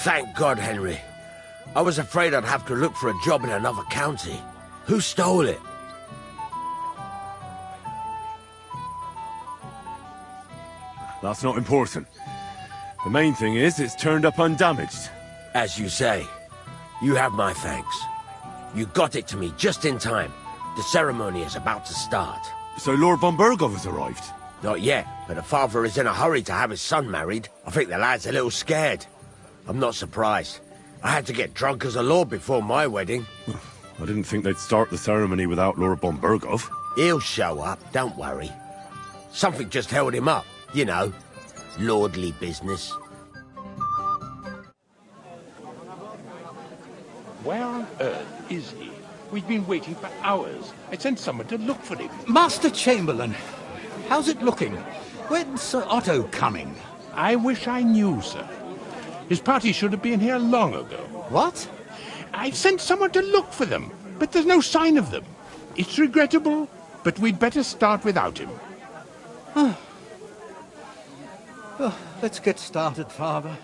Thank God, Henry. I was afraid I'd have to look for a job in another county. Who stole it? That's not important. The main thing is it's turned up undamaged. As you say. You have my thanks. You got it to me just in time. The ceremony is about to start. So Lord von Burgov has arrived? Not yet, but the father is in a hurry to have his son married. I think the lad's a little scared. I'm not surprised. I had to get drunk as a lord before my wedding. I didn't think they'd start the ceremony without Lord von Burgov. He'll show up, don't worry. Something just held him up, you know. Lordly business. Where on earth is he? We've been waiting for hours. I sent someone to look for him. Master Chamberlain, how's it looking? When's Sir Otto coming? I wish I knew, sir. His party should have been here long ago. What? I sent someone to look for them, but there's no sign of them. It's regrettable, but we'd better start without him. Oh, let's get started, Father.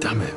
Damn it.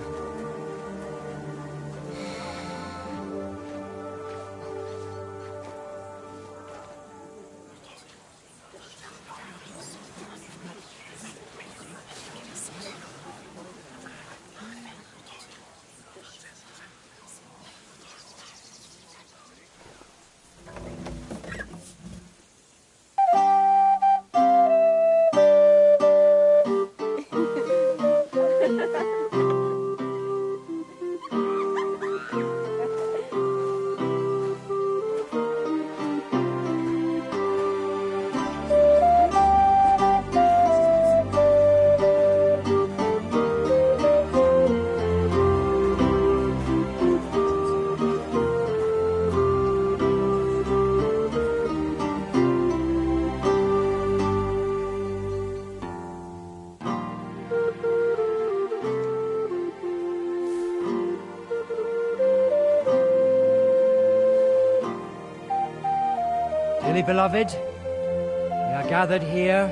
Dearly beloved, we are gathered here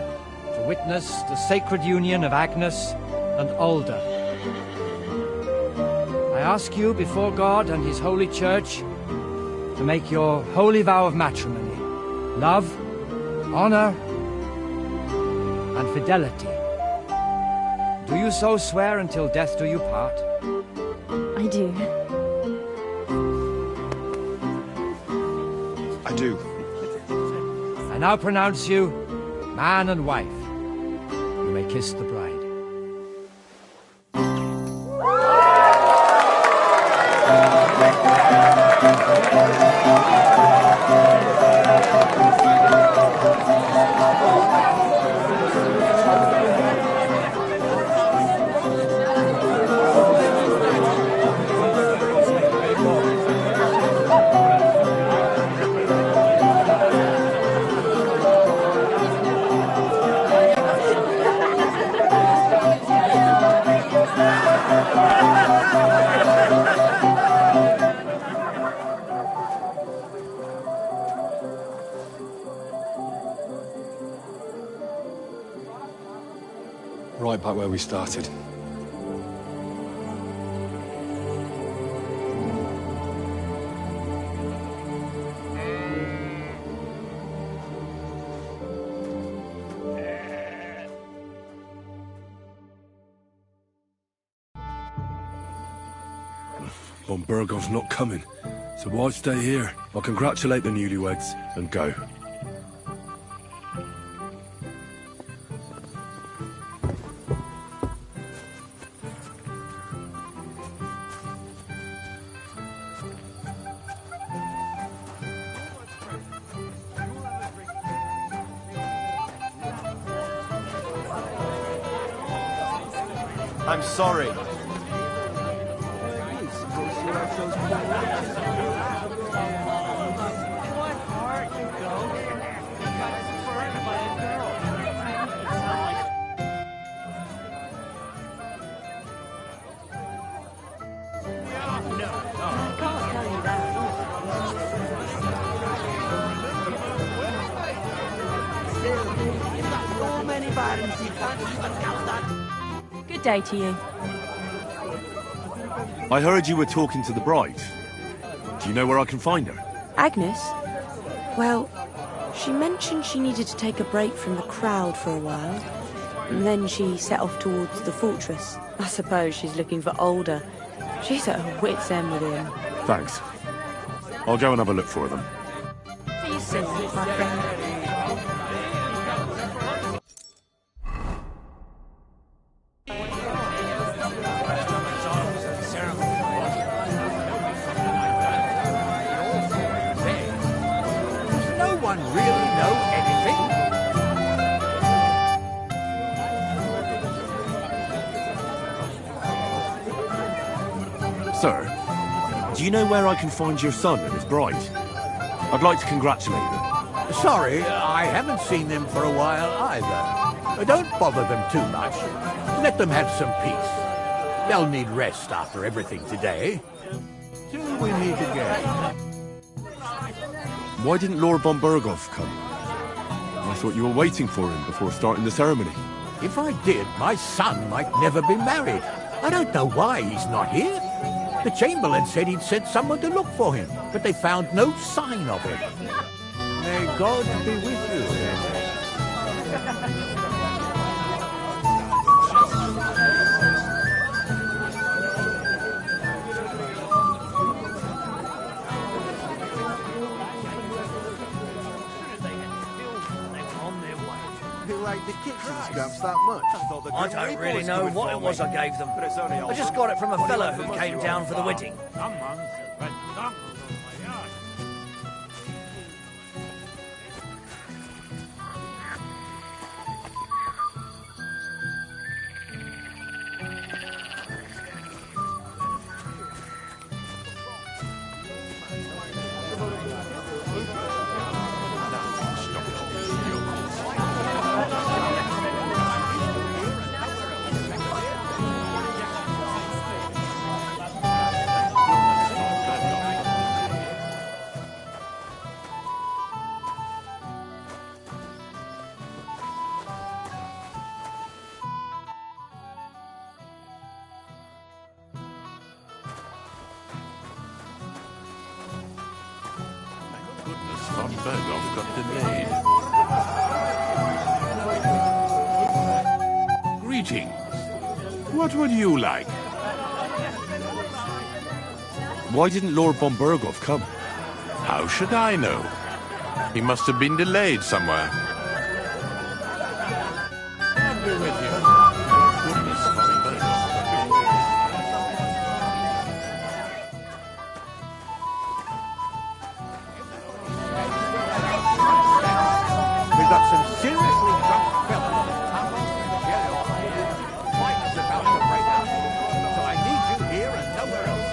to witness the sacred union of Agnes and Alda. I ask you before God and His holy church to make your holy vow of matrimony, love, honor, and fidelity. Do you so swear until death do you part? I do. I do. I now pronounce you man and wife. You may kiss the bride. Right back where we started. Von Burgov's not coming, so why stay here? I'll congratulate the newlyweds and go. I'm sorry. Good day to you. I heard you were talking to the bride. Do you know where I can find her? Agnes? Well, she mentioned she needed to take a break from the crowd for a while. And then she set off towards the fortress. I suppose she's looking for Older. She's at her wit's end with him. Thanks. I'll go and have a look for them. See you soon, my friend. Does no one really know anything? Sir, do you know where I can find your son and his bride? I'd like to congratulate them. Sorry, I haven't seen them for a while either. Don't bother them too much. Let them have some peace. They'll need rest after everything today. Till we meet again. Why didn't Lord von Berghoff come? I thought you were waiting for him before starting the ceremony. If I did, my son might never be married. I don't know why he's not here. The Chamberlain said he'd sent someone to look for him, but they found no sign of him. May God be with you, Henry. Like the kitchen scraps that much. I don't really know what it was I gave them. I just got it from a fellow who came down for the wedding. Von Berghoff got delayed. Greetings. What would you like? Why didn't Lord von Berghoff come? How should I know? He must have been delayed somewhere. God be with you. Goodness, Von Berghoff. We've got some seriously drunk fellas in town. Fight is about to break out. So I need you here and nowhere else.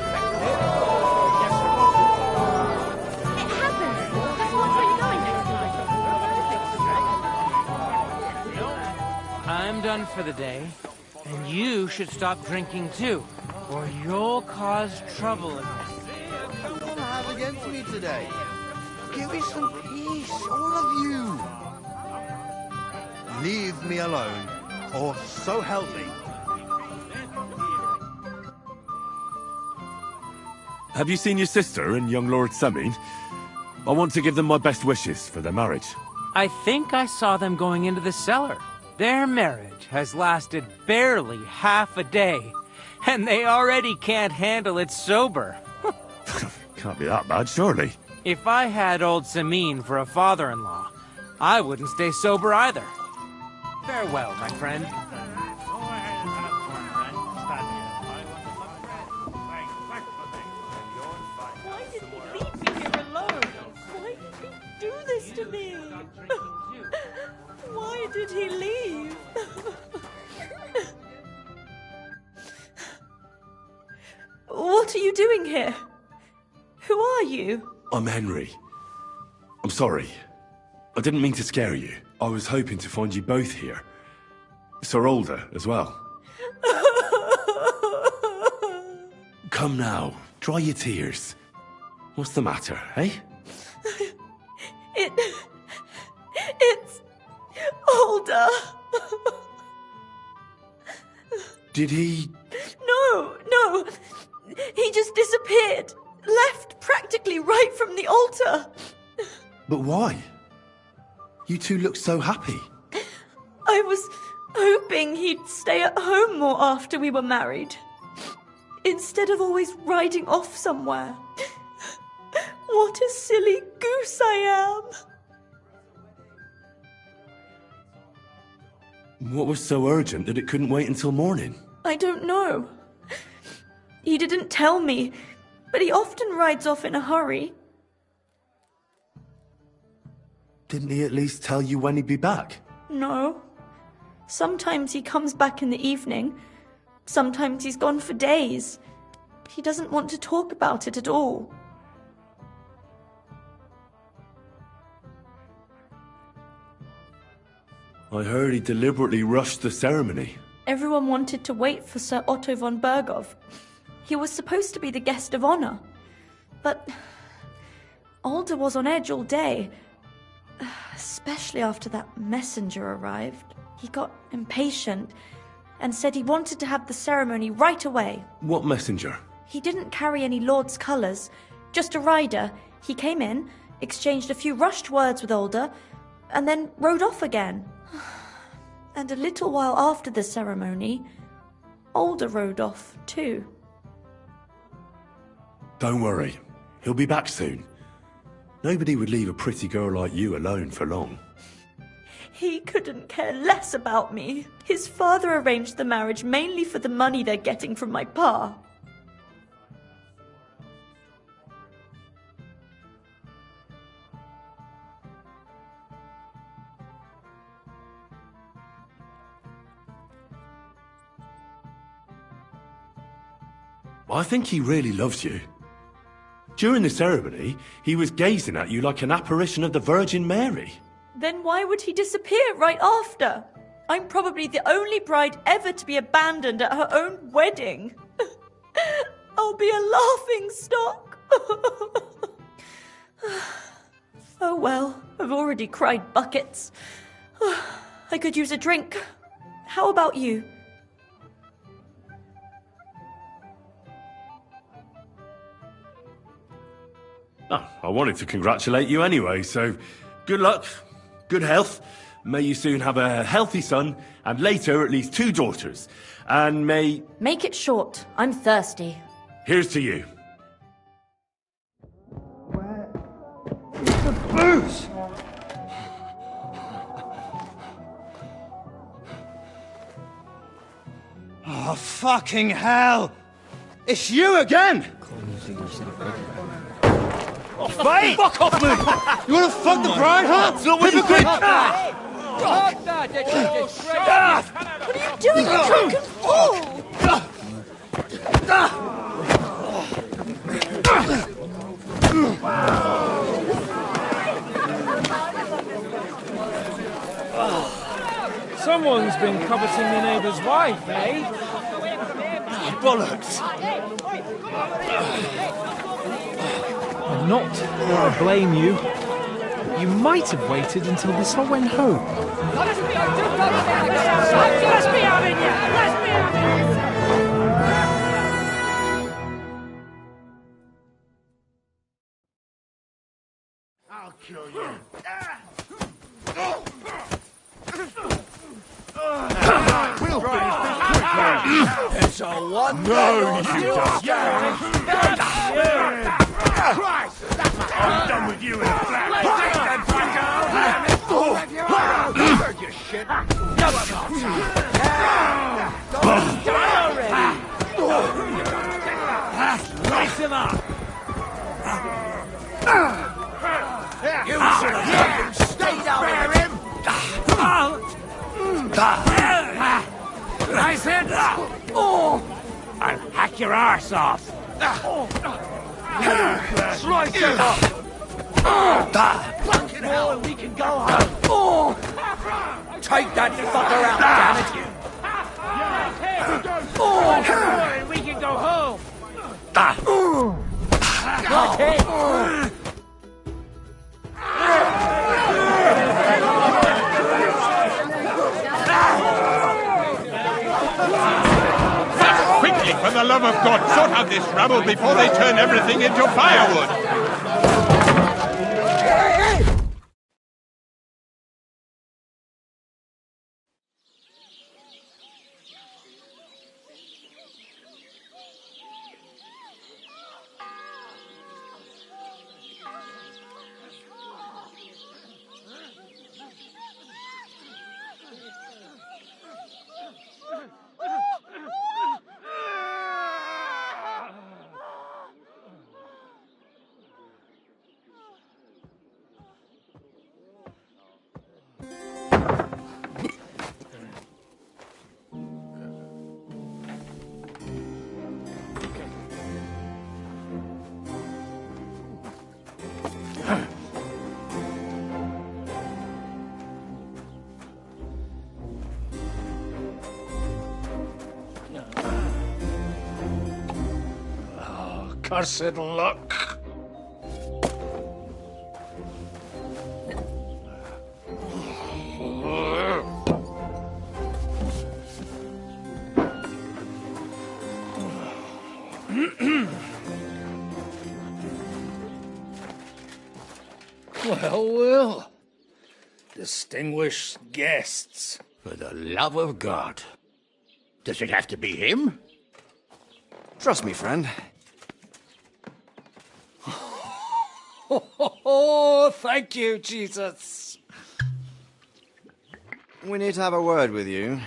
It happens. That's not where you're going next time. I'm done for the day, and you should stop drinking too, or you'll cause trouble again. What do you have against me today? Give me some peace, all of you. Leave me alone, or so help me. Have you seen your sister and young Lord Semin? I want to give them my best wishes for their marriage. I think I saw them going into the cellar. Their marriage has lasted barely half a day, and they already can't handle it sober. Can't be that bad, surely. If I had old Samin for a father-in-law, I wouldn't stay sober either. Farewell, my friend. Why did he leave me here alone? Why did he do this to me? Why did he leave? What are you doing here? Who are you? I'm Henry. I'm sorry. I didn't mean to scare you. I was hoping to find you both here. Sir Older as well. Come now, dry your tears. What's the matter, eh? It's... Older! Did he... No! He just disappeared. Left practically right from the altar. But why? You two look so happy. I was hoping he'd stay at home more after we were married. Instead of always riding off somewhere. What a silly goose I am. What was so urgent that it couldn't wait until morning? I don't know. He didn't tell me, but he often rides off in a hurry. Didn't he at least tell you when he'd be back? No. Sometimes he comes back in the evening. Sometimes he's gone for days. He doesn't want to talk about it at all. I heard he deliberately rushed the ceremony. Everyone wanted to wait for Sir Otto von Berghoff. He was supposed to be the guest of honor. But Alder was on edge all day. Especially after that messenger arrived. He got impatient and said he wanted to have the ceremony right away. What messenger? He didn't carry any lord's colours, just a rider. He came in, exchanged a few rushed words with Alder, and then rode off again. And a little while after the ceremony, Alder rode off too. Don't worry, he'll be back soon. Nobody would leave a pretty girl like you alone for long. He couldn't care less about me. His father arranged the marriage mainly for the money they're getting from my pa. I think he really loves you. During the ceremony, he was gazing at you like an apparition of the Virgin Mary. Then why would he disappear right after? I'm probably the only bride ever to be abandoned at her own wedding. I'll be a laughing stock. Oh well, I've already cried buckets. I could use a drink. How about you? Oh, I wanted to congratulate you anyway, so good luck, good health. May you soon have a healthy son, and later at least 2 daughters. And may... Make it short. I'm thirsty. Here's to you. Where's the booze? Oh, fucking hell! It's you again! Mate! Fuck off, mate! You wanna fuck the bride, huh? It's not what you think! What are you doing, you drunken fool? Someone's been coveting your neighbour's wife, eh? Bollocks! I'm not going to blame you. You might have waited until this all went home. I'll kill you. We'll finish this quickly. It's a wonder. No, you don't. Christ! I'm done with you in a flash. Heard your shit. Race him up. You should have fucking stayed out of him. Nice hit. I'll hack your arse off. Slice it up. Fucking hell, and we can go home. Take that fucker out, damn it. We can go home. Okay. the love of God, sort out this rabble before they turn everything into firewood! Cursed luck. Well, well. Distinguished guests. For the love of God. Does it have to be him? Trust me, friend. Oh, thank you, Jesus. We need to have a word with you.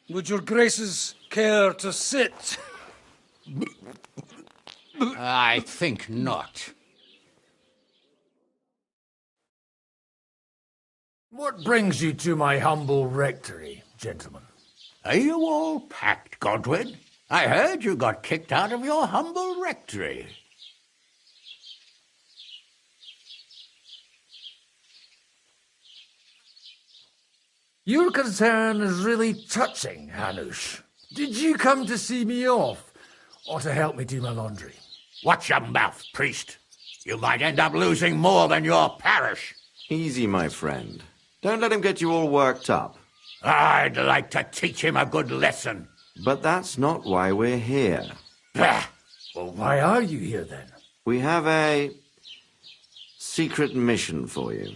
Would your graces care to sit? I think not. What brings you to my humble rectory, gentlemen? Are you all packed, Godwin? I heard you got kicked out of your humble rectory. Your concern is really touching, Hanush. Did you come to see me off, or to help me do my laundry? Watch your mouth, priest. You might end up losing more than your parish. Easy, my friend. Don't let him get you all worked up. I'd like to teach him a good lesson. But that's not why we're here. Bah! Well, why are you here, then? We have a secret mission for you.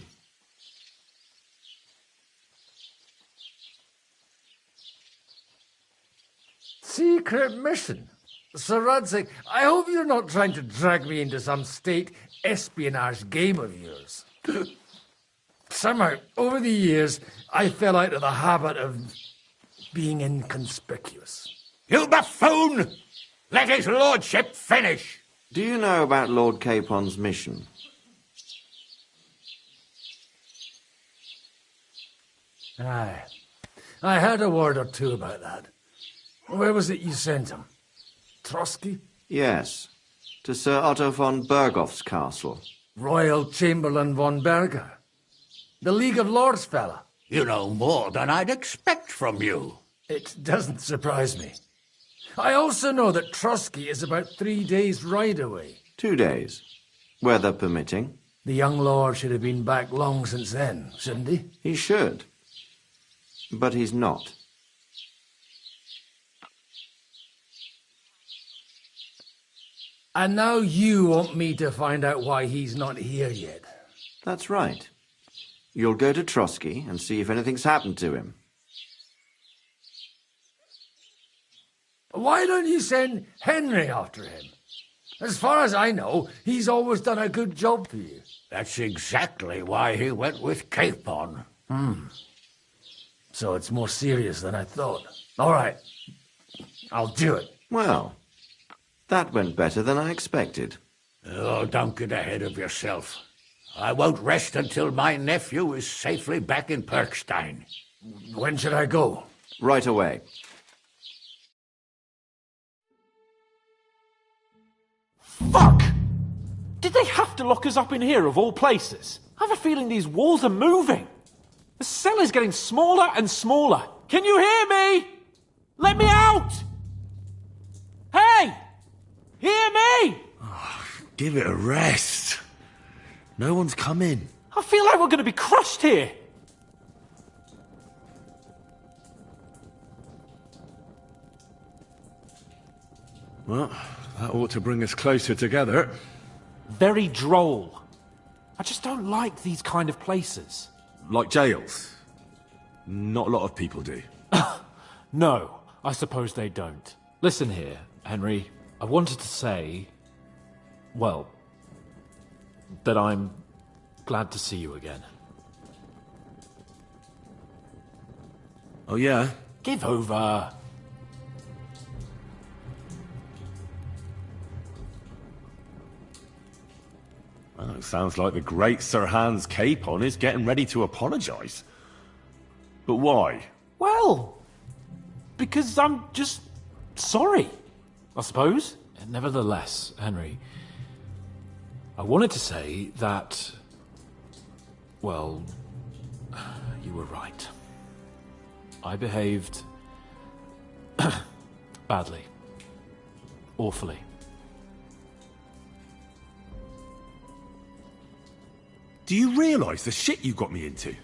Secret mission? Sir Radzig, I hope you're not trying to drag me into some state espionage game of yours. Somehow, over the years, I fell out of the habit of being inconspicuous. You buffoon! Let his lordship finish! Do you know about Lord Capon's mission? Aye. I heard a word or two about that. Where was it you sent him? Trotsky? Yes. To Sir Otto von Bergoff's castle. Royal Chamberlain von Berger? The League of Lords fella? You know more than I'd expect from you. It doesn't surprise me. I also know that Trotsky is about 3 days' ride away. 2 days. Weather permitting. The young lord should have been back long since then, shouldn't he? He should. But he's not. And now you want me to find out why he's not here yet. That's right. You'll go to Trotsky and see if anything's happened to him. Why don't you send Henry after him? As far as I know, he's always done a good job for you. That's exactly why he went with Capon. So it's more serious than I thought. All right. I'll do it. Well, that went better than I expected. Oh, don't get ahead of yourself. I won't rest until my nephew is safely back in Perkstein. When should I go? Right away. Fuck! Did they have to lock us up in here, of all places? I have a feeling these walls are moving. The cell is getting smaller and smaller. Can you hear me? Let me out! Hey! Hear me! Give it a rest. No one's coming. I feel like we're going to be crushed here. Well, that ought to bring us closer together. Very droll. I just don't like these kind of places. Like jails? Not a lot of people do. No, I suppose they don't. Listen here, Henry. I wanted to say, well, that I'm glad to see you again. Oh, yeah? Give over. Well, it sounds like the great Sir Hans Capon is getting ready to apologise. But why? Well, because I'm just sorry, I suppose. Nevertheless, Henry, I wanted to say that, well, you were right. I behaved badly. Awfully. Do you realise the shit you got me into?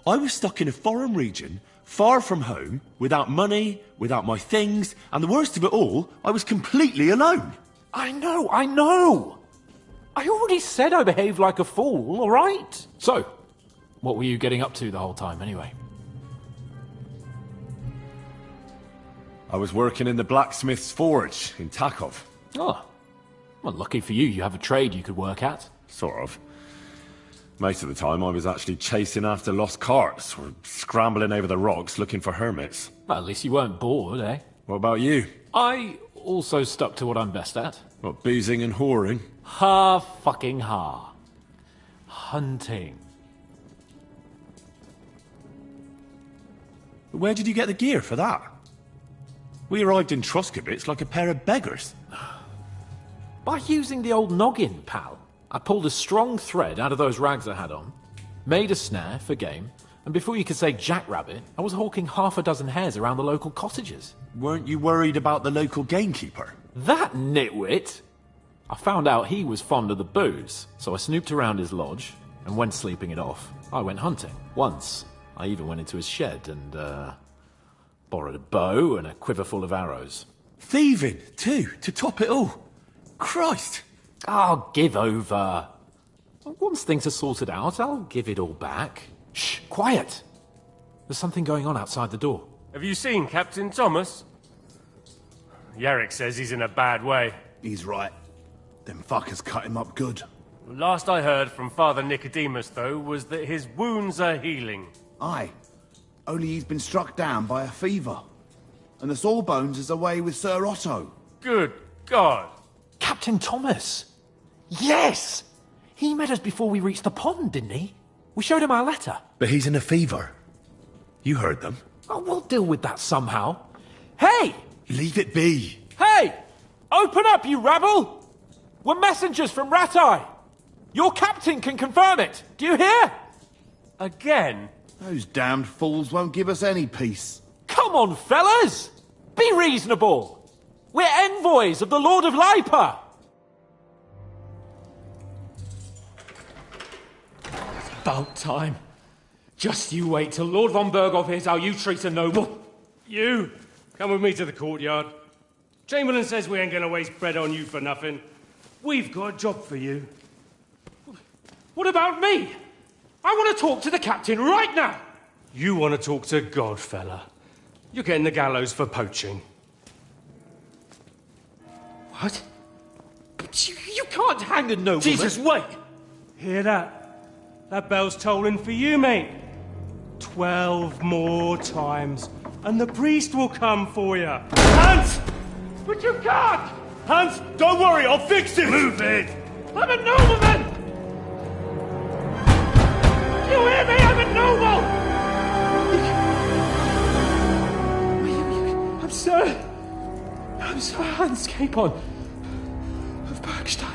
I was stuck in a foreign region, far from home, without money, without my things, and the worst of it all, I was completely alone. I know! I already said I behaved like a fool, all right? So, what were you getting up to the whole time, anyway? I was working in the blacksmith's forge in Takov. Oh, well, lucky for you, you have a trade you could work at. Sort of. Most of the time I was actually chasing after lost carts, or scrambling over the rocks looking for hermits. Well, at least you weren't bored, eh? What about you? I also stuck to what I'm best at. What, boozing and whoring? Ha-fucking-ha. Hunting. Where did you get the gear for that? We arrived in Troskowitz like a pair of beggars. By using the old noggin, pal. I pulled a strong thread out of those rags I had on, made a snare for game, and before you could say jackrabbit, I was hawking half a dozen hares around the local cottages. Weren't you worried about the local gamekeeper? That nitwit! I found out he was fond of the booze, so I snooped around his lodge, and when sleeping it off, I went hunting. Once, I even went into his shed and, borrowed a bow and a quiver full of arrows. Thieving, too, to top it all. Christ! Oh, give over. Once things are sorted out, I'll give it all back. Shh, quiet! There's something going on outside the door. Have you seen Captain Thomas? Yarrick says he's in a bad way. He's right. Them fuckers cut him up good. Last I heard from Father Nicodemus, though, was that his wounds are healing. Aye. Only he's been struck down by a fever. And the Sawbones is away with Sir Otto. Good God! Captain Thomas! Yes! He met us before we reached the pond, didn't he? We showed him our letter. But he's in a fever. You heard them. Oh, we'll deal with that somehow. Hey! Leave it be. Hey! Open up, you rabble! We're messengers from Ratai. Your captain can confirm it. Do you hear? Again? Those damned fools won't give us any peace. Come on, fellas! Be reasonable! We're envoys of the Lord of Lipa! It's about time. Just you wait till Lord von Berghoff hears how you treat a noble. You, come with me to the courtyard. Chamberlain says we ain't gonna waste bread on you for nothing. We've got a job for you. What about me? I want to talk to the captain right now! You want to talk to God, fella. You're getting the gallows for poaching. What? But you can't hang a nobleman. Jesus, wait! Hear that? That bell's tolling for you, mate. 12 more times, and the priest will come for you. Hans! But you can't! Hans, don't worry, I'll fix it! Move it! I'm a nobleman! Do you hear me? I'm a noble! I'm Sir Hans Capon of Bergstein.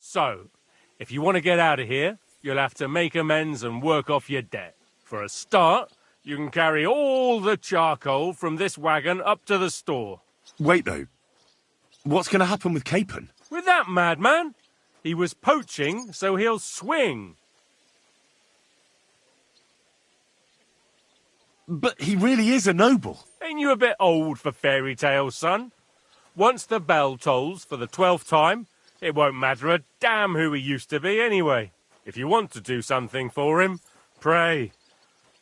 So, if you want to get out of here, you'll have to make amends and work off your debt. For a start, you can carry all the charcoal from this wagon up to the store. Wait, though. What's going to happen with Capon? With that madman? He was poaching, so he'll swing. But he really is a noble. Ain't you a bit old for fairy tales, son? Once the bell tolls for the 12th time, it won't matter a damn who he used to be anyway. If you want to do something for him, pray.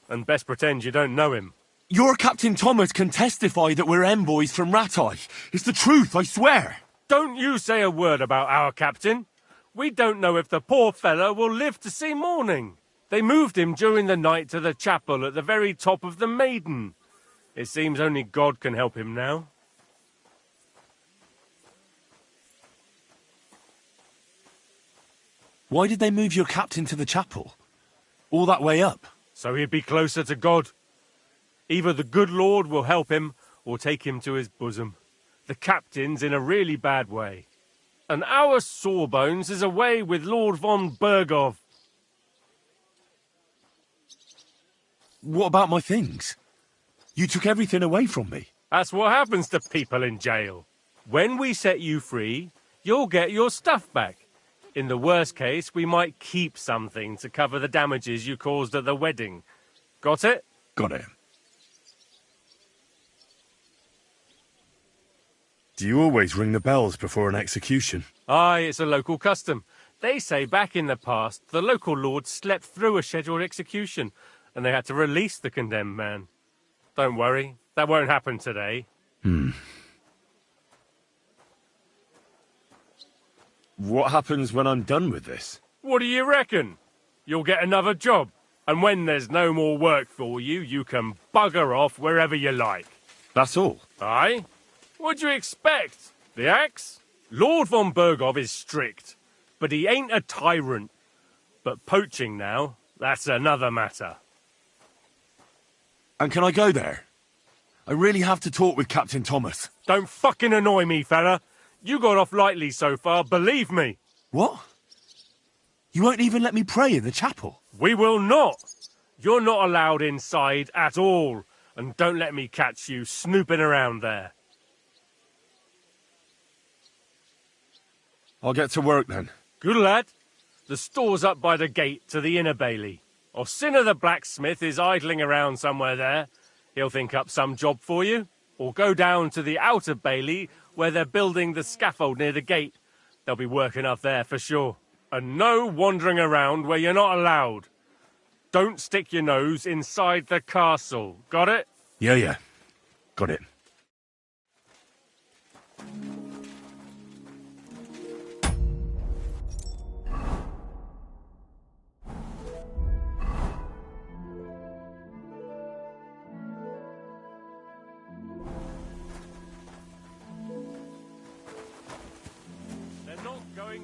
And best pretend you don't know him. Your Captain Thomas can testify that we're envoys from Rattay. It's the truth, I swear. Don't you say a word about our captain. We don't know if the poor fellow will live to see morning. They moved him during the night to the chapel at the very top of the Maiden. It seems only God can help him now. Why did they move your captain to the chapel? All that way up? So he'd be closer to God. Either the good Lord will help him or take him to his bosom. The captain's in a really bad way. And our Sawbones is away with Lord von Bergov. What about my things? You took everything away from me. That's what happens to people in jail. When we set you free, you'll get your stuff back. In the worst case, we might keep something to cover the damages you caused at the wedding. Got it? Got it. Do you always ring the bells before an execution? Aye, it's a local custom. They say back in the past, the local lord slept through a scheduled execution, and they had to release the condemned man. Don't worry, that won't happen today. What happens when I'm done with this? What do you reckon? You'll get another job, and when there's no more work for you, you can bugger off wherever you like. That's all? Aye? What do you expect? The axe? Lord von Bergov is strict, but he ain't a tyrant. But poaching now, that's another matter. And can I go there? I really have to talk with Captain Thomas. Don't fucking annoy me, fella. You got off lightly so far, believe me. What? You won't even let me pray in the chapel? We will not. You're not allowed inside at all. And don't let me catch you snooping around there. I'll get to work then. Good lad. The store's up by the gate to the inner bailey. Orsina the blacksmith is idling around somewhere there. He'll think up some job for you. Or go down to the outer bailey where they're building the scaffold near the gate. They'll be working up there for sure. And no wandering around where you're not allowed. Don't stick your nose inside the castle. Got it? Yeah. Got it.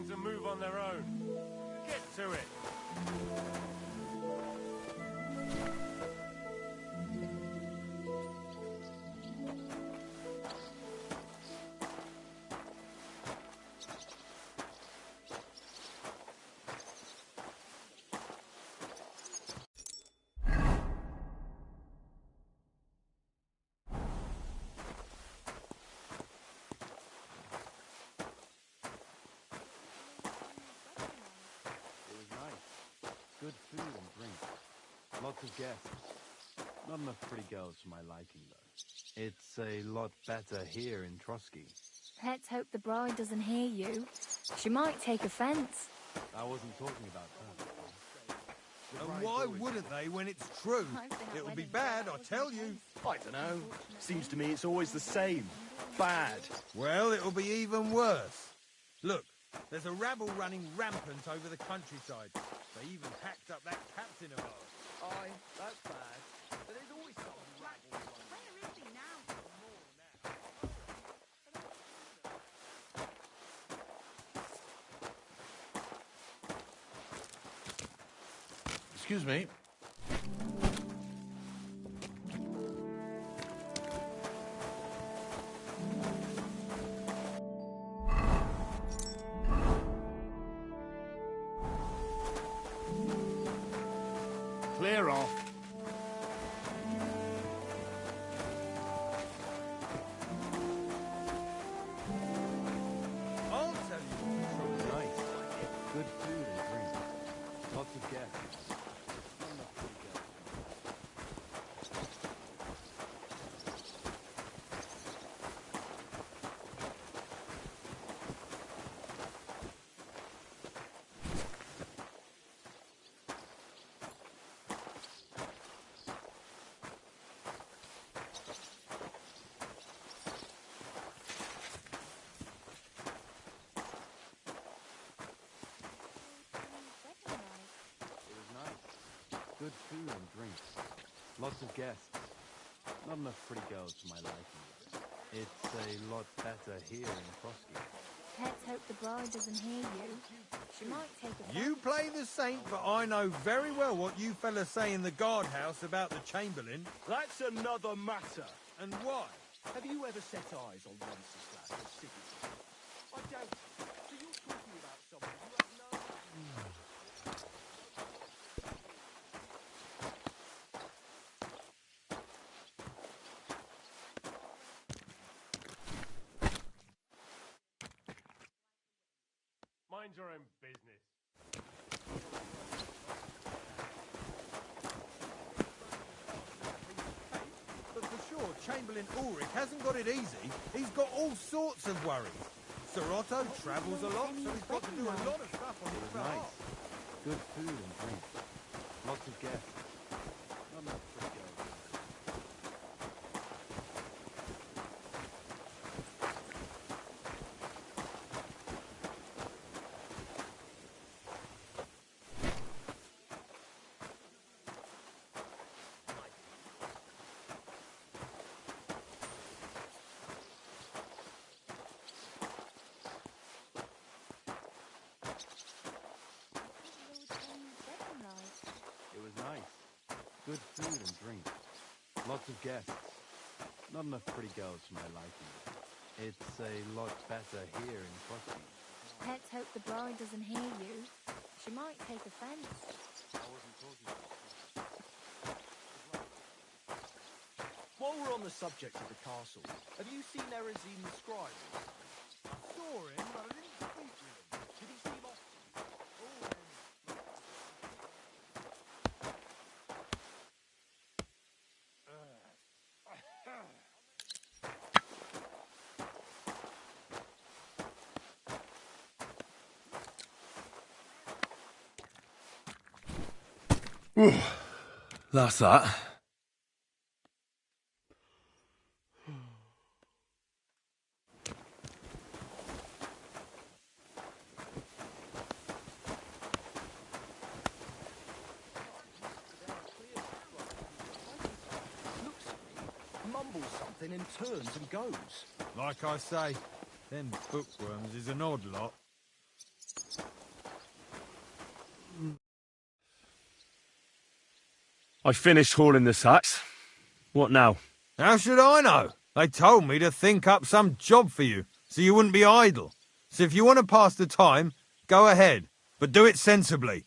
To move on their own. Get to it. Good food and drink. Lots of guests. Not enough pretty girls for my liking, though. It's a lot better here in Trotsky. Let's hope the bride doesn't hear you. She might take offense. I wasn't talking about her. And why wouldn't they when it's true? It'll be bad, I tell you. I don't know. Seems to me it's always the same. Bad. Well, it'll be even worse. Look, there's a rabble running rampant over the countryside. They even hacked up that captain of ours. Aye, that's bad. But there's always some rabble. Where is he now? Excuse me. Clear off. I'll tell you. Nice. Good food and drink. Lots of guests. Not enough pretty girls for my liking, though. It's a lot better here in Trotsky. Let's hope the bride doesn't hear you. She might take offense. You play the saint, but I know very well what you fellas say in the guardhouse about the Chamberlain. That's another matter. And why? Have you ever set eyes on Wenceslas or Sigurd? I doubt it. So you're talking about someone you have no... Mind your own business. But for sure, Chamberlain Ulrich hasn't got it easy. He's got all sorts of worries. Sir Otto travels a lot, so he's got to do a lot of stuff on his behalf. Good food and drink. Lots of guests. Not enough pretty girls. It was nice. Good food and drink. Lots of guests. Not enough pretty girls for my liking. It's a lot better here in Trotsky. Let's hope the bride doesn't hear you. She might take offense. I wasn't talking about While we're on the subject of the castle, have you seen Erezine the scribe? I saw him, but I didn't speak with him. Did he seem off? That's that. Mumbles something and turns and goes. Like I say, them bookworms is an odd lot. I finished hauling the sacks. What now? How should I know? They told me to think up some job for you, so you wouldn't be idle. So if you want to pass the time, go ahead, but do it sensibly.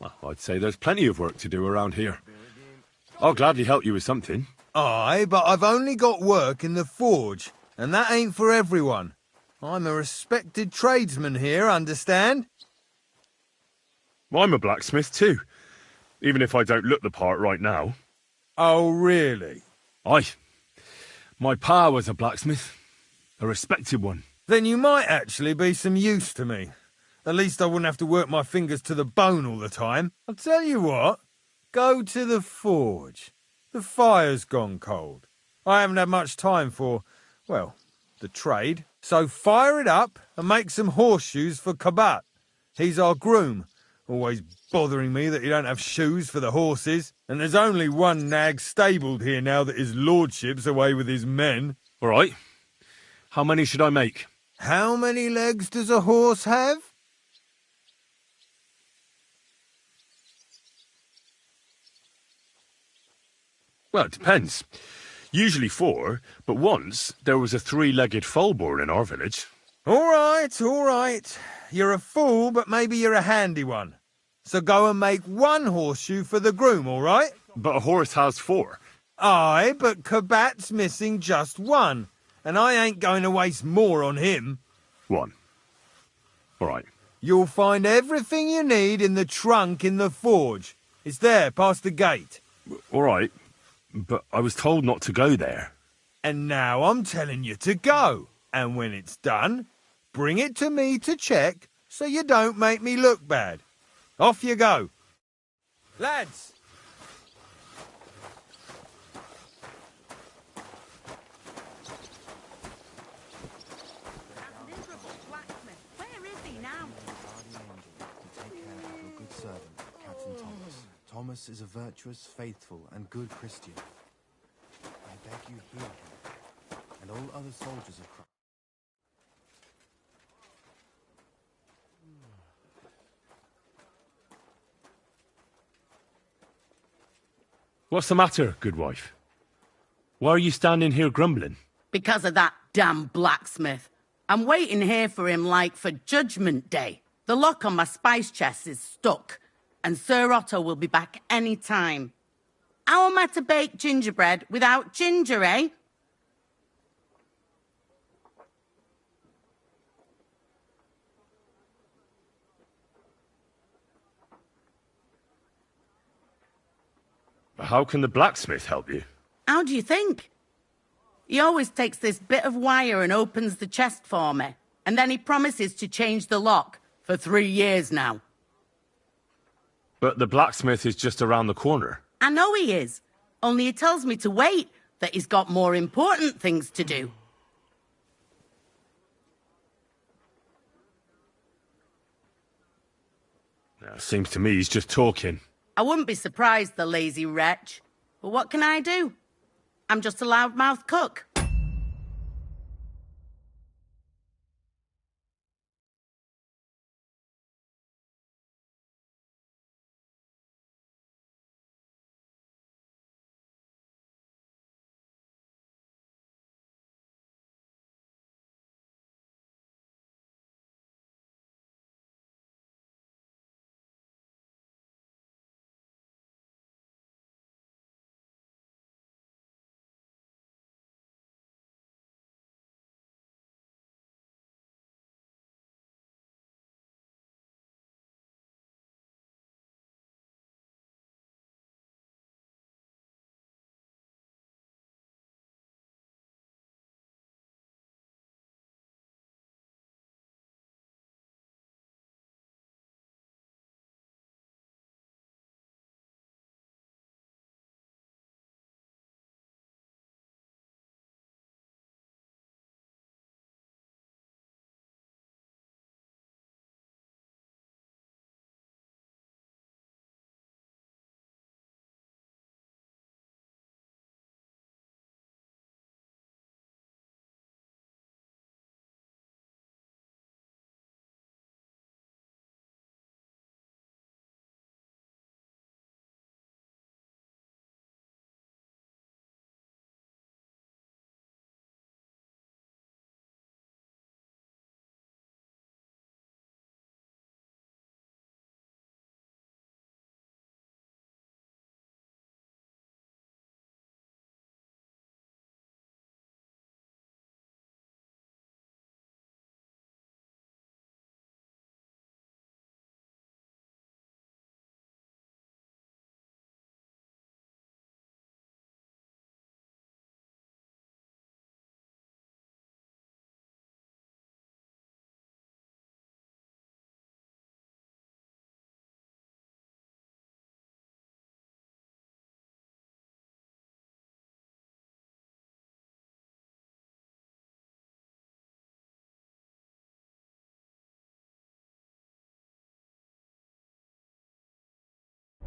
Well, I'd say there's plenty of work to do around here. I'll gladly help you with something. Aye, but I've only got work in the forge, and that ain't for everyone. I'm a respected tradesman here, understand? I'm a blacksmith too, even if I don't look the part right now. Oh, really? Aye. My pa was a blacksmith, a respected one. Then you might actually be some use to me. At least I wouldn't have to work my fingers to the bone all the time. I'll tell you what, go to the forge. The fire's gone cold. I haven't had much time for, well, the trade. So fire it up and make some horseshoes for Kabat. He's our groom. Always bothering me that you don't have shoes for the horses. And there's only one nag stabled here now that his lordship's away with his men. All right. How many should I make? How many legs does a horse have? Well, it depends. Usually 4, but once there was a 3-legged foal born in our village. All right, all right. You're a fool, but maybe you're a handy one. So go and make 1 horseshoe for the groom, all right? But a horse has 4. Aye, but Kabat's missing just 1, and I ain't going to waste more on him. 1. All right. You'll find everything you need in the trunk in the forge. It's there, past the gate. All right, but I was told not to go there. And now I'm telling you to go. And when it's done, bring it to me to check so you don't make me look bad. Off you go. Lads! That miserable blacksmith. Where is he now? Thomas is a virtuous, faithful, and good Christian. I beg you hear him, and all other soldiers of Christ. What's the matter, good wife? Why are you standing here grumbling? Because of that damn blacksmith. I'm waiting here for him like for Judgment Day. The lock on my spice chest is stuck, and Sir Otto will be back any time. How am I to bake gingerbread without ginger, eh? How can the blacksmith help you? How do you think? He always takes this bit of wire and opens the chest for me, and then he promises to change the lock for 3 years now. But the blacksmith is just around the corner. I know he is, only he tells me to wait, that he's got more important things to do. Seems to me he's just talking. I wouldn't be surprised, the lazy wretch. But what can I do? I'm just a loudmouth cook.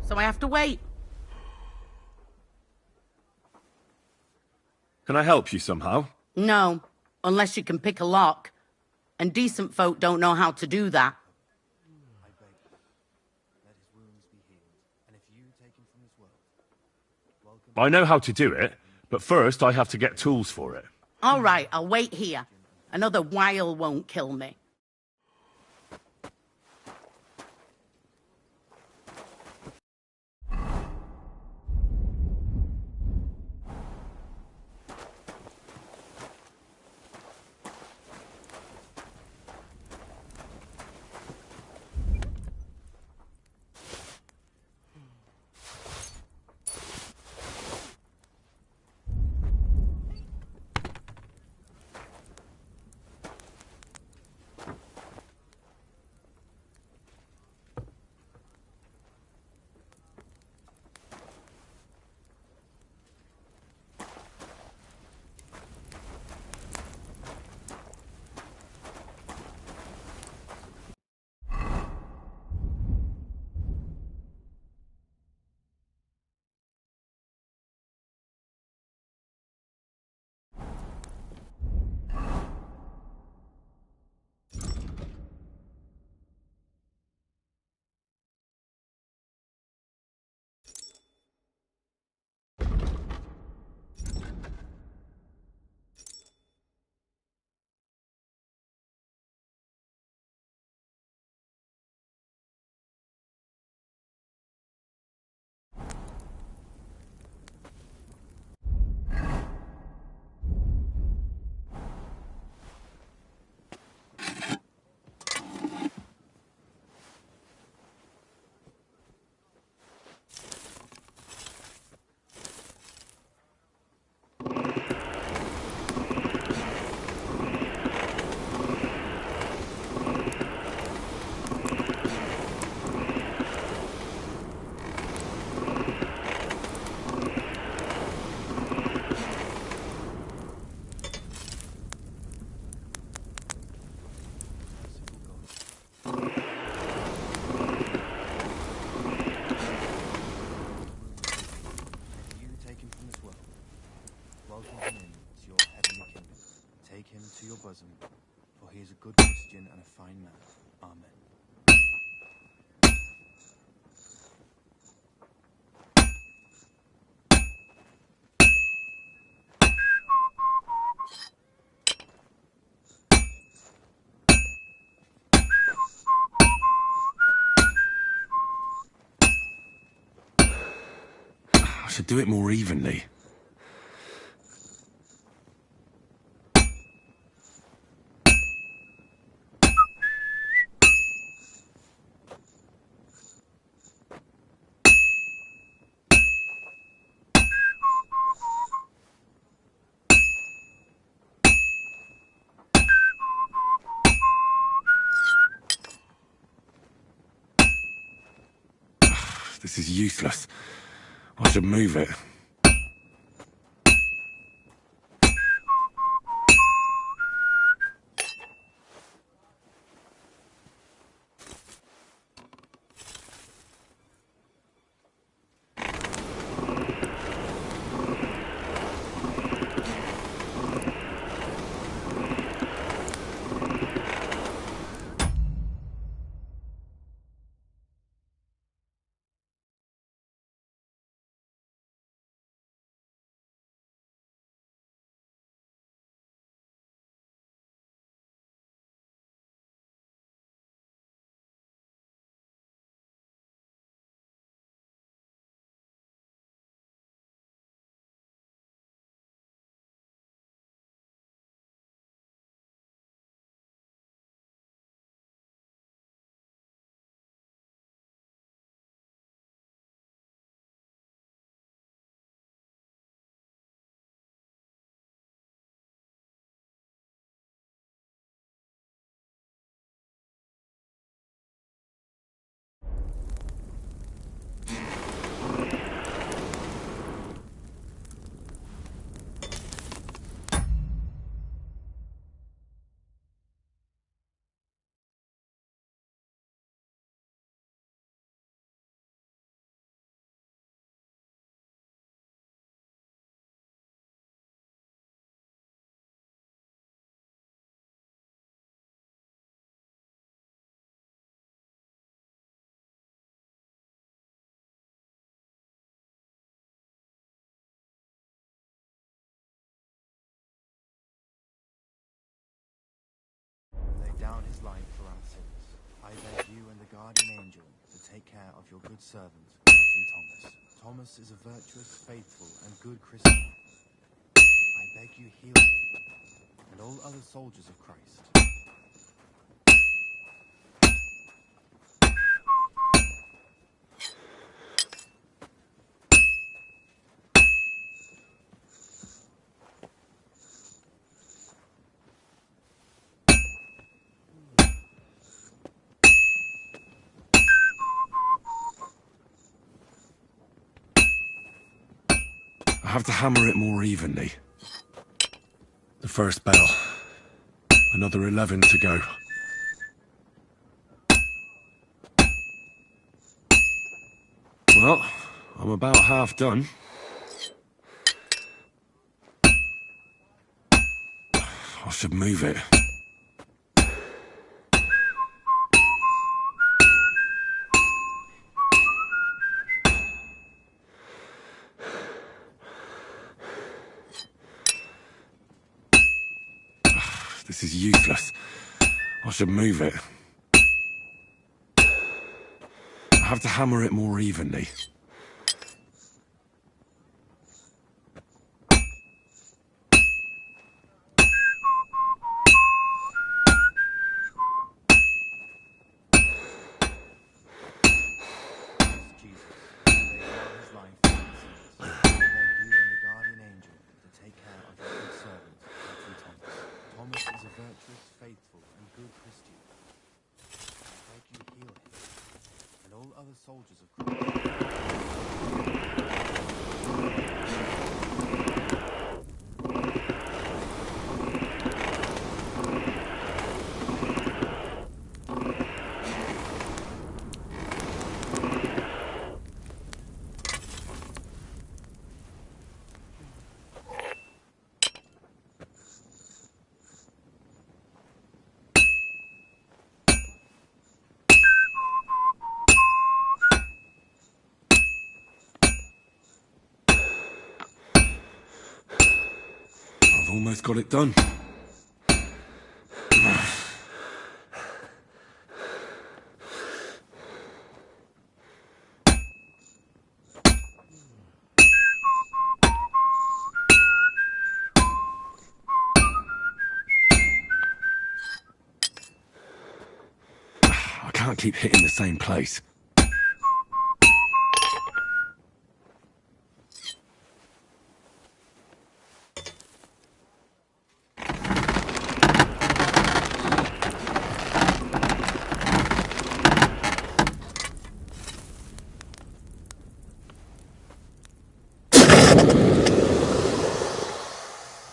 So I have to wait. Can I help you somehow? No, unless you can pick a lock. And decent folk don't know how to do that. I know how to do it, but first I have to get tools for it. All right, I'll wait here. Another while won't kill me. should do it more evenly. This is useless. I should move it. Lay down his life for our sins. I beg you and the guardian angel to take care of your good servant, Captain Thomas. Thomas is a virtuous, faithful, and good Christian. I beg you heal him and all other soldiers of Christ. I have to hammer it more evenly. The first bell. Another 11 to go. Well, I'm about half done. I should move it. This is useless. I should move it. I have to hammer it more evenly. Almost got it done. keep hitting the same place.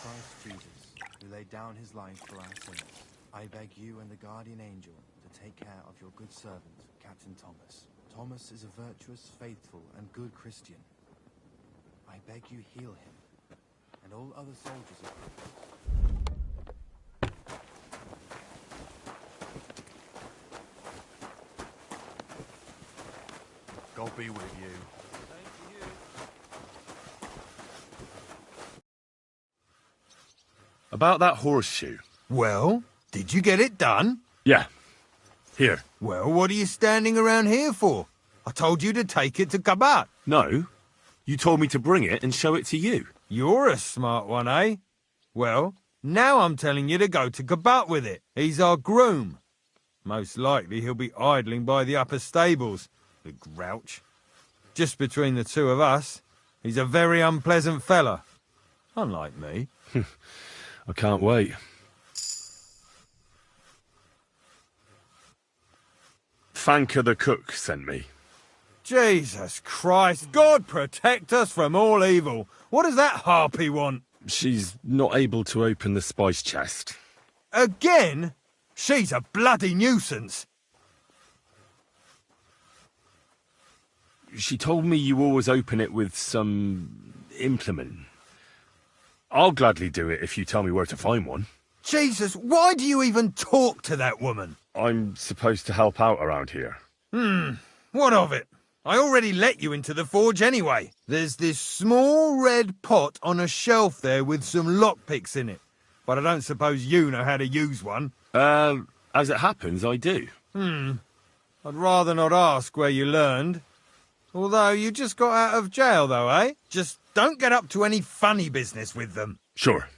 Christ Jesus, who laid down his life for our sins, I beg you and the guardian angel to take care of your good servant, Captain Thomas. Thomas is a virtuous, faithful, and good Christian. I beg you heal him, and all other soldiers of God be with you. About that horseshoe. Well, did you get it done? Yeah. Here. Well, what are you standing around here for? I told you to take it to Kabat. No. You told me to bring it and show it to you. You're a smart one, eh? Well, now I'm telling you to go to Kabat with it. He's our groom. Most likely he'll be idling by the upper stables, the grouch. Just between the two of us, he's a very unpleasant fella. Unlike me. I can't wait. Fanka the cook sent me. Jesus Christ, God protect us from all evil. What does that harpy want? She's not able to open the spice chest. Again? She's a bloody nuisance. She told me you always open it with some implement. I'll gladly do it if you tell me where to find one. Jesus, why do you even talk to that woman? I'm supposed to help out around here. What of it? I already let you into the forge anyway. There's this small red pot on a shelf there with some lockpicks in it. But I don't suppose you know how to use one. As it happens, I do. I'd rather not ask where you learned. Although you just got out of jail, though, eh? Just don't get up to any funny business with them. Sure.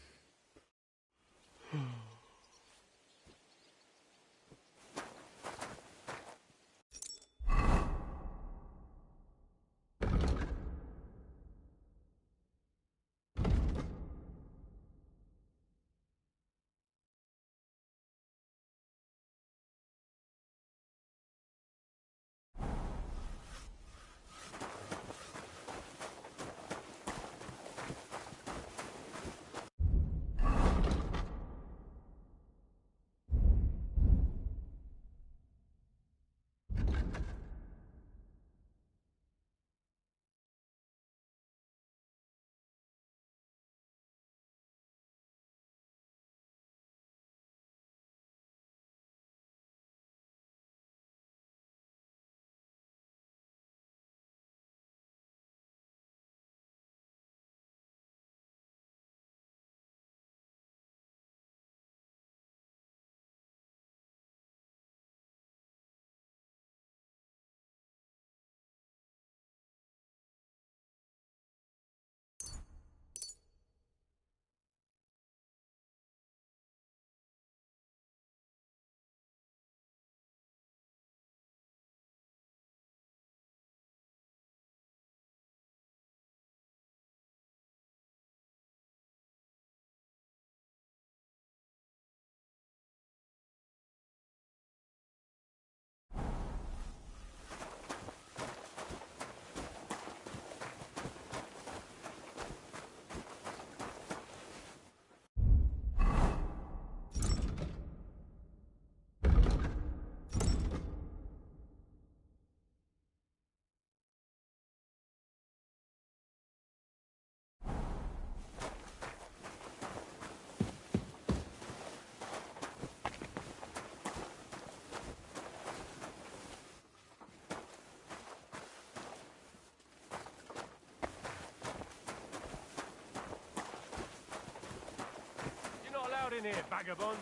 In here, vagabond.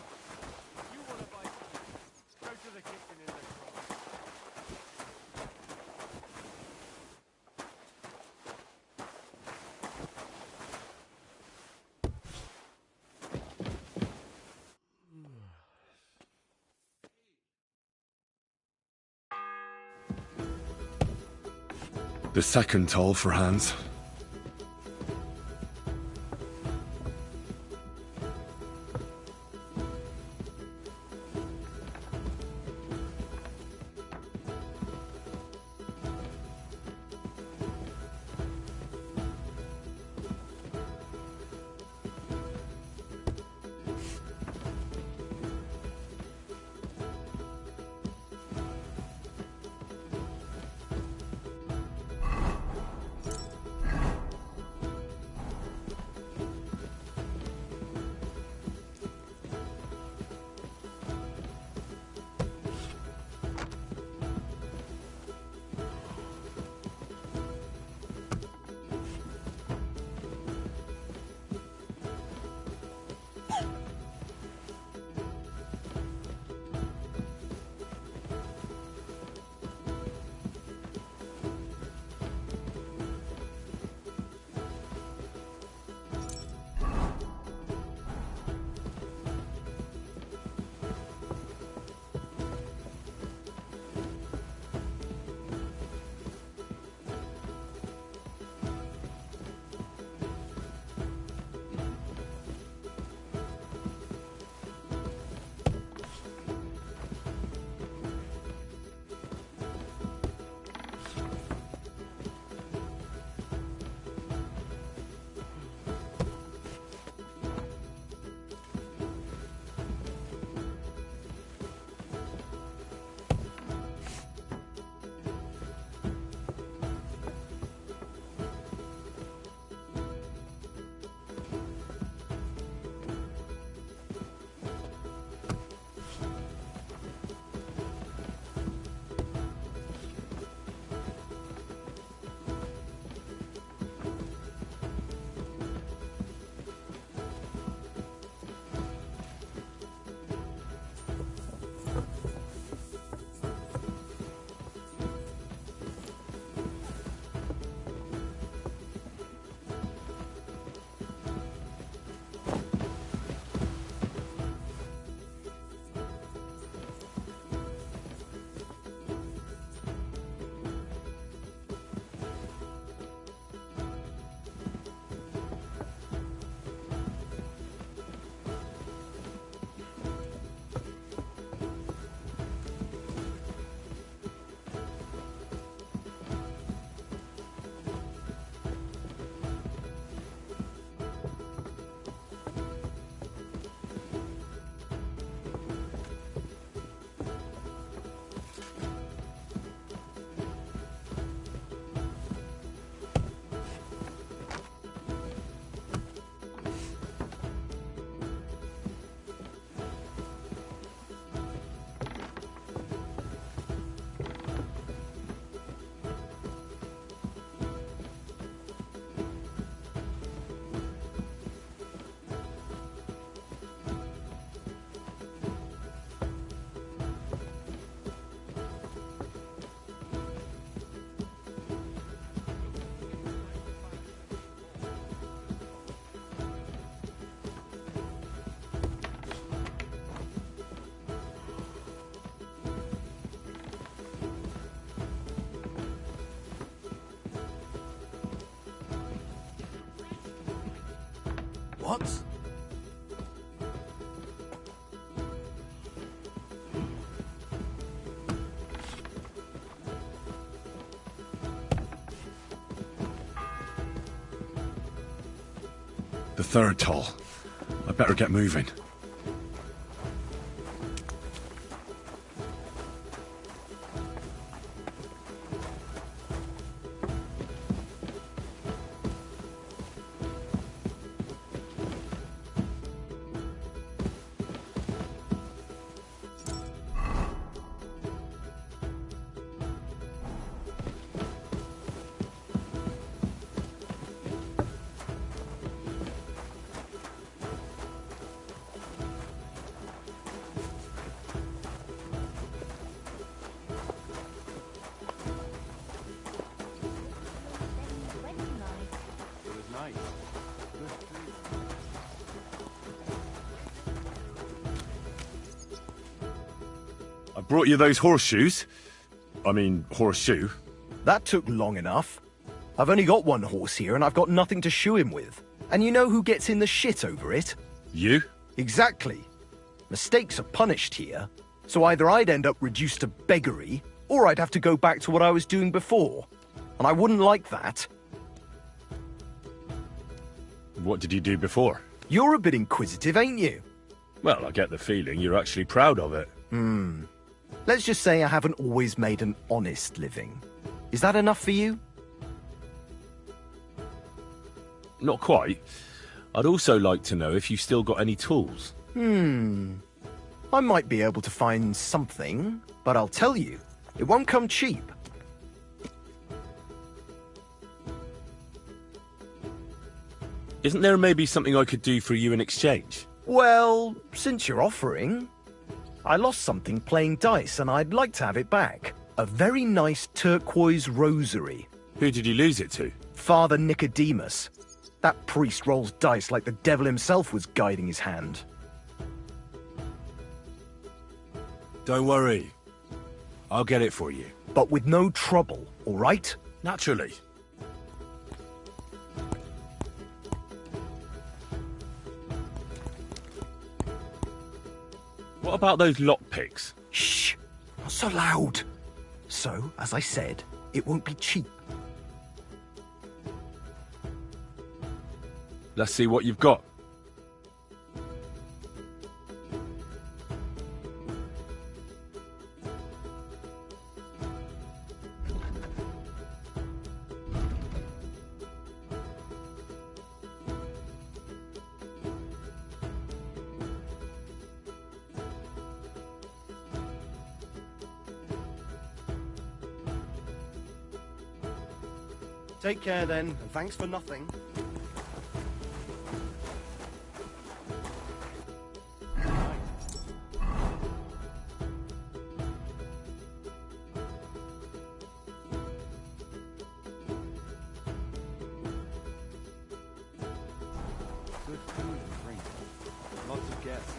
You want to buy? Go to the kitchen in the The second toll for Hans. What? The third toll. I better get moving. I brought you those horseshoes. I mean, horseshoe. That took long enough. I've only got one horse here and I've got nothing to shoe him with. And you know who gets in the shit over it? You? Exactly. Mistakes are punished here, so either I'd end up reduced to beggary, or I'd have to go back to what I was doing before. And I wouldn't like that. What did you do before? You're a bit inquisitive, ain't you? Well, I get the feeling you're actually proud of it. Let's just say I haven't always made an honest living. Is that enough for you? Not quite. I'd also like to know if you've still got any tools. I might be able to find something, but I'll tell you, it won't come cheap. Isn't there maybe something I could do for you in exchange? Well, since you're offering, I lost something playing dice and I'd like to have it back. A very nice turquoise rosary. Who did you lose it to? Father Nicodemus. That priest rolls dice like the devil himself was guiding his hand. Don't worry. I'll get it for you. But with no trouble, all right? Naturally. What about those lockpicks? Shh! Not so loud! So, as I said, it won't be cheap. Let's see what you've got. Take care then, and thanks for nothing. Good food and drink. Lots of guests.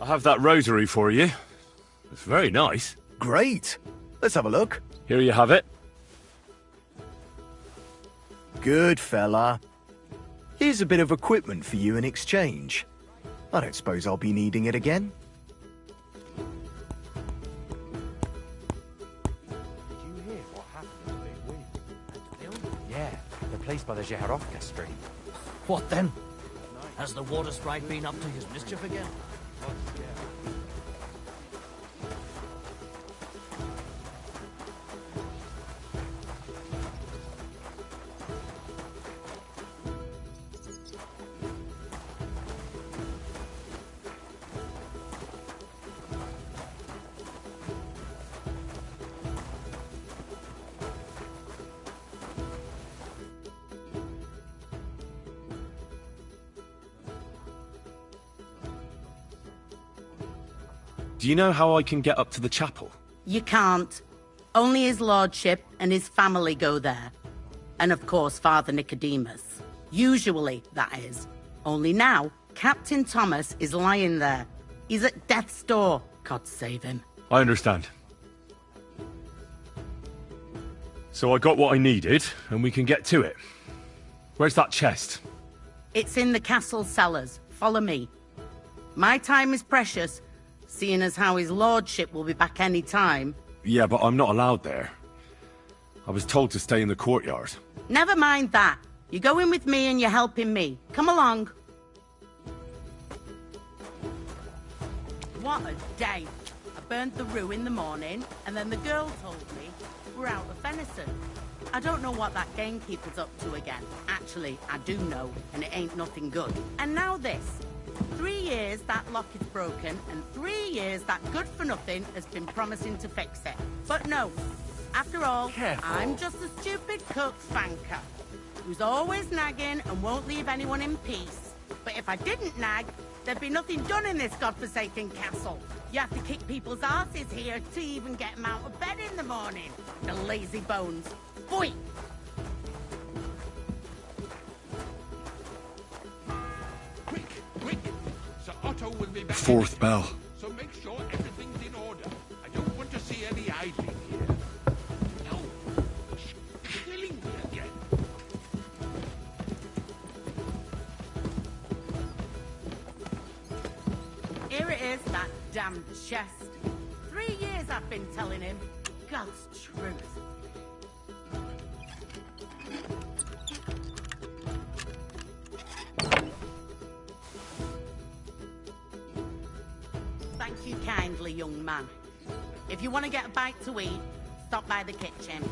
I have that rosary for you. It's very nice. Great. Let's have a look. Here you have it. Good fella. Here's a bit of equipment for you in exchange. I don't suppose I'll be needing it again. Did you hear what happened in the big wind? Yeah, the place by the Jeharovka stream. What then? Has the water sprite been up to his mischief again? Do you know how I can get up to the chapel? You can't. Only his lordship and his family go there. And of course, Father Nicodemus. Usually, that is. Only now, Captain Thomas is lying there. He's at death's door. God save him. I understand. So I got what I needed, and we can get to it. Where's that chest? It's in the castle cellars. Follow me. My time is precious, seeing as how his lordship will be back any time. Yeah, but I'm not allowed there. I was told to stay in the courtyard. Never mind that. You're going with me and you're helping me. Come along. What a day. I burnt the rue in the morning, and then the girl told me we're out of venison. I don't know what that gamekeeper's up to again. Actually, I do know, and it ain't nothing good. And now this. 3 years that lock is broken, and 3 years that good-for-nothing has been promising to fix it. But no. After all, I'm just a stupid cook spanker who's always nagging and won't leave anyone in peace. But if I didn't nag, there'd be nothing done in this godforsaken castle. You have to kick people's asses here to even get them out of bed in the morning. The lazy bones. Boy! Quick! Sir Otto will be back. Fourth bell. So make sure everything's in order. I don't want to see any idling here. No! Killing me again. Here it is, that damned chest. 3 years I've been telling him. God's truth. Thank you kindly, young man. If you want to get a bite to eat, stop by the kitchen.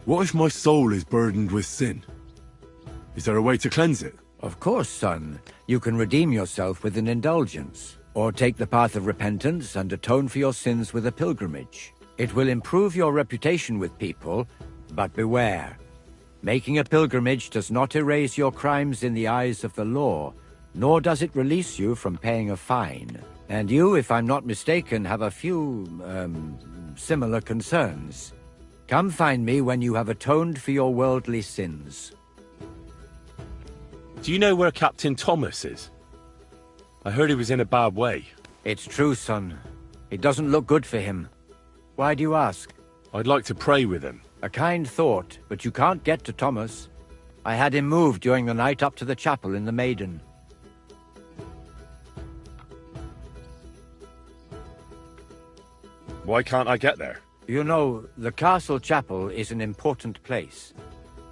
What if my soul is burdened with sin? Is there a way to cleanse it? Of course, son. You can redeem yourself with an indulgence, or take the path of repentance and atone for your sins with a pilgrimage. It will improve your reputation with people, but beware. Making a pilgrimage does not erase your crimes in the eyes of the law, nor does it release you from paying a fine. And you, if I'm not mistaken, have a few, similar concerns. Come find me when you have atoned for your worldly sins. Do you know where Captain Thomas is? I heard he was in a bad way. It's true, son. It doesn't look good for him. Why do you ask? I'd like to pray with him. A kind thought, but you can't get to Thomas. I had him moved during the night up to the chapel in the Maiden. Why can't I get there? You know, the castle chapel is an important place.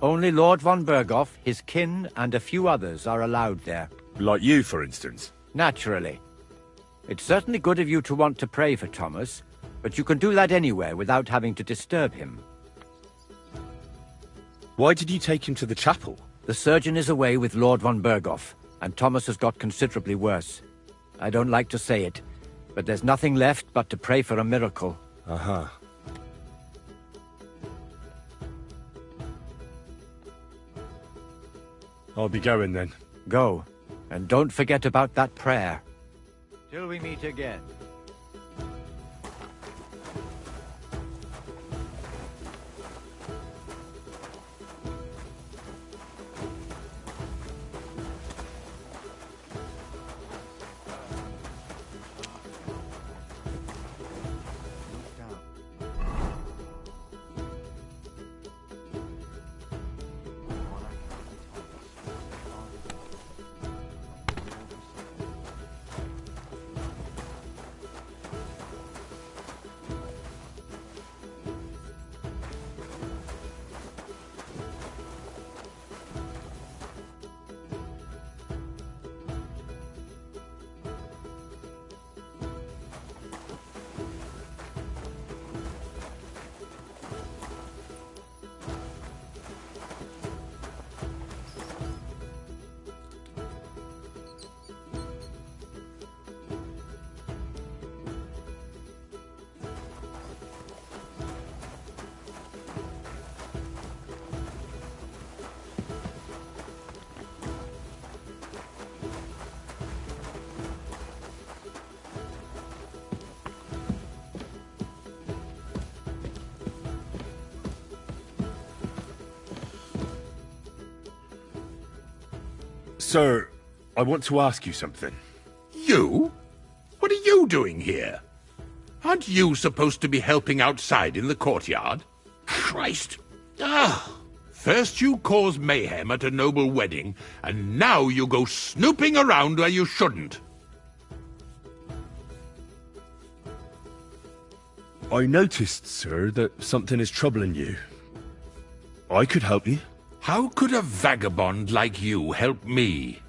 Only Lord von Berghoff, his kin, and a few others are allowed there. Like you, for instance? Naturally. It's certainly good of you to want to pray for Thomas, but you can do that anywhere without having to disturb him. Why did you take him to the chapel? The surgeon is away with Lord von Berghoff, and Thomas has got considerably worse. I don't like to say it, but there's nothing left but to pray for a miracle. Uh-huh. I'll be going then. Go, and don't forget about that prayer. Till we meet again. Sir, I want to ask you something. You? What are you doing here? Aren't you supposed to be helping outside in the courtyard? Christ! First you cause mayhem at a noble wedding, and now you go snooping around where you shouldn't. I noticed, sir, that something is troubling you. I could help you. How could a vagabond like you help me?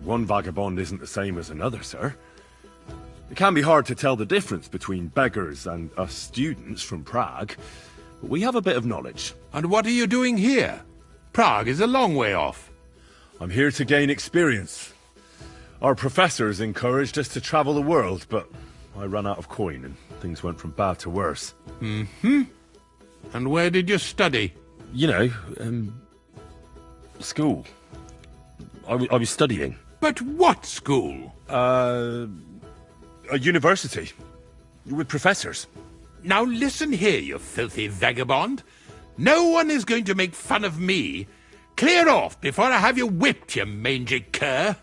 One vagabond isn't the same as another, sir. It can be hard to tell the difference between beggars and us students from Prague, but we have a bit of knowledge. And what are you doing here? Prague is a long way off. I'm here to gain experience. Our professors encouraged us to travel the world, but I ran out of coin and things went from bad to worse. Mm-hmm. And where did you study? You know, school. I was studying. But what school? A university. With professors. Now listen here, you filthy vagabond. No one is going to make fun of me. Clear off before I have you whipped, you mangy cur.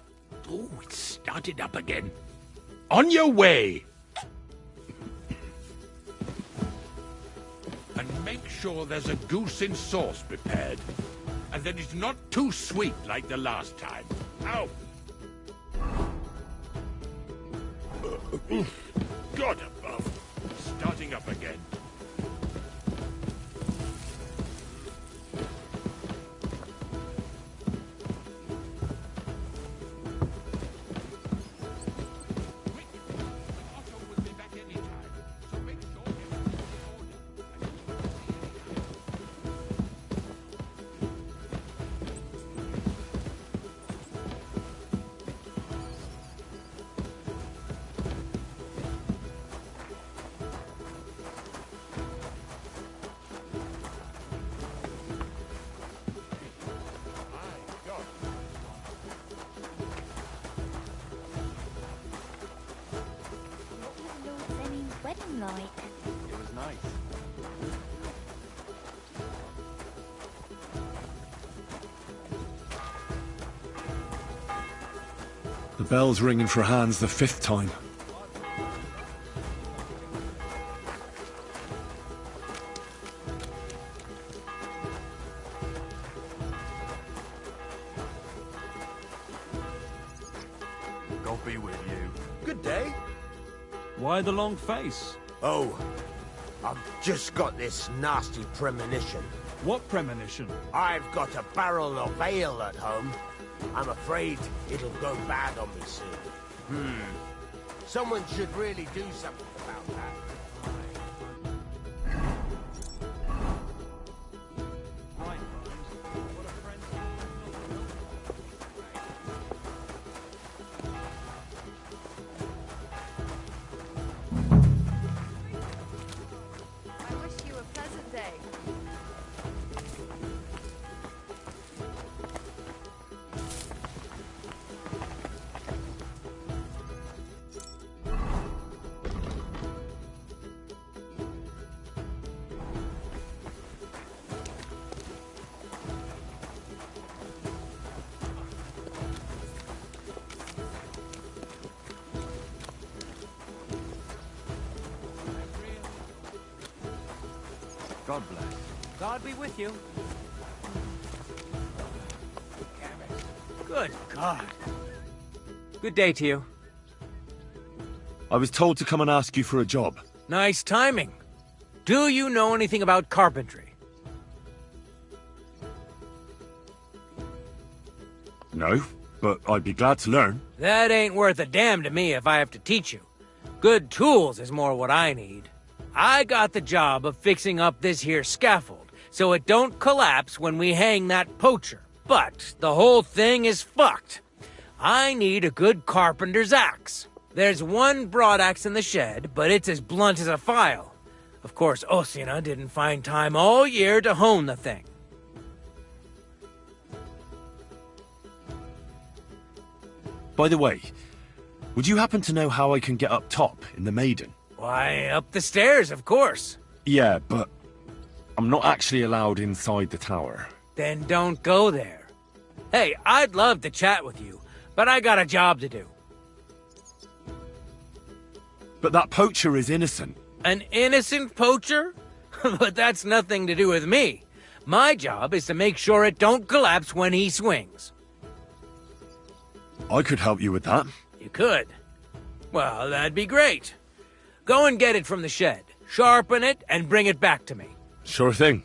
Oh, it started up again. On your way. And make sure there's a goose in sauce prepared. And that it's not too sweet like the last time. Ow! God above. Starting up again. Like. It was nice. The bell's ringing for hands the 5th time. God be with you. Good day. Why the long face? Oh, I've just got this nasty premonition. What premonition? I've got a barrel of ale at home. I'm afraid it'll go bad on me soon. Someone should really do something about that. God bless. God be with you. Good God. Good day to you. I was told to come and ask you for a job. Nice timing. Do you know anything about carpentry? No, but I'd be glad to learn. That ain't worth a damn to me if I have to teach you. Good tools is more what I need. I got the job of fixing up this here scaffold, so it don't collapse when we hang that poacher. But the whole thing is fucked. I need a good carpenter's axe. There's one broadaxe in the shed, but it's as blunt as a file. Of course, Osina didn't find time all year to hone the thing. By the way, would you happen to know how I can get up top in the Maiden? Why, up the stairs, of course. Yeah, but I'm not actually allowed inside the tower. Then don't go there. Hey, I'd love to chat with you, but I got a job to do. But that poacher is innocent. An innocent poacher? But that's nothing to do with me. My job is to make sure it don't collapse when he swings. I could help you with that. You could? Well, that'd be great. Go and get it from the shed, sharpen it, and bring it back to me. Sure thing.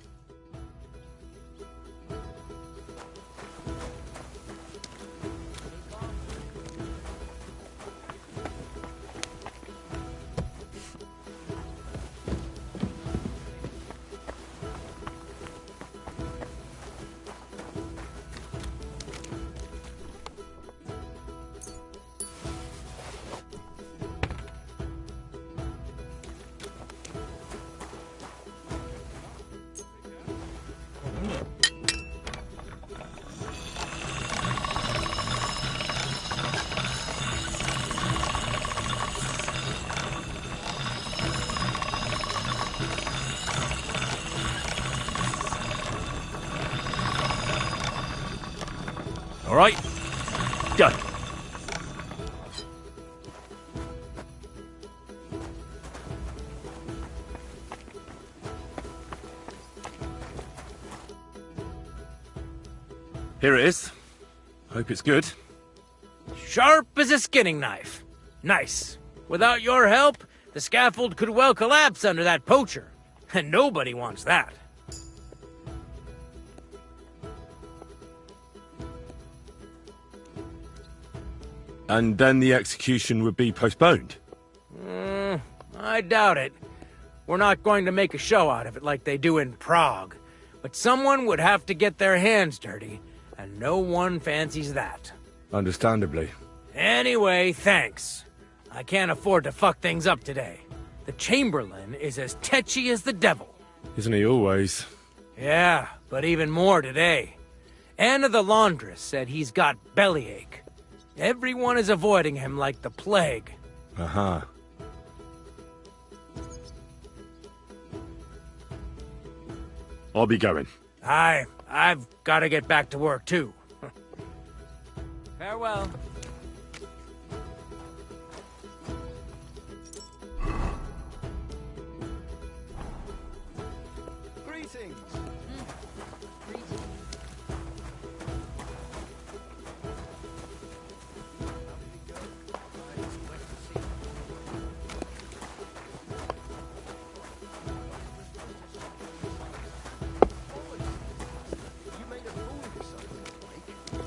All right, go. Here it is. Hope it's good. Sharp as a skinning knife. Nice. Without your help, the scaffold could well collapse under that poacher. And nobody wants that. And then the execution would be postponed? I doubt it. We're not going to make a show out of it like they do in Prague. But someone would have to get their hands dirty, and no one fancies that. Understandably. Anyway, thanks. I can't afford to fuck things up today. The Chamberlain is as tetchy as the devil. Isn't he always? Yeah, but even more today. Anna the laundress said he's got bellyache. Everyone is avoiding him like the plague. Uh-huh. I'll be going. I've got to get back to work, too. Farewell. Greetings.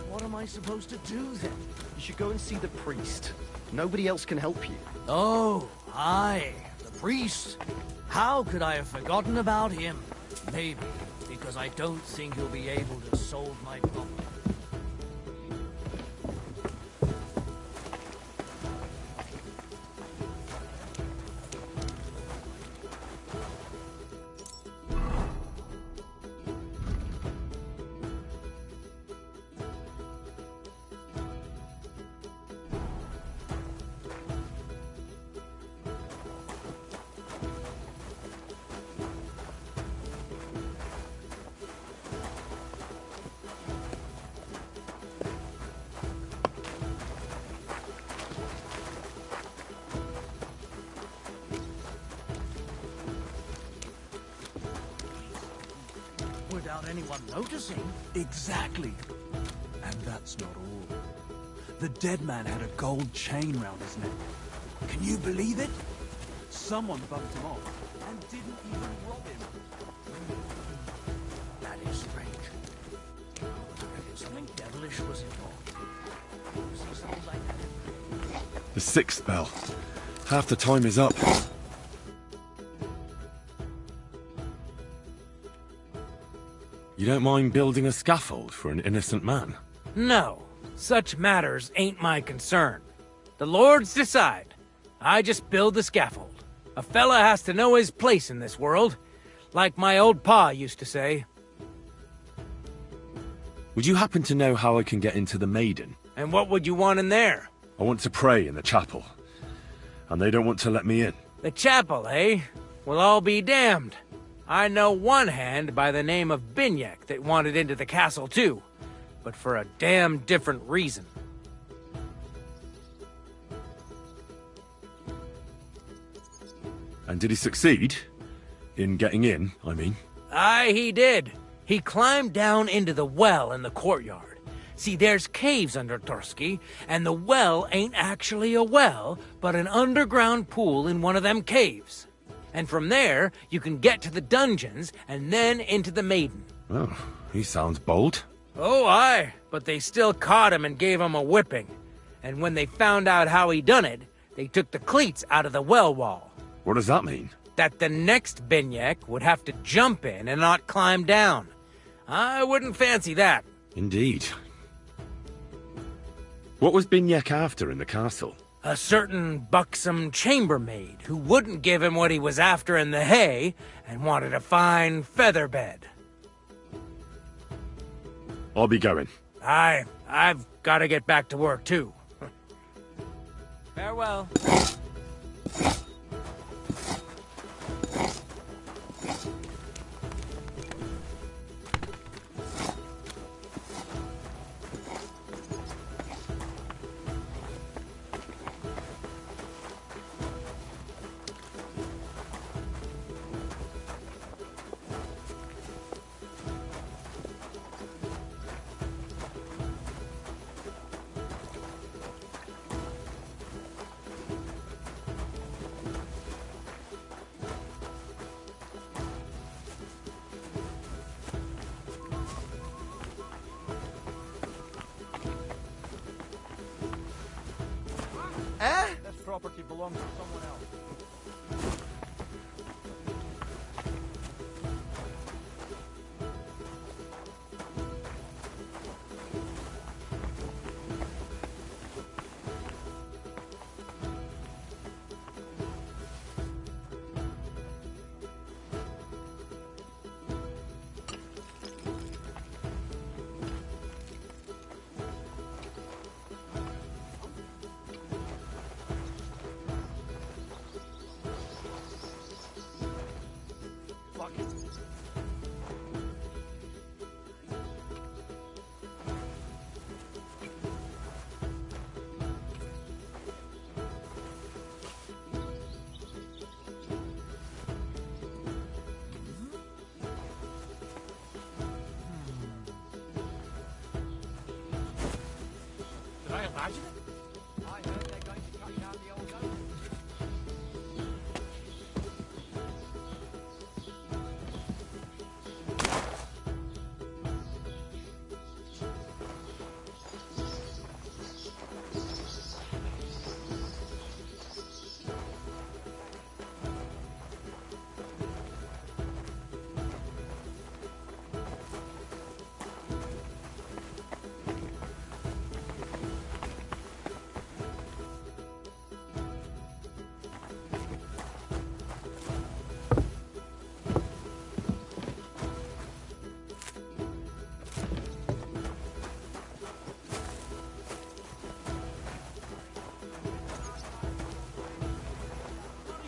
What am I supposed to do then? You should go and see the priest. Nobody else can help you. Oh, aye, the priest. How could I have forgotten about him? Maybe because I don't think he'll be able to solve my problem. Without anyone noticing. Exactly. And that's not all. The dead man had a gold chain round his neck. Can you believe it? Someone bumped him off and didn't even rob him. That is strange. I reckon something devilish was involved. You see something like that? The sixth bell. Half the time is up. You don't mind building a scaffold for an innocent man? No, such matters ain't my concern. The Lords decide. I just build the scaffold. A fella has to know his place in this world, like my old pa used to say. Would you happen to know how I can get into the Maiden? And what would you want in there? I want to pray in the chapel, and they don't want to let me in. The chapel, eh? Well, I'll be damned. I know one hand by the name of Binyek that wanted into the castle too, but for a damn different reason. And did he succeed? In getting in, I mean? Aye, he did. He climbed down into the well in the courtyard. See, there's caves under Torsky, and the well ain't actually a well, but an underground pool in one of them caves. And from there, you can get to the dungeons, and then into the Maiden. Oh, he sounds bold. Oh, aye, but they still caught him and gave him a whipping. And when they found out how he done it, they took the cleats out of the well wall. What does that mean? That the next Binyek would have to jump in and not climb down. I wouldn't fancy that. Indeed. What was Binyek after in the castle? A certain buxom chambermaid who wouldn't give him what he was after in the hay and wanted a fine feather bed. I'll be going. Aye, I've got to get back to work too. Farewell. This property belongs to someone else. Did I imagine it? I heard they're going to cut down the old oak.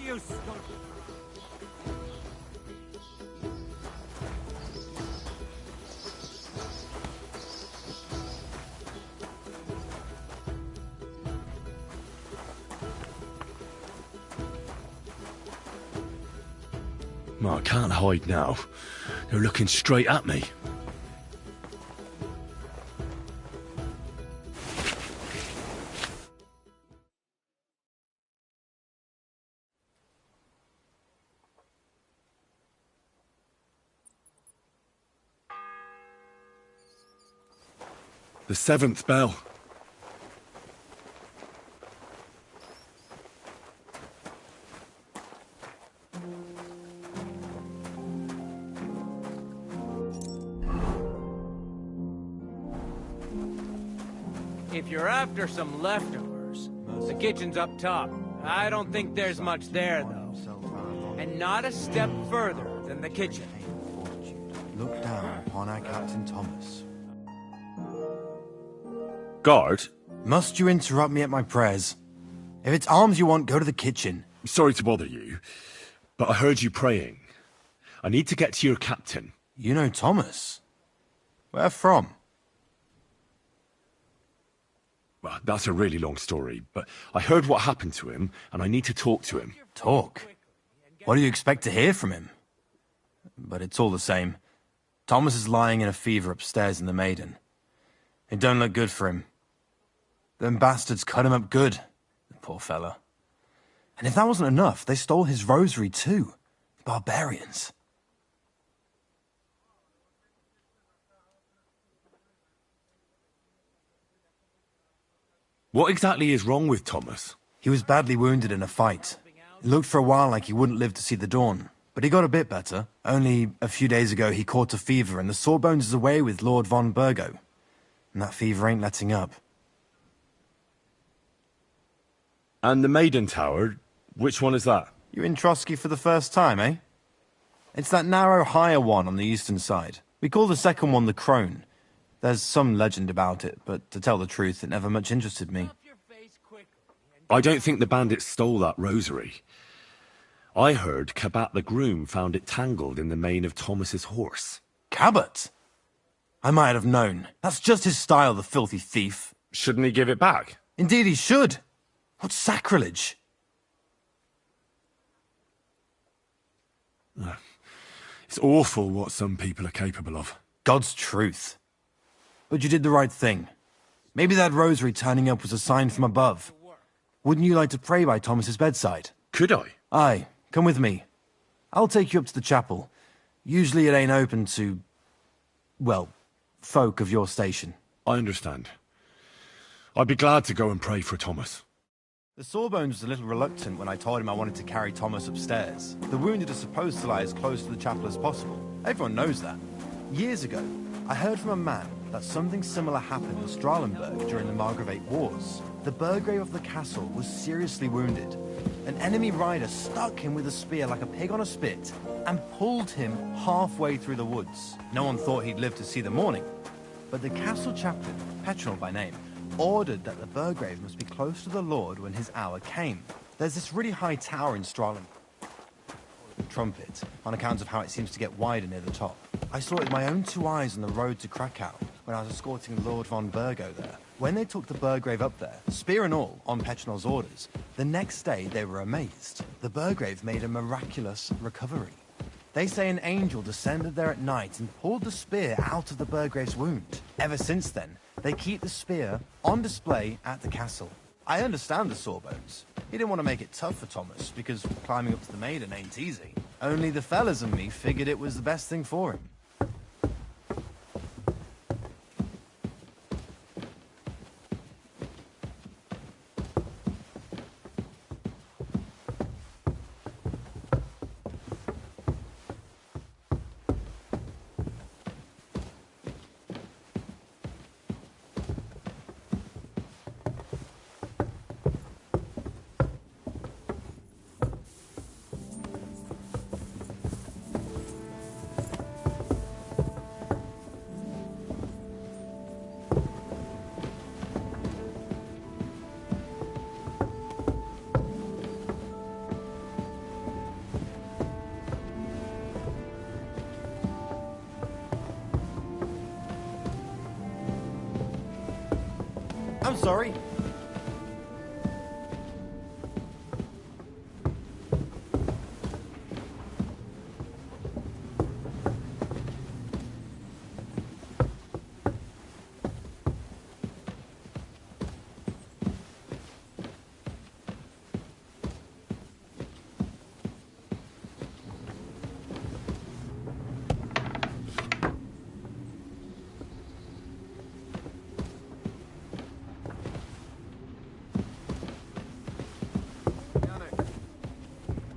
You skunk. Well, I can't hide now. They're looking straight at me. The 7th bell. If you're after some leftovers, the kitchen's up top. I don't think there's much there, though. And not a step further than the kitchen. Look down upon our Captain Thomas. Guard? Must you interrupt me at my prayers? If it's arms you want, go to the kitchen. Sorry to bother you. But I heard you praying. I need to get to your captain. You know Thomas? Where from? Well, that's a really long story, but I heard what happened to him, and I need to talk to him. Talk? What do you expect to hear from him? But it's all the same. Thomas is lying in a fever upstairs in the Maiden. It don't look good for him. Them bastards cut him up good, the poor fella. And if that wasn't enough, they stole his rosary too. Barbarians. What exactly is wrong with Thomas? He was badly wounded in a fight. It looked for a while like he wouldn't live to see the dawn, but he got a bit better. Only a few days ago he caught a fever and the Sawbones is away with Lord von Burgo. And that fever ain't letting up. And the Maiden Tower, which one is that? You're in Trotsky for the first time, eh? It's that narrow, higher one on the eastern side. We call the second one the Crone. There's some legend about it, but to tell the truth, it never much interested me. I don't think the bandits stole that rosary. I heard Cabot the groom found it tangled in the mane of Thomas's horse. Cabot? I might have known. That's just his style, the filthy thief. Shouldn't he give it back? Indeed he should. What sacrilege! It's awful what some people are capable of. God's truth. But you did the right thing. Maybe that rosary turning up was a sign from above. Wouldn't you like to pray by Thomas's bedside? Could I? Aye, come with me. I'll take you up to the chapel. Usually it ain't open to, well, folk of your station. I understand. I'd be glad to go and pray for Thomas. The Sawbones was a little reluctant when I told him I wanted to carry Thomas upstairs. The wounded are supposed to lie as close to the chapel as possible. Everyone knows that. Years ago, I heard from a man that something similar happened in Strahlenberg during the Margravate Wars. The Burgrave of the castle was seriously wounded. An enemy rider stuck him with a spear like a pig on a spit and pulled him halfway through the woods. No one thought he'd live to see the morning. But the castle chaplain, Petronel by name, ordered that the Burgrave must be close to the Lord when his hour came. There's this really high tower in Strahlen, Trumpet, on account of how it seems to get wider near the top. I saw it with my own two eyes on the road to Krakow when I was escorting Lord von Burgo there. When they took the Burgrave up there, spear and all, on Petronel's orders, the next day they were amazed. The Burgrave made a miraculous recovery. They say an angel descended there at night and pulled the spear out of the Burgrave's wound. Ever since then, they keep the spear on display at the castle. I understand the Sawbones. He didn't want to make it tough for Thomas, because climbing up to the Maiden ain't easy. Only the fellas and me figured it was the best thing for him. I'm sorry.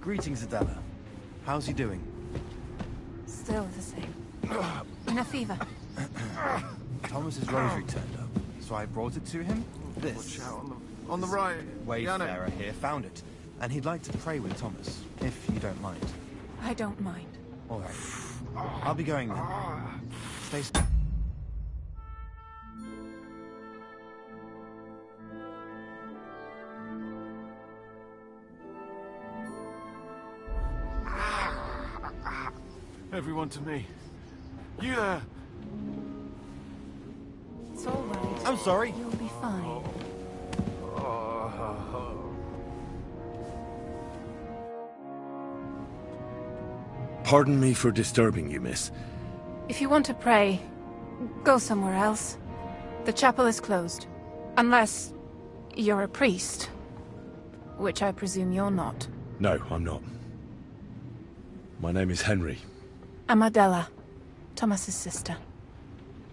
Greetings, Adela. How's he doing? Still the same. In a fever. Thomas's rosary turned up, so I brought it to him. This. Watch out on the right. Wayfarer here found it, and he'd like to pray with Thomas, if you don't mind. I don't mind. All right. I'll be going then. Stay. Everyone to me. You there? It's all right. I'm sorry. You'll be fine. Pardon me for disturbing you, miss. If you want to pray, go somewhere else. The chapel is closed. Unless you're a priest. Which I presume you're not. No, I'm not. My name is Henry. I'm Adela, Thomas's sister.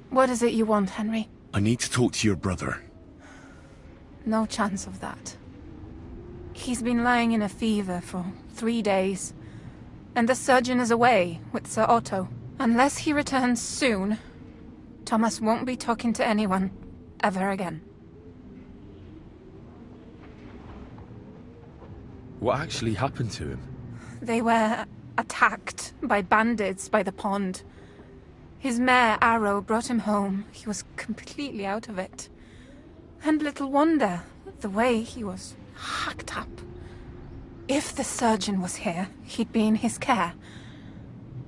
What is it you want, Henry? I need to talk to your brother. No chance of that. He's been lying in a fever for 3 days. And the surgeon is away with Sir Otto. Unless he returns soon, Thomas won't be talking to anyone ever again. What actually happened to him? They were attacked by bandits by the pond. His mare, Arrow, brought him home. He was completely out of it. And little wonder, the way he was hacked up. If the surgeon was here, he'd be in his care.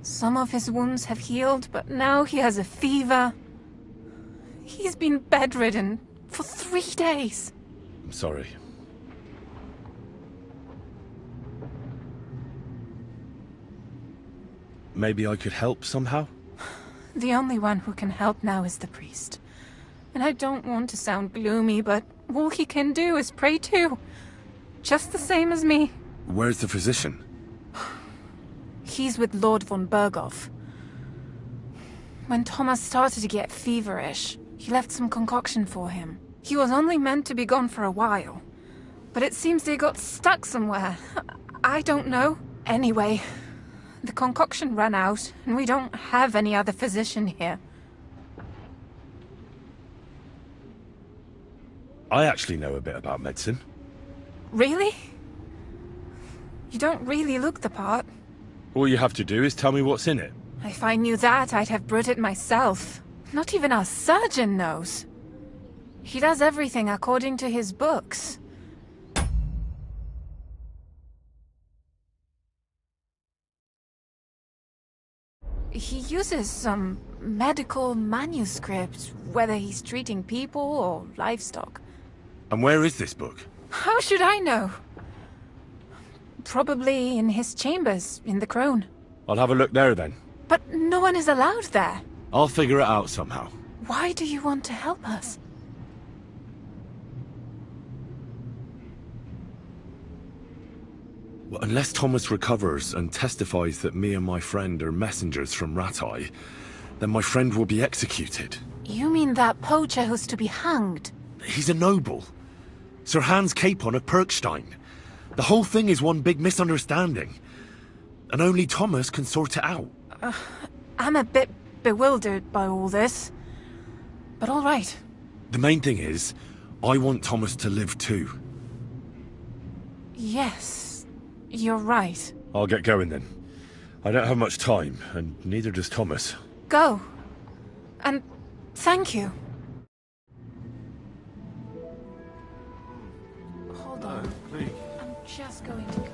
Some of his wounds have healed, but now he has a fever. He's been bedridden for 3 days. I'm sorry. Maybe I could help somehow? The only one who can help now is the priest. And I don't want to sound gloomy, but all he can do is pray too. Just the same as me. Where's the physician? He's with Lord von Berghoff. When Thomas started to get feverish, he left some concoction for him. He was only meant to be gone for a while. But it seems they got stuck somewhere. I don't know. Anyway, the concoction ran out, and we don't have any other physician here. I actually know a bit about medicine. Really? You don't really look the part. All you have to do is tell me what's in it. If I knew that, I'd have brewed it myself. Not even our surgeon knows. He does everything according to his books. He uses some medical manuscript, whether he's treating people or livestock. And where is this book? How should I know? Probably in his chambers, in the Crone. I'll have a look there then. But no one is allowed there. I'll figure it out somehow. Why do you want to help us? Well, unless Thomas recovers and testifies that me and my friend are messengers from Rattay, then my friend will be executed. You mean that poacher who's to be hanged? He's a noble. Sir Hans Capon of Perkstein. The whole thing is one big misunderstanding. And only Thomas can sort it out. I'm a bit bewildered by all this. But all right. The main thing is, I want Thomas to live too. Yes, you're right. I'll get going then. I don't have much time, and neither does Thomas. Go. And thank you. Hold on. Please. I'm just going to clean.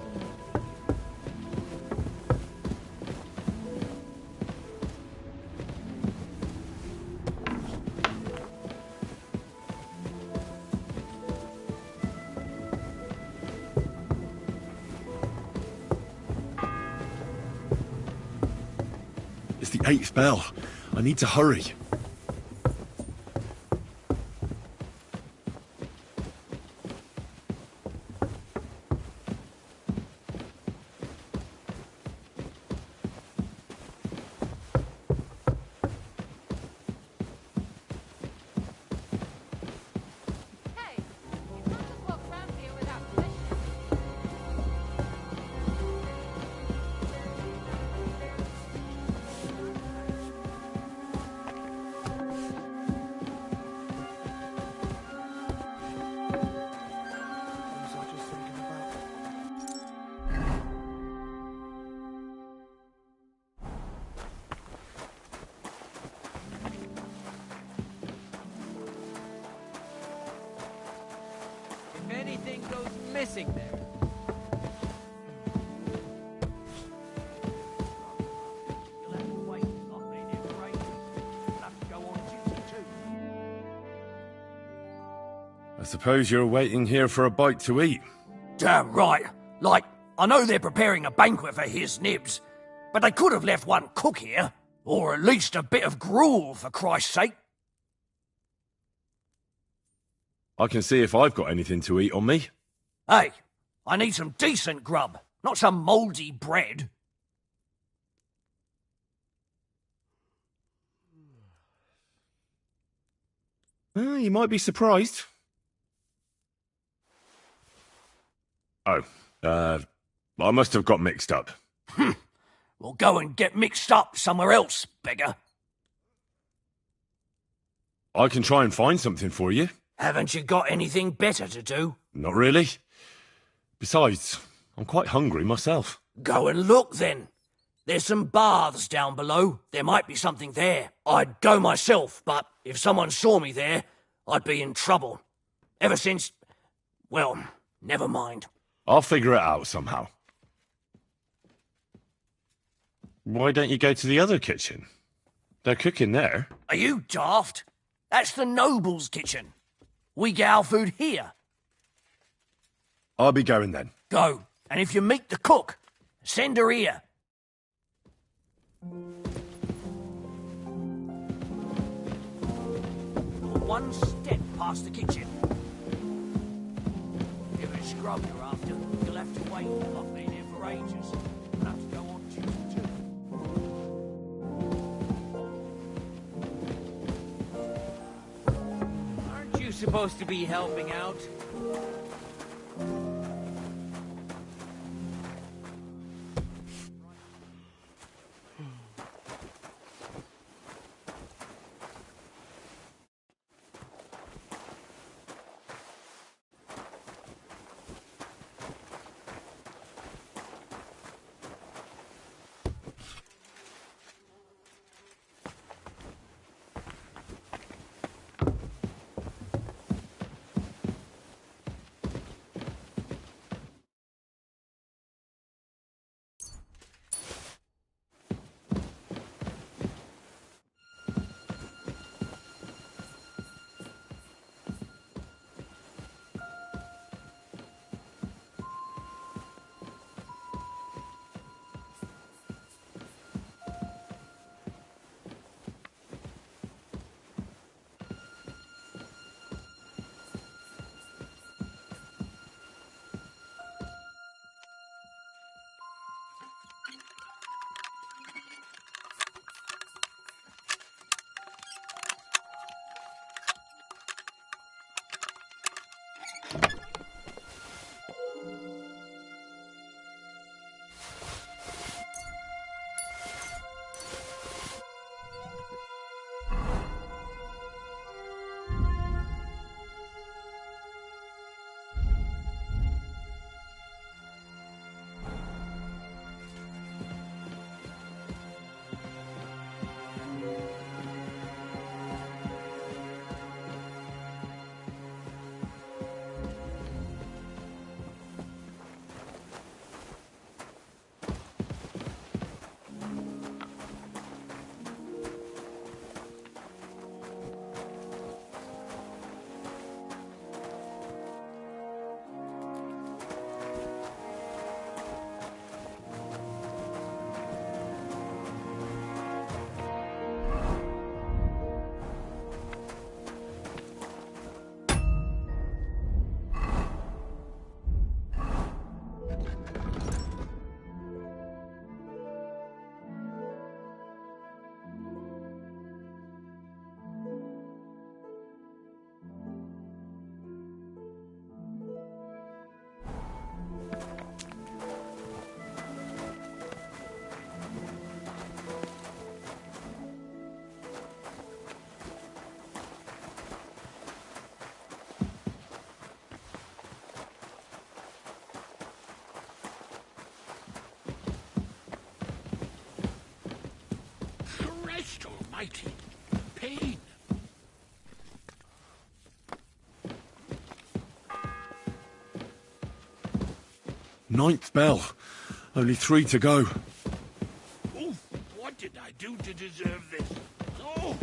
It's the 8th bell. I need to hurry. If anything goes missing there, you'll suppose you're waiting here for a bite to eat. Damn right. Like, I know they're preparing a banquet for his nibs, but they could have left one cook here. Or at least a bit of gruel, for Christ's sake. I can see if I've got anything to eat on me. Hey, I need some decent grub, not some mouldy bread. You might be surprised. Oh, I must have got mixed up. Well, go and get mixed up somewhere else, beggar. I can try and find something for you. Haven't you got anything better to do? Not really. Besides, I'm quite hungry myself. Go and look, then. There's some baths down below. There might be something there. I'd go myself, but if someone saw me there, I'd be in trouble. Ever since... well, never mind. I'll figure it out somehow. Why don't you go to the other kitchen? They're cooking there. Are you daft? That's the noble's kitchen. We get our food here. I'll be going then. Go, and if you meet the cook, send her here. You're one step past the kitchen. If it's scrub you're after, you'll have to wait. I've been here for ages. I'll have to go on duty too. Aren't you supposed to be helping out? Christ almighty! Pain! Ninth bell. Only 3 to go. Oof! What did I do to deserve this? Oh!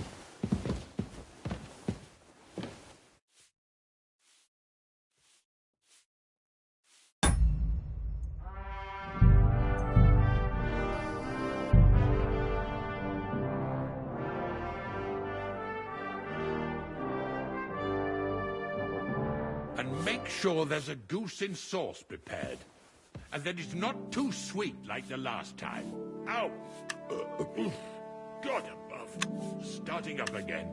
Make sure there's a goose in sauce prepared, and that it's not too sweet like the last time. Ow! God above. Starting up again.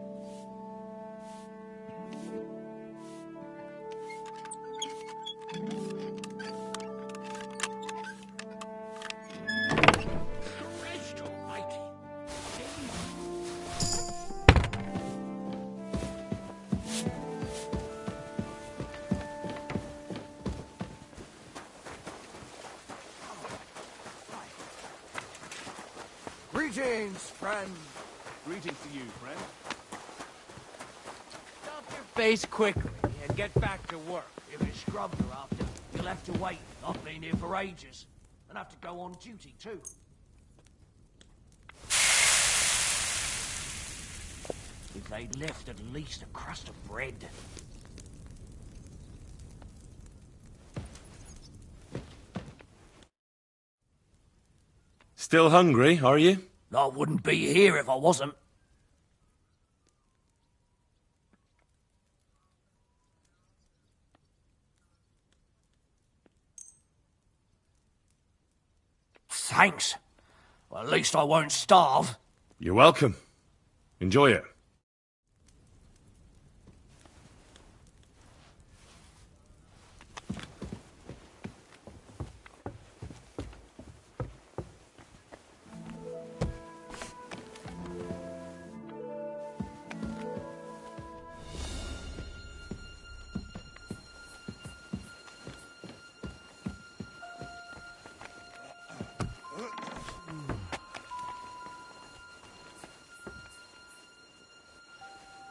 Christ almighty. Greetings, friend. Greetings to you, friend. Stop your face quickly and get back to work. If it's scrubs are after, you'll have to wait. I've been here for ages. And have to go on duty, too. If they'd left at least a crust of bread. Still hungry, are you? I wouldn't be here if I wasn't. Thanks. Well, at least I won't starve. You're welcome. Enjoy it.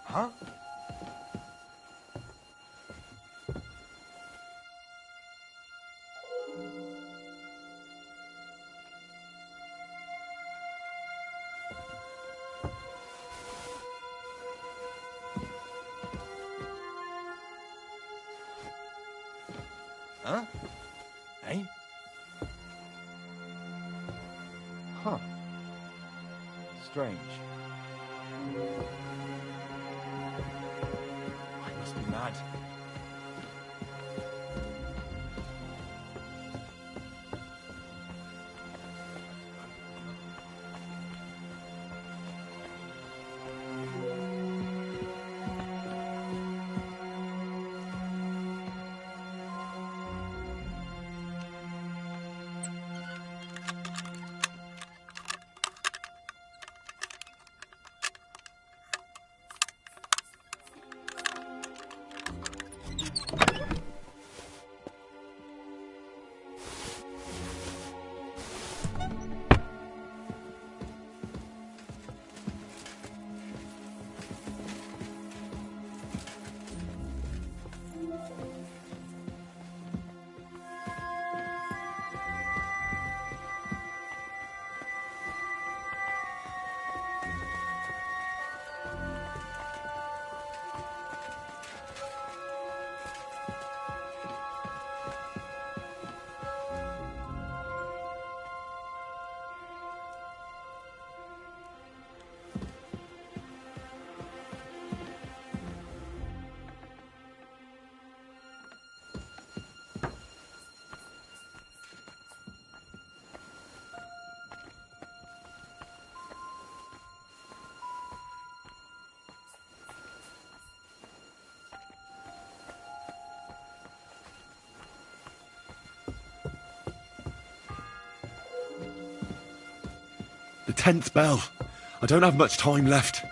Huh? Huh? Hey? Huh. Strange. I must be mad. The 10th bell. I don't have much time left.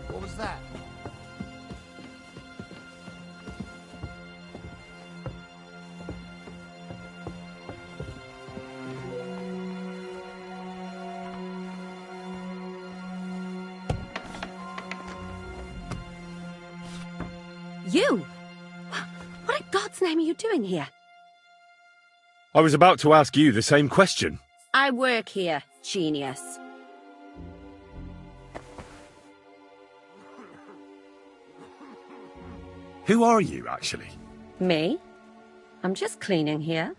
What was that? You? What in God's name are you doing here? I was about to ask you the same question. I work here. Genius. Who are you, actually? Me? I'm just cleaning here.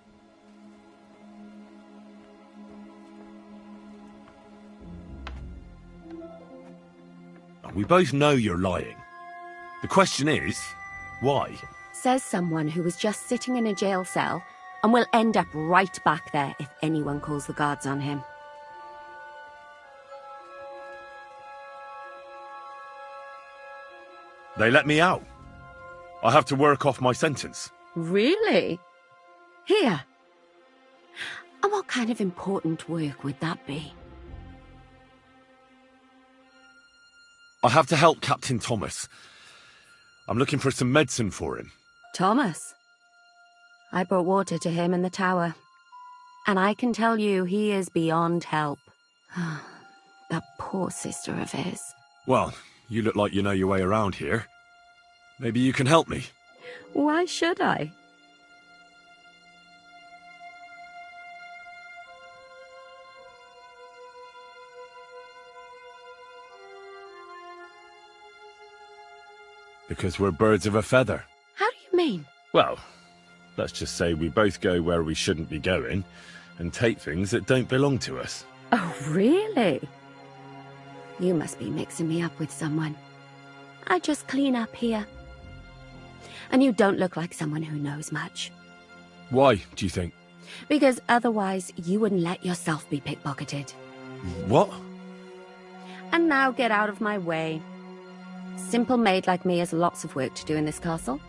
We both know you're lying. The question is, why? Says someone who was just sitting in a jail cell and will end up right back there if anyone calls the guards on him. They let me out. I have to work off my sentence. Really? Here. And what kind of important work would that be? I have to help Captain Thomas. I'm looking for some medicine for him. Thomas? I brought water to him in the tower. And I can tell you he is beyond help. That poor sister of his. Well, you look like you know your way around here. Maybe you can help me. Why should I? Because we're birds of a feather. How do you mean? Well, let's just say we both go where we shouldn't be going and take things that don't belong to us. Oh, really? You must be mixing me up with someone. I just clean up here. And you don't look like someone who knows much. Why, do you think? Because otherwise you wouldn't let yourself be pickpocketed. What? And now get out of my way. Simple maid like me has lots of work to do in this castle.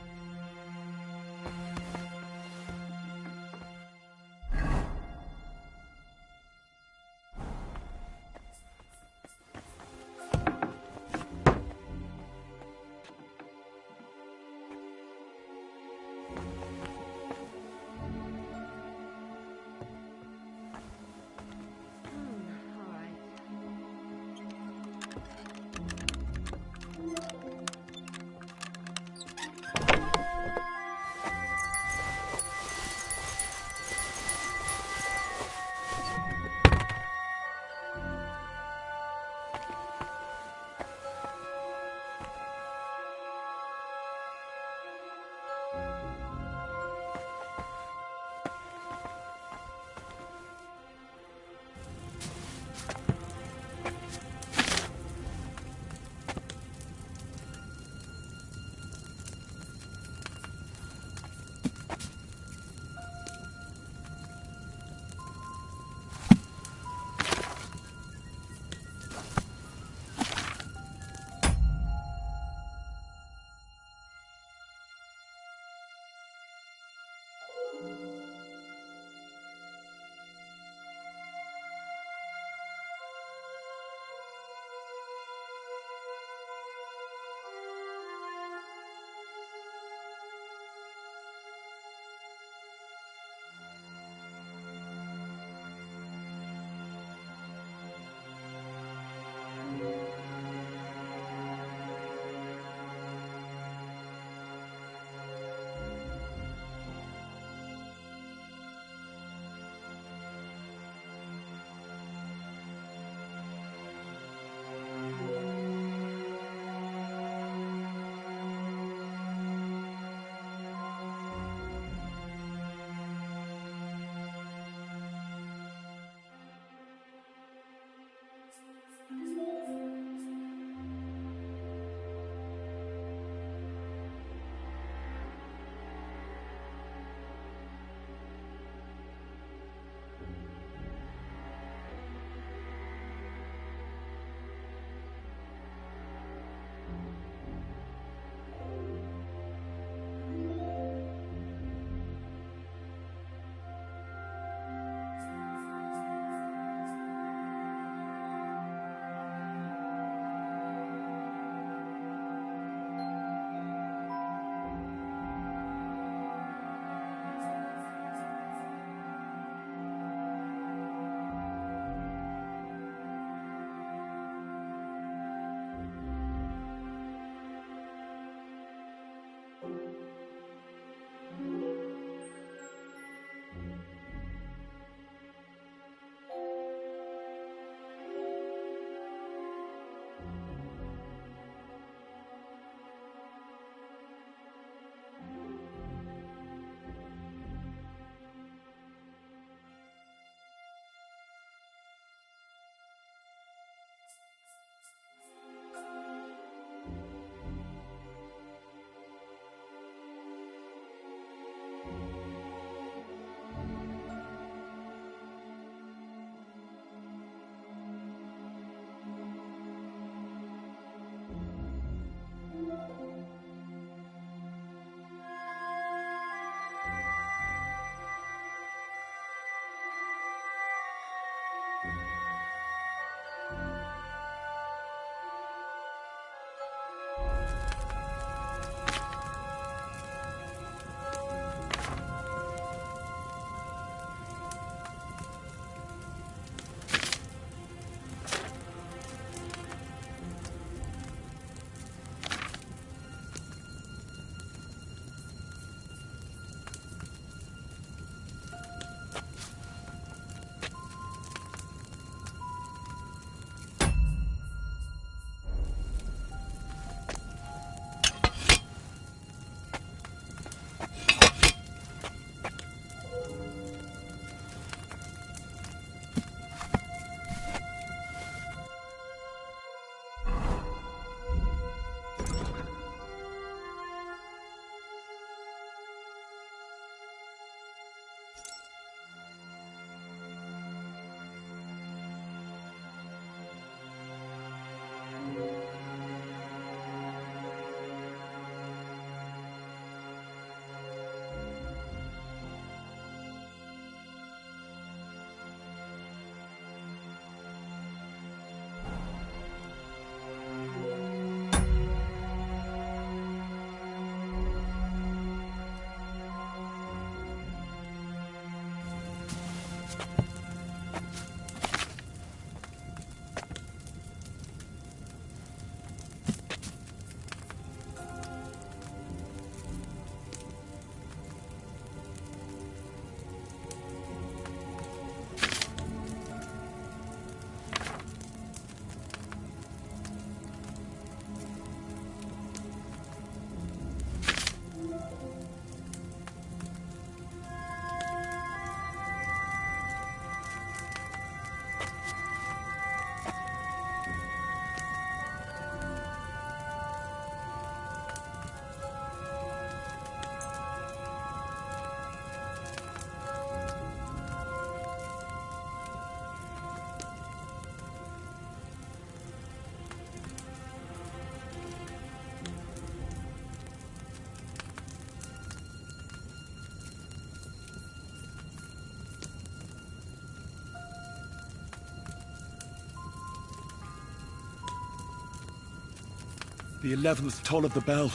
The 11th toll of the bell.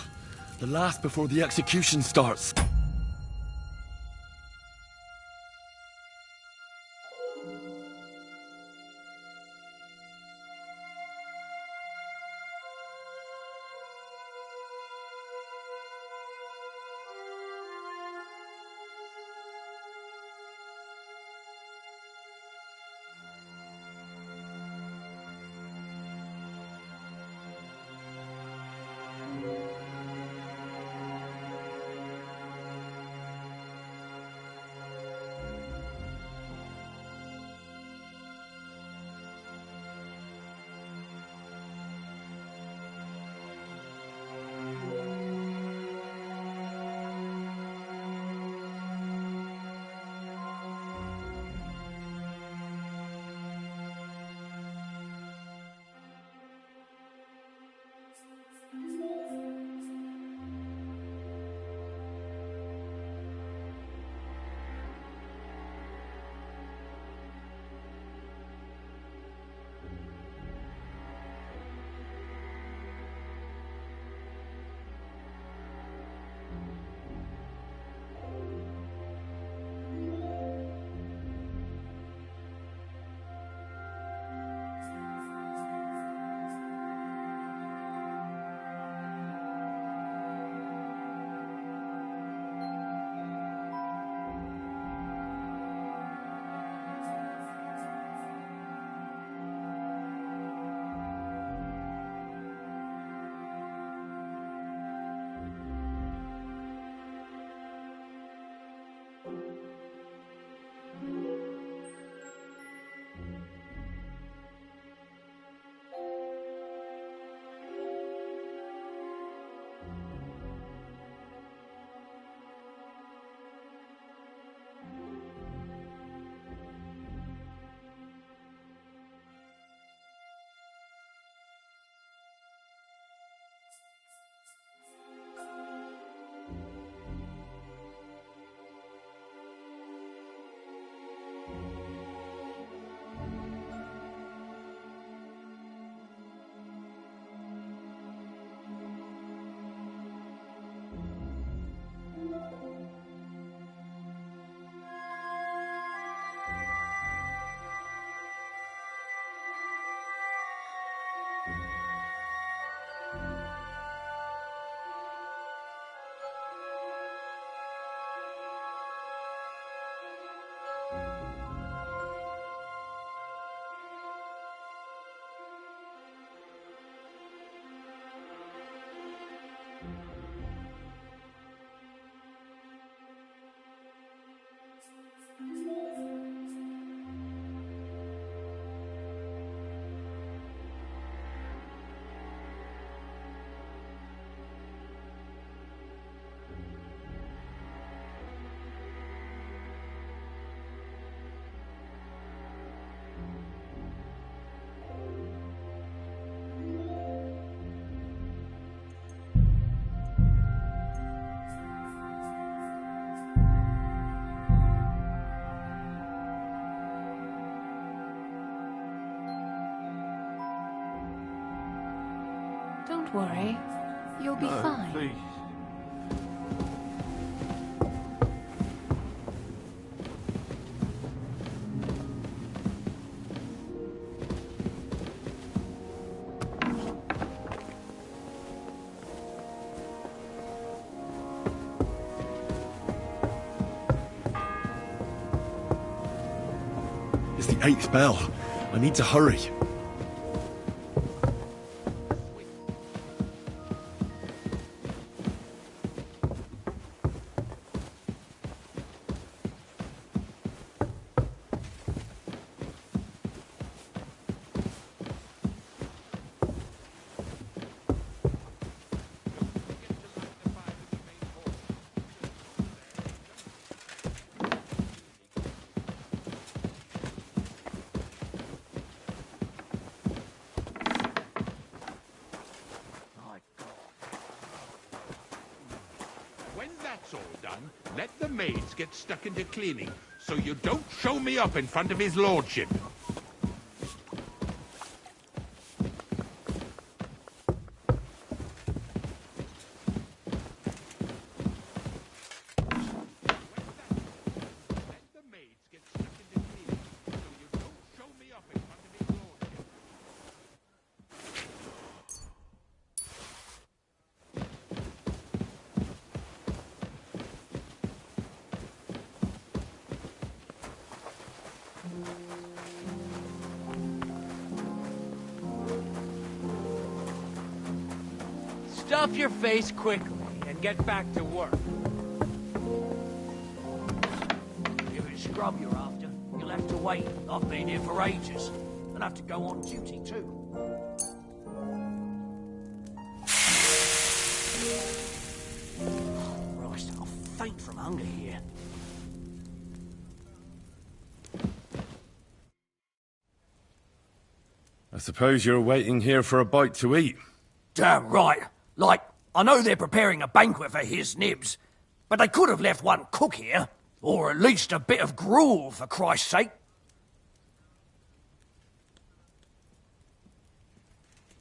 The last before the execution starts. Don't worry. You'll be fine. Please. It's the 8th bell. I need to hurry. When that's all done, let the maids get stuck into cleaning, so you don't show me up in front of his lordship. Stuff your face quickly and get back to work. If it's scrub you're after, you'll have to wait. I've been here for ages. And have to go on duty too. Christ, I'll faint from hunger here. I suppose you're waiting here for a bite to eat. Damn right. Like, I know they're preparing a banquet for his nibs, but they could have left one cook here. Or at least a bit of gruel, for Christ's sake.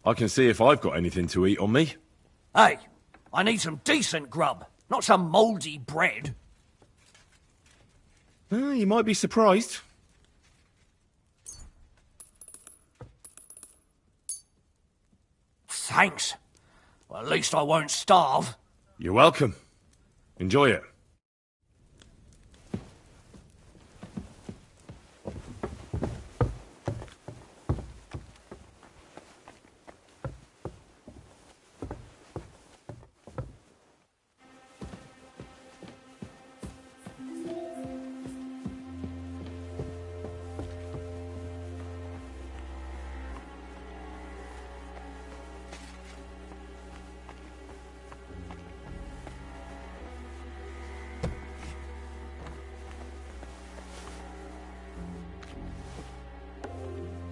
I can see if I've got anything to eat on me. Hey, I need some decent grub, not some mouldy bread. You might be surprised. Thanks. Well, at least I won't starve. You're welcome. Enjoy it.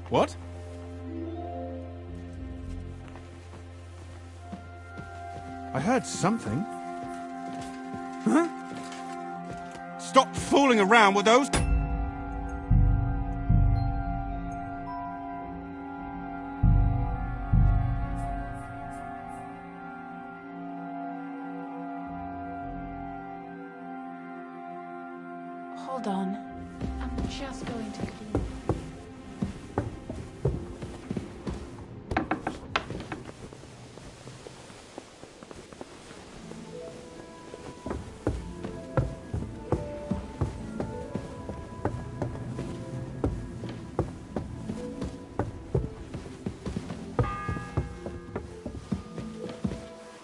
What? I heard something. Huh? Stop fooling around with those... Hold on. I'm just going to clean.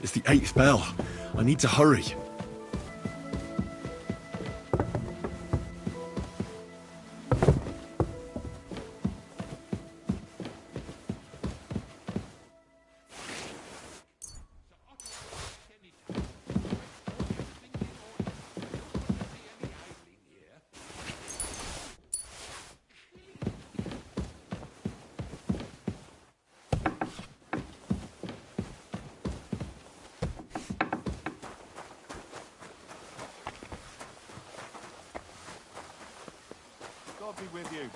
It's the 8th bell. I need to hurry. God be with you.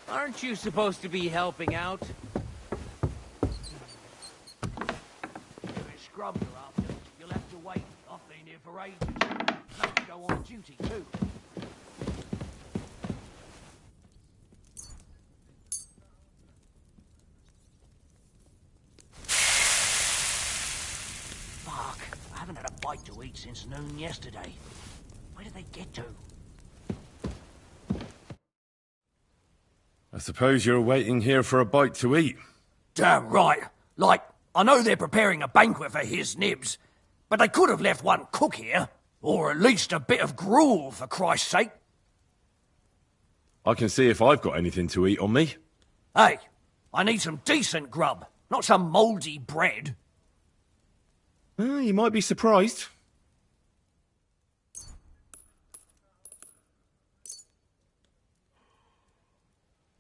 Aren't you supposed to be helping out? If it's scrub you're after, you'll have to wait. I've been here for ages. And have to go on duty too. Fuck, I haven't had a bite to eat since noon yesterday. Where did they get to? I suppose you're waiting here for a bite to eat. Damn right. Like, I know they're preparing a banquet for his nibs, but they could have left one cook here. Or at least a bit of gruel, for Christ's sake. I can see if I've got anything to eat on me. Hey, I need some decent grub, not some mouldy bread. You might be surprised.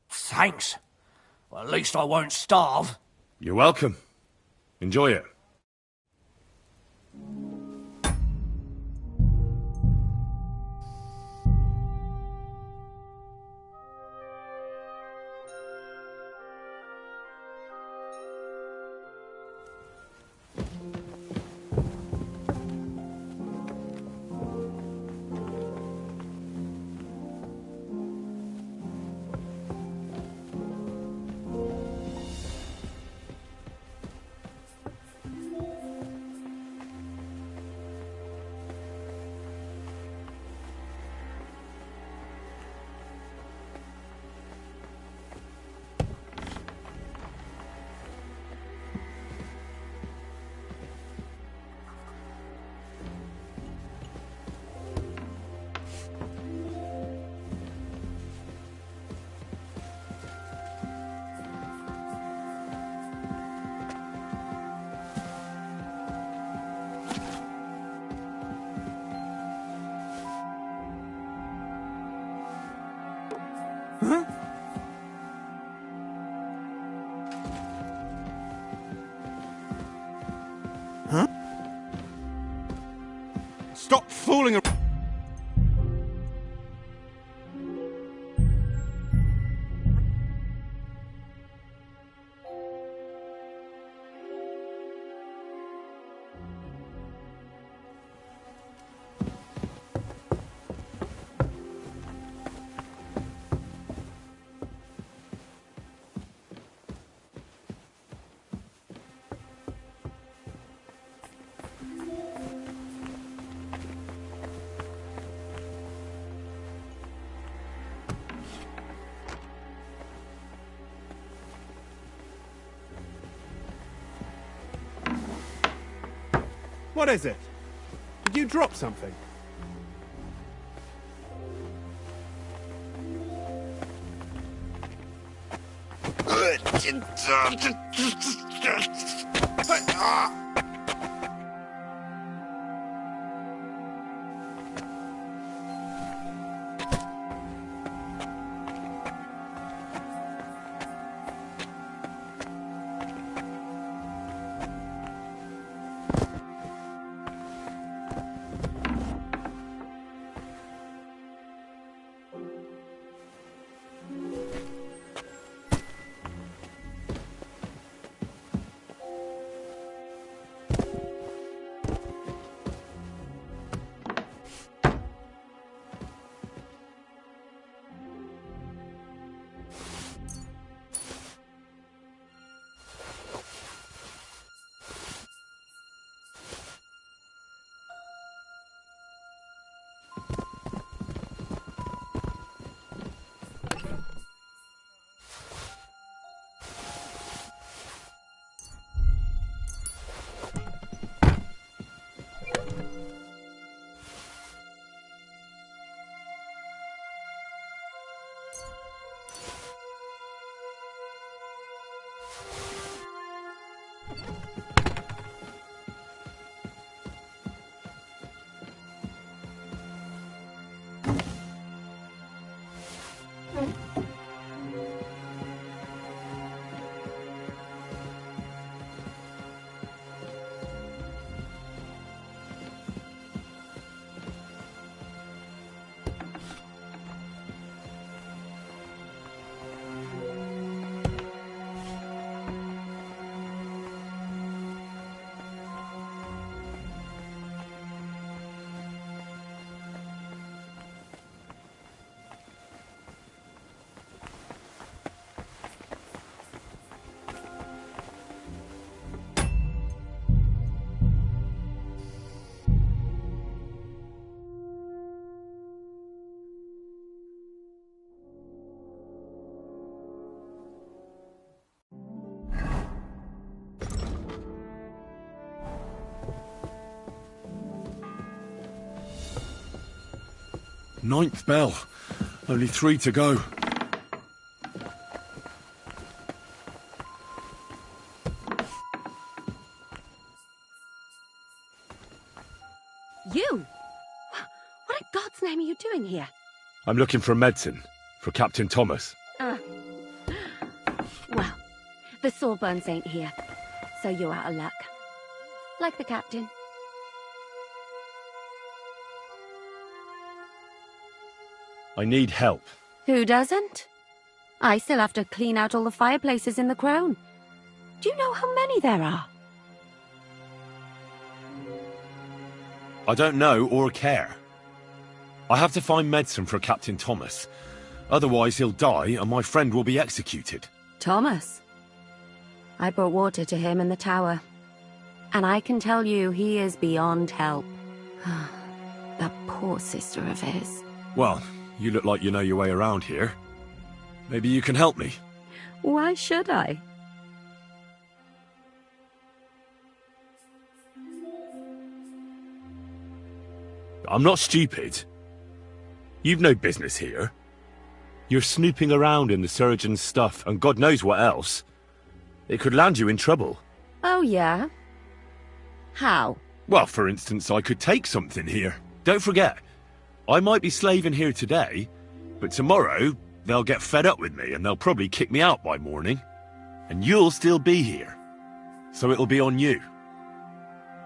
Thanks. Well, at least I won't starve. You're welcome. Enjoy it. Stop fooling around. What is it? Did you drop something? Ninth bell. Only 3 to go. You? What in God's name are you doing here? I'm looking for medicine. For Captain Thomas. Well, the Sawbones ain't here, so you're out of luck. Like the captain. I need help. Who doesn't? I still have to clean out all the fireplaces in the Crone. Do you know how many there are? I don't know or care. I have to find medicine for Captain Thomas. Otherwise he'll die and my friend will be executed. Thomas? I brought water to him in the tower. And I can tell you he is beyond help. That poor sister of his. Well, you look like you know your way around here. Maybe you can help me. Why should I? I'm not stupid. You've no business here. You're snooping around in the surgeon's stuff and God knows what else. It could land you in trouble. Oh, yeah? How? Well, for instance, I could take something here. Don't forget, I might be slaving here today, but tomorrow they'll get fed up with me and they'll probably kick me out by morning. And you'll still be here. So it'll be on you.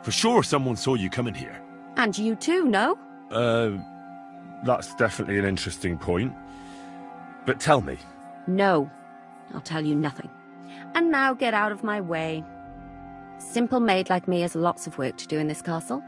For sure someone saw you coming here. And you too, no? That's definitely an interesting point. But tell me. No. I'll tell you nothing. And now get out of my way. Simple maid like me has lots of work to do in this castle.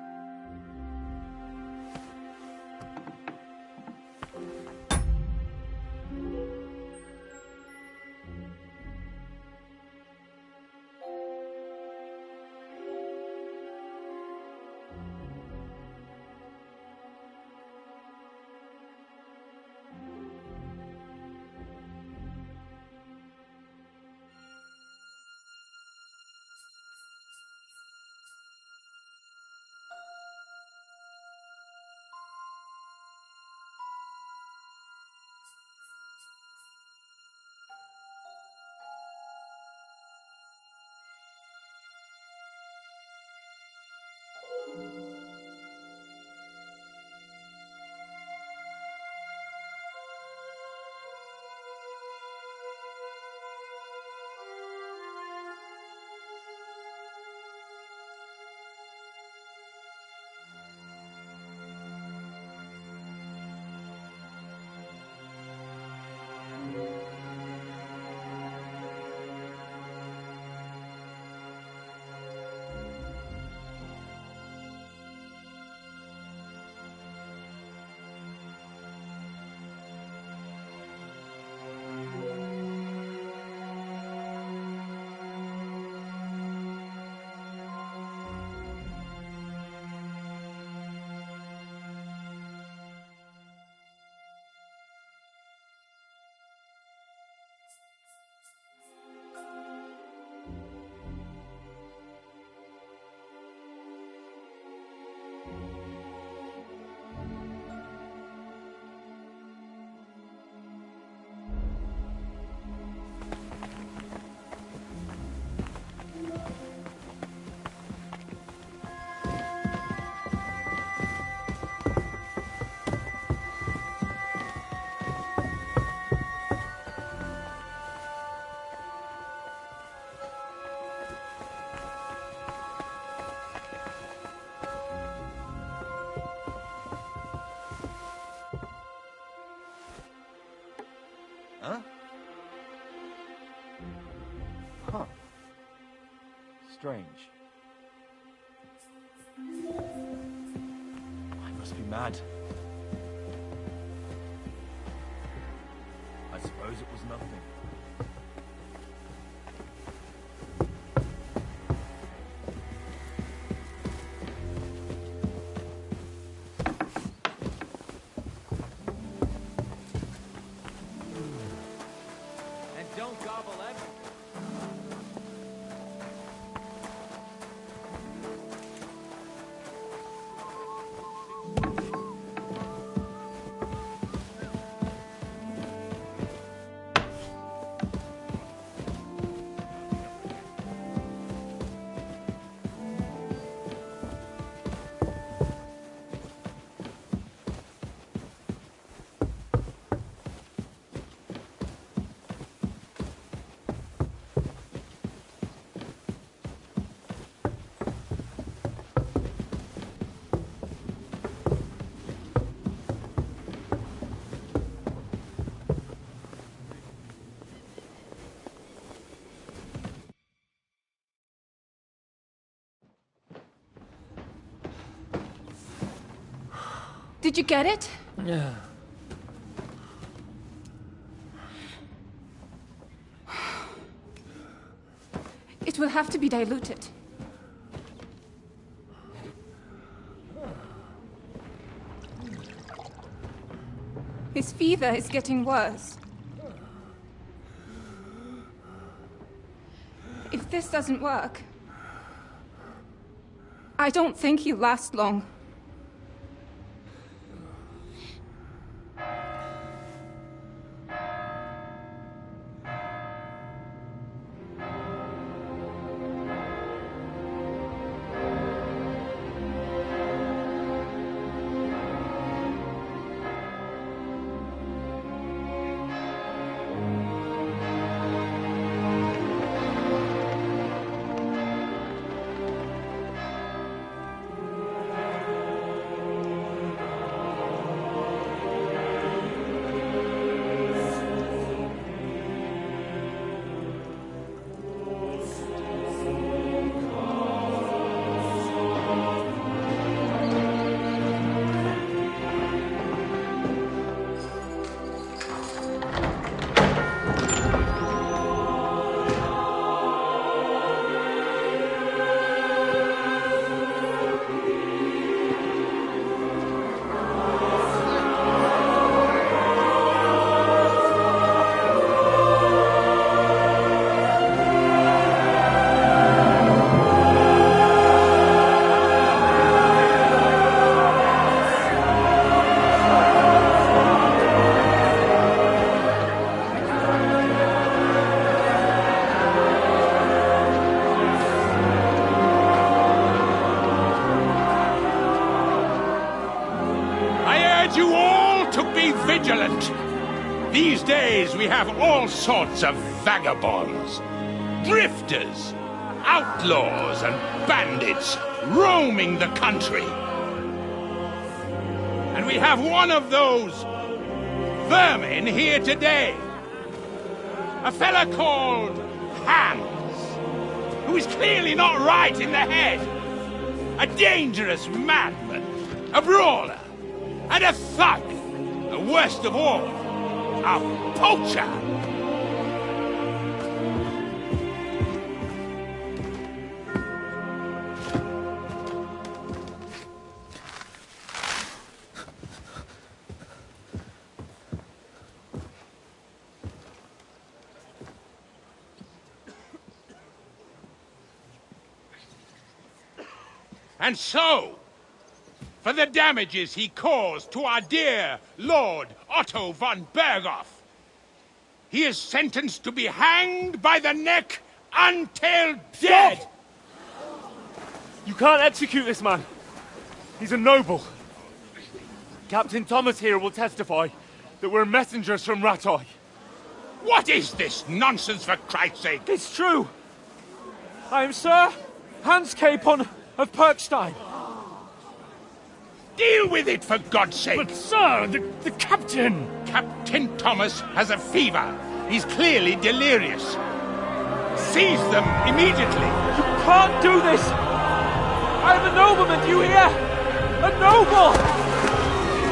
Huh? Huh. Strange. I must be mad. I suppose it was nothing. Did you get it? Yeah. It will have to be diluted. His fever is getting worse. If this doesn't work, I don't think he'll last long. vigilant. These days we have all sorts of vagabonds, drifters, outlaws and bandits roaming the country. And we have one of those vermin here today. A fella called Hans, who is clearly not right in the head. A dangerous madman, a brawler, and a thug. The worst of all, a poacher. And so, for the damages he caused to our dear Lord Otto von Berghoff, he is sentenced to be hanged by the neck until dead! Stop! You can't execute this man. He's a noble. Captain Thomas here will testify that we're messengers from Ratoi. What is this nonsense, for Christ's sake? It's true. I am Sir Hans Capon of Perkstein. Deal with it, for God's sake! But, sir, the captain... Captain Thomas has a fever. He's clearly delirious. Seize them immediately. You can't do this! I am a nobleman, do you hear? A noble!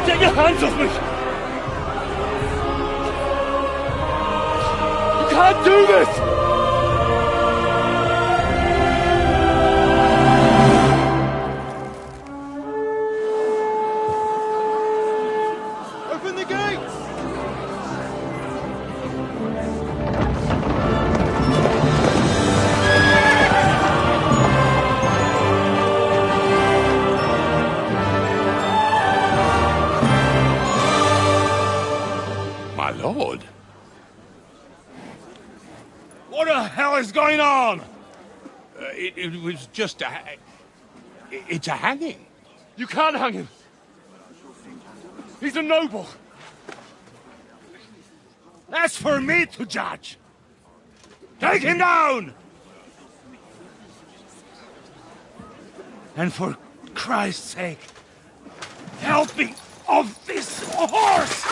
Get your hands off me! You can't do this! Lord. What the hell is going on? It was just a... It's a hanging. You can't hang him. He's a noble. That's for me to judge. Take him down! And for Christ's sake, help me off this horse!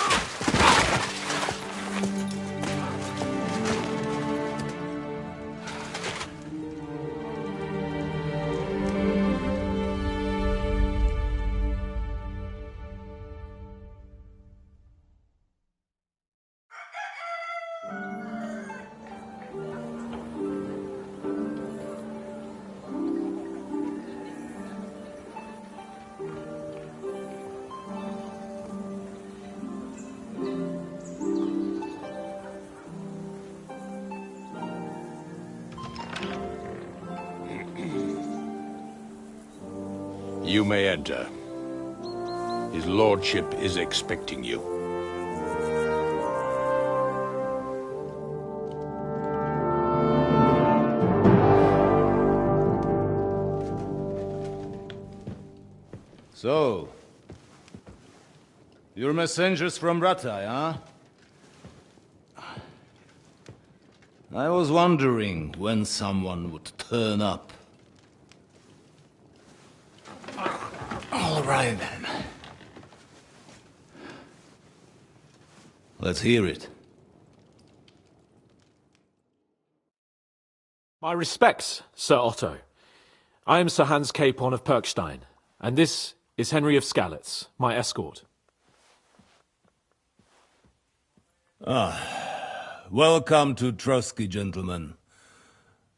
You may enter. His lordship is expecting you. So, you're messengers from Ratai, huh? I was wondering when someone would turn up. All right, then. Let's hear it. My respects, Sir Otto. I am Sir Hans Capon of Perkstein, and this is Henry of Skalitz, my escort. Welcome to Trusky, gentlemen.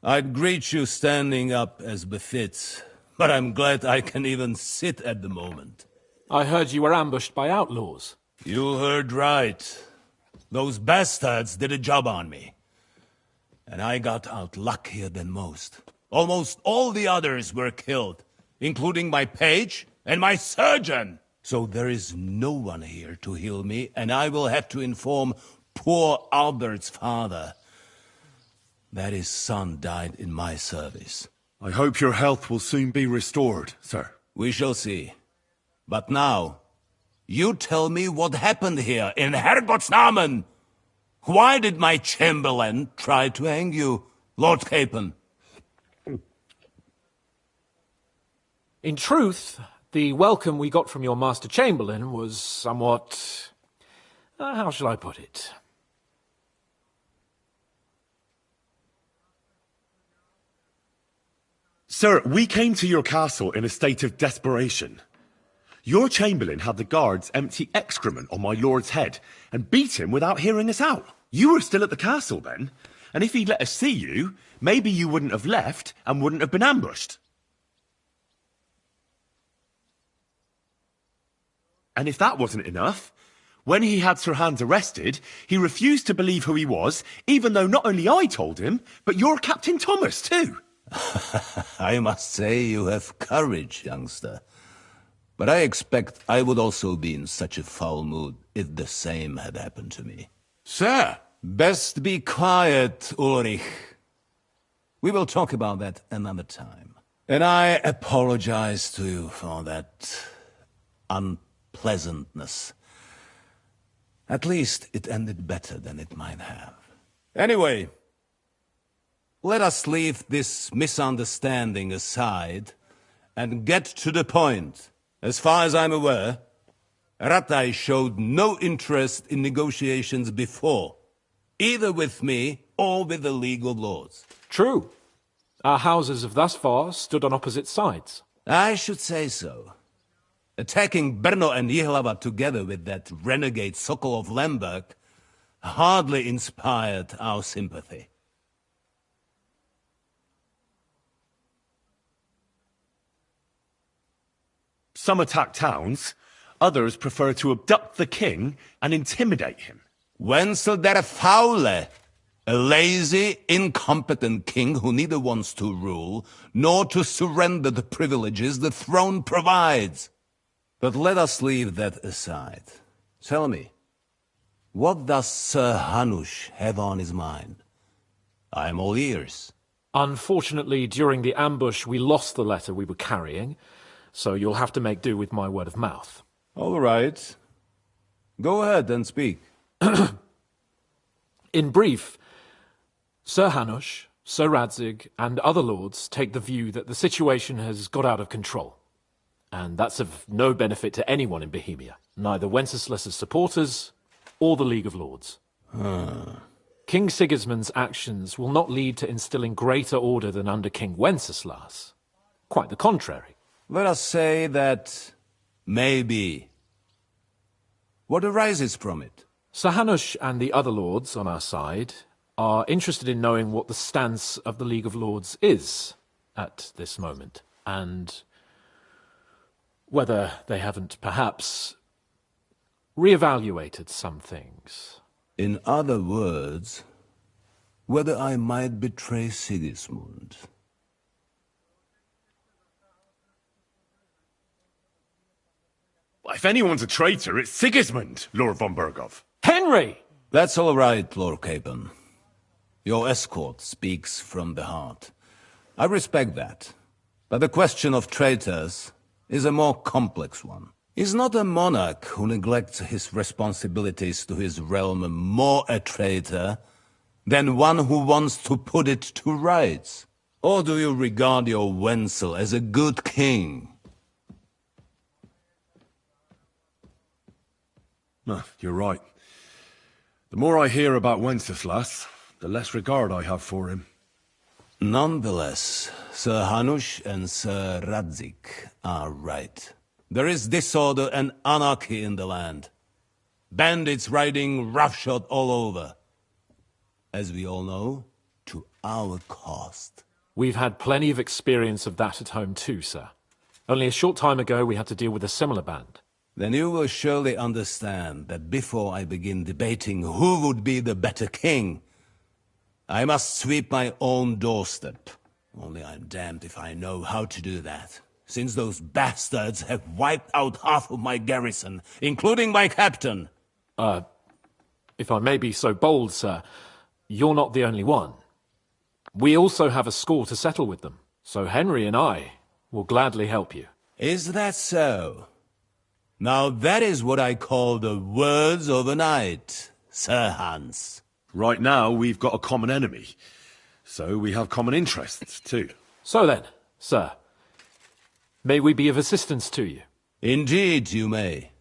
I'd greet you standing up as befits, but I'm glad I can even sit at the moment. I heard you were ambushed by outlaws. You heard right. Those bastards did a job on me. And I got out luckier than most. Almost all the others were killed, including my page and my surgeon. So there is no one here to heal me, and I will have to inform poor Albert's father that his son died in my service. I hope your health will soon be restored, sir. We shall see. But now, You tell me what happened here in Herrgottsnamen. Why did my chamberlain try to hang you, Lord Capon? In truth, the welcome we got from your Master Chamberlain was somewhat... how shall I put it? Sir, we came to your castle in a state of desperation. Your chamberlain had the guards empty excrement on my lord's head and beat him without hearing us out. You were still at the castle then, and if he'd let us see you, maybe you wouldn't have left and wouldn't have been ambushed. And if that wasn't enough, when he had Sir Hans arrested, he refused to believe who he was, even though not only I told him, but your Captain Thomas too. I must say you have courage, youngster. But I expect I would also be in such a foul mood if the same had happened to me. Sir! Best be quiet, Ulrich. We will talk about that another time. And I apologize to you for that unpleasantness. At least it ended better than it might have. Anyway, let us leave this misunderstanding aside and get to the point. As far as I'm aware, Ratai showed no interest in negotiations before, either with me or with the League of Lords. True. Our houses have thus far stood on opposite sides. I should say so. Attacking Brno and Jihlava together with that renegade Sokol of Lemberg hardly inspired our sympathy. Some attack towns, others prefer to abduct the king and intimidate him. Wenzel der Faule, a lazy, incompetent king who neither wants to rule nor to surrender the privileges the throne provides. But let us leave that aside. Tell me, what does Sir Hanush have on his mind? I am all ears. Unfortunately, during the ambush, we lost the letter we were carrying, so you'll have to make do with my word of mouth. All right. Go ahead and speak. In brief, Sir Hanush, Sir Radzig, and other lords take the view that the situation has got out of control. And that's of no benefit to anyone in Bohemia, neither Wenceslas's supporters or the League of Lords. King Sigismund's actions will not lead to instilling greater order than under King Wenceslas. Quite the contrary. Let us say that maybe. What arises from it? Sir Hanush and the other lords on our side are interested in knowing what the stance of the League of Lords is at this moment, and whether they haven't perhaps reevaluated some things. In other words, whether I might betray Sigismund. If anyone's a traitor, it's Sigismund, Lord von Berghoff. Henry! That's all right, Lord Capon. Your escort speaks from the heart. I respect that. But the question of traitors is a more complex one. Is not a monarch who neglects his responsibilities to his realm more a traitor than one who wants to put it to rights? Or do you regard your Wenzel as a good king? You're right. The more I hear about Wenceslas, the less regard I have for him. Nonetheless, Sir Hanush and Sir Radzig are right. There is disorder and anarchy in the land. Bandits riding roughshod all over. As we all know, to our cost. We've had plenty of experience of that at home too, sir. Only a short time ago we had to deal with a similar band. Then you will surely understand that before I begin debating who would be the better king, I must sweep my own doorstep. Only I'm damned if I know how to do that, since those bastards have wiped out half of my garrison, including my captain. If I may be so bold, sir, you're not the only one. We also have a score to settle with them, so Henry and I will gladly help you. Is that so? Now that is what I call the words of a knight, Sir Hans. Right now, we've got a common enemy. So we have common interests, too. So then, sir, may we be of assistance to you? Indeed, you may.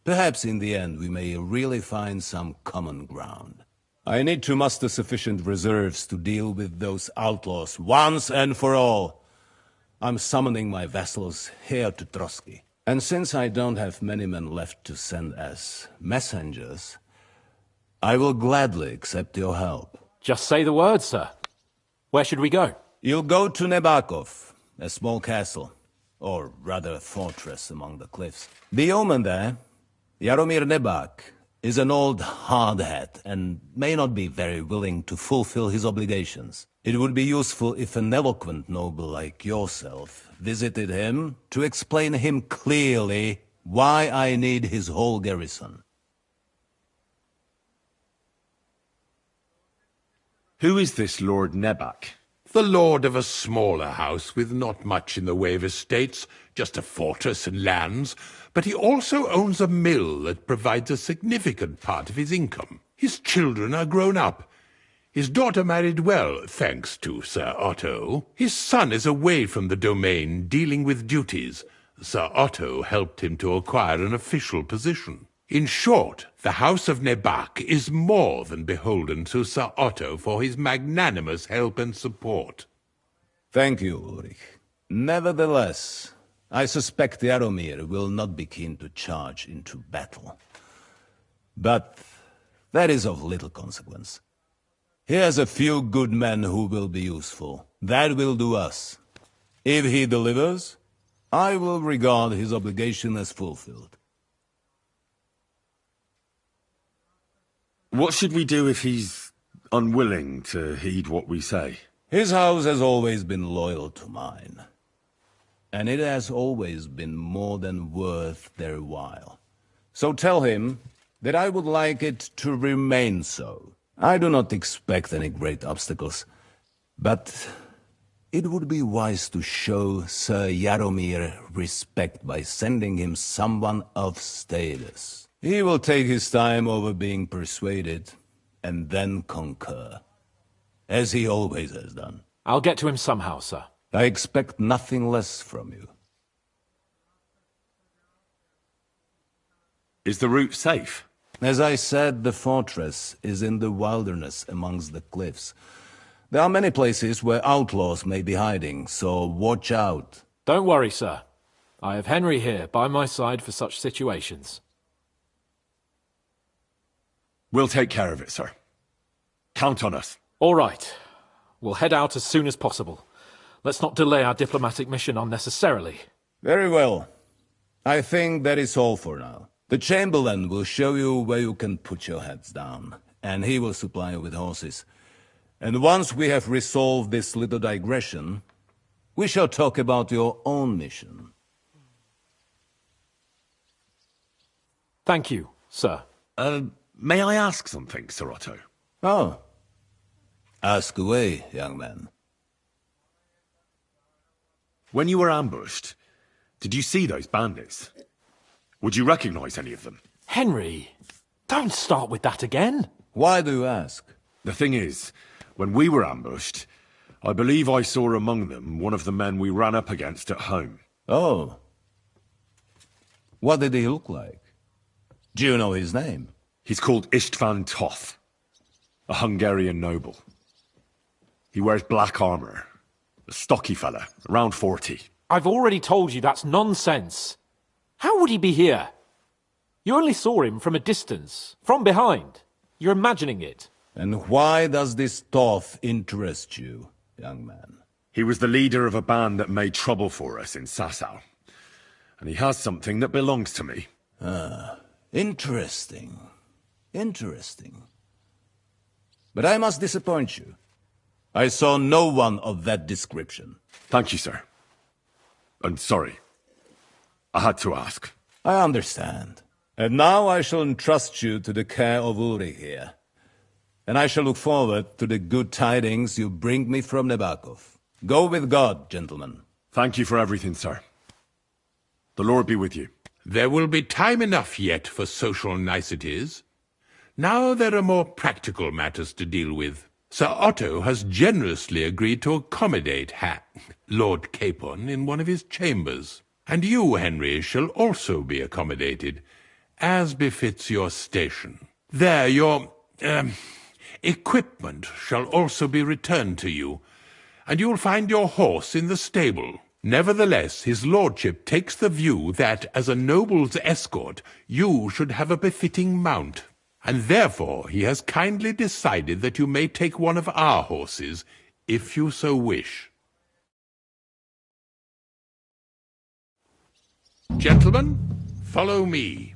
Perhaps in the end we may really find some common ground. I need to muster sufficient reserves to deal with those outlaws once and for all. I'm summoning my vassals here to Trotsky. And since I don't have many men left to send as messengers, I will gladly accept your help. Just say the word, sir. Where should we go? You'll go to Nebakov, a small castle, or rather a fortress among the cliffs. The yeoman there, Jaromir Nebak, is an old hardhat and may not be very willing to fulfill his obligations. It would be useful if an eloquent noble like yourself visited him to explain him clearly why I need his whole garrison. Who is this Lord Nebak? The lord of a smaller house with not much in the way of estates, just a fortress and lands, but he also owns a mill that provides a significant part of his income. His children are grown up. His daughter married well, thanks to Sir Otto. His son is away from the domain, dealing with duties. Sir Otto helped him to acquire an official position. In short, the House of Nebak is more than beholden to Sir Otto for his magnanimous help and support. Thank you, Ulrich. Nevertheless, I suspect Jaromir will not be keen to charge into battle. But that is of little consequence. He has a few good men who will be useful. That will do us. If he delivers, I will regard his obligation as fulfilled. What should we do if he's unwilling to heed what we say? His house has always been loyal to mine. And it has always been more than worth their while. So tell him that I would like it to remain so. I do not expect any great obstacles, but it would be wise to show Sir Jaromir respect by sending him someone of status. He will take his time over being persuaded, and then concur, as he always has done. I'll get to him somehow, sir. I expect nothing less from you. Is the route safe? As I said, the fortress is in the wilderness amongst the cliffs. There are many places where outlaws may be hiding, so watch out. Don't worry, sir. I have Henry here by my side for such situations. We'll take care of it, sir. Count on us. All right. We'll head out as soon as possible. Let's not delay our diplomatic mission unnecessarily. Very well. I think that is all for now. The Chamberlain will show you where you can put your heads down, and he will supply you with horses. And once we have resolved this little digression, we shall talk about your own mission. Thank you, sir. May I ask something, Sir Otto? Oh. Ask away, young man. When you were ambushed, did you see those bandits? Would you recognize any of them? Henry, don't start with that again. Why do you ask? The thing is, when we were ambushed, I believe I saw among them one of the men we ran up against at home. Oh. What did he look like? Do you know his name? He's called Istvan Toth, a Hungarian noble. He wears black armor. A stocky fella, around 40. I've already told you that's nonsense. How would he be here? You only saw him from a distance, from behind. You're imagining it. And why does this Toth interest you, young man? He was the leader of a band that made trouble for us in Sasau. And he has something that belongs to me. Ah, interesting. Interesting. But I must disappoint you. I saw no one of that description. Thank you, sir. And sorry. I had to ask. I understand. And now I shall entrust you to the care of Uri here. And I shall look forward to the good tidings you bring me from Nebakov. Go with God, gentlemen. Thank you for everything, sir. The Lord be with you. There will be time enough yet for social niceties. Now there are more practical matters to deal with. Sir Otto has generously agreed to accommodate Lord Capon in one of his chambers. And you, Henry, shall also be accommodated, as befits your station. There, your equipment shall also be returned to you, and you'll find your horse in the stable. Nevertheless, his lordship takes the view that, as a noble's escort, you should have a befitting mount, and therefore he has kindly decided that you may take one of our horses, if you so wish. Gentlemen, follow me.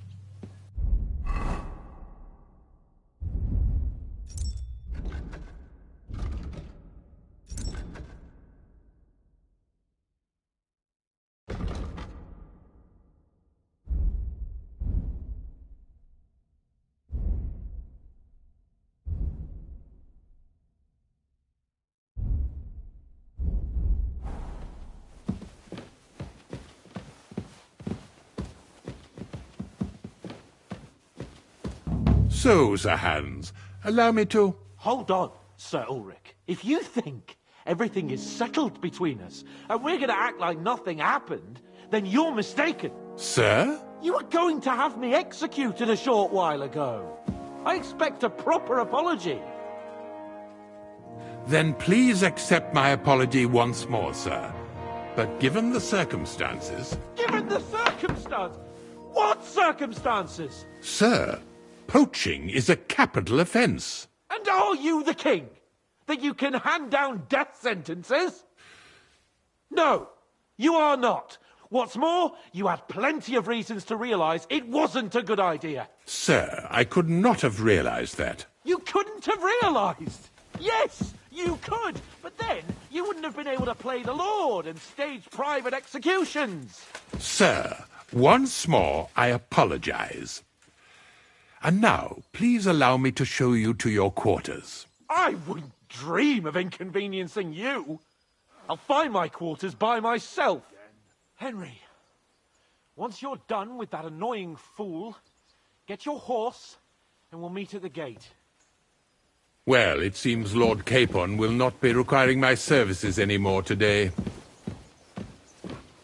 So, Sir Hans, allow me to... Hold on, Sir Ulrich. If you think everything is settled between us, and we're going to act like nothing happened, then you're mistaken. Sir? You were going to have me executed a short while ago. I expect a proper apology. Then please accept my apology once more, sir. But given the circumstances... Given the circumstance? What circumstances? Sir, poaching is a capital offence. And are you the king? That you can hand down death sentences? No, you are not. What's more, you had plenty of reasons to realise it wasn't a good idea. Sir, I could not have realised that. You couldn't have realised? Yes, you could. But then you wouldn't have been able to play the Lord and stage private executions. Sir, once more I apologise. And now, please allow me to show you to your quarters. I wouldn't dream of inconveniencing you. I'll find my quarters by myself. Henry, once you're done with that annoying fool, get your horse and we'll meet at the gate. Well, it seems Lord Capon will not be requiring my services any more today.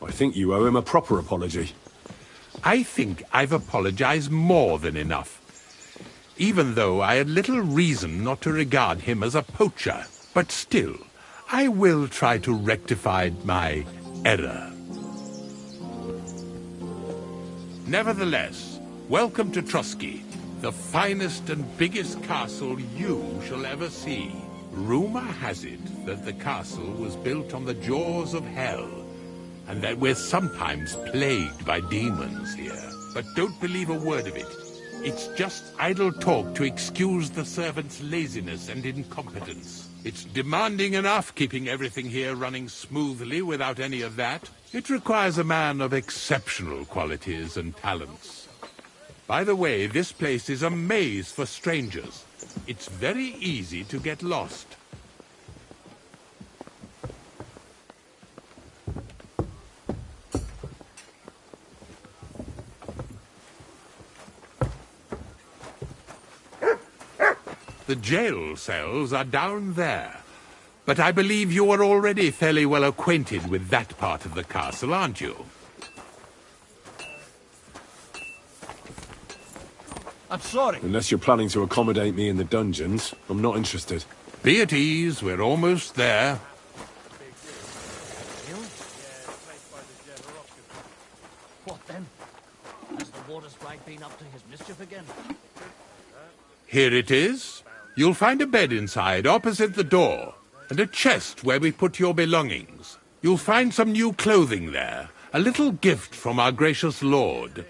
I think you owe him a proper apology. I think I've apologized more than enough. Even though I had little reason not to regard him as a poacher. But still, I will try to rectify my error. Nevertheless, welcome to Trotsky, the finest and biggest castle you shall ever see. Rumor has it that the castle was built on the jaws of hell, and that we're sometimes plagued by demons here. But don't believe a word of it. It's just idle talk to excuse the servants' laziness and incompetence. It's demanding enough keeping everything here running smoothly without any of that. It requires a man of exceptional qualities and talents. By the way, this place is a maze for strangers. It's very easy to get lost. The jail cells are down there. But I believe you are already fairly well acquainted with that part of the castle, aren't you? I'm sorry. Unless you're planning to accommodate me in the dungeons, I'm not interested. Be at ease, we're almost there. What then? Has the water sprite been up to his mischief again? Here it is. You'll find a bed inside, opposite the door, and a chest where we put your belongings. You'll find some new clothing there, a little gift from our gracious lord,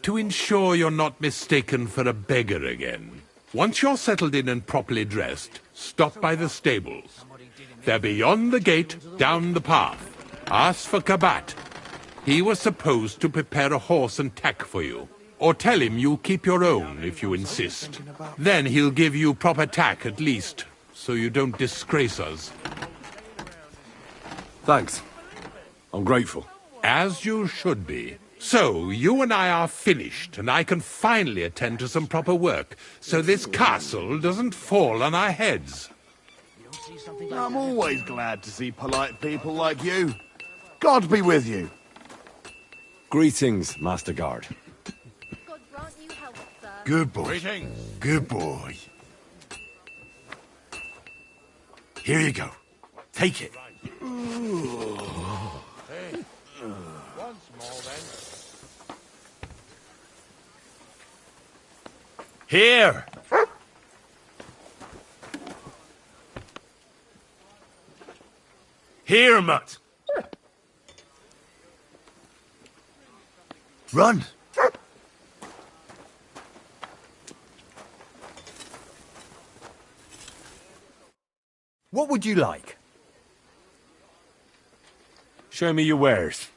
to ensure you're not mistaken for a beggar again. Once you're settled in and properly dressed, stop by the stables. They're beyond the gate, down the path. Ask for Kabat. He was supposed to prepare a horse and tack for you. Or tell him you'll keep your own if you insist. Then he'll give you proper tack at least, so you don't disgrace us. Thanks. I'm grateful. As you should be. So, you and I are finished, and I can finally attend to some proper work, so this castle doesn't fall on our heads. I'm always glad to see polite people like you. God be with you. Greetings, Master Guard. God grant you health, sir. Good boy. Greetings. Good boy. Here you go. Take it. Hey, once more then. Here! Here, Mutt! Run! What would you like? Show me your wares.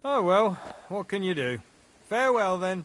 Oh well, what can you do? Farewell then.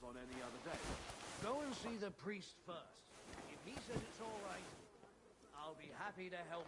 On any other day. Go and see the priest first. If he says it's all right, I'll be happy to help.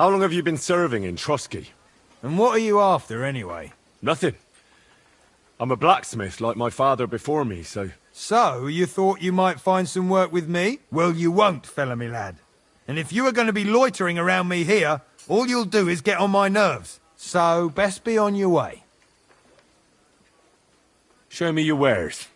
How long have you been serving in Trotsky? And what are you after, anyway? Nothing. I'm a blacksmith like my father before me, so... So, you thought you might find some work with me? Well, you won't, fella me lad. And if you are going to be loitering around me here, all you'll do is get on my nerves. So, best be on your way. Show me your wares.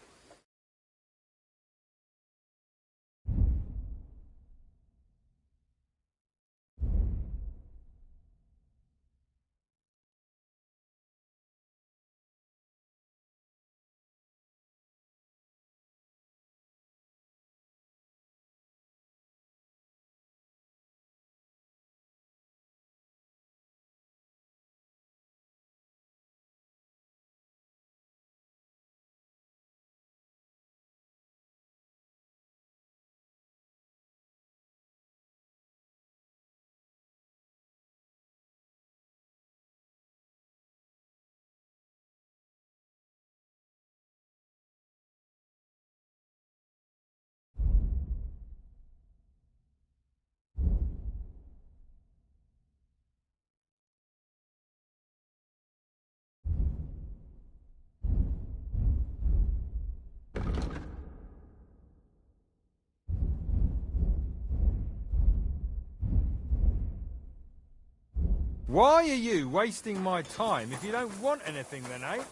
Why are you wasting my time if you don't want anything then, eh?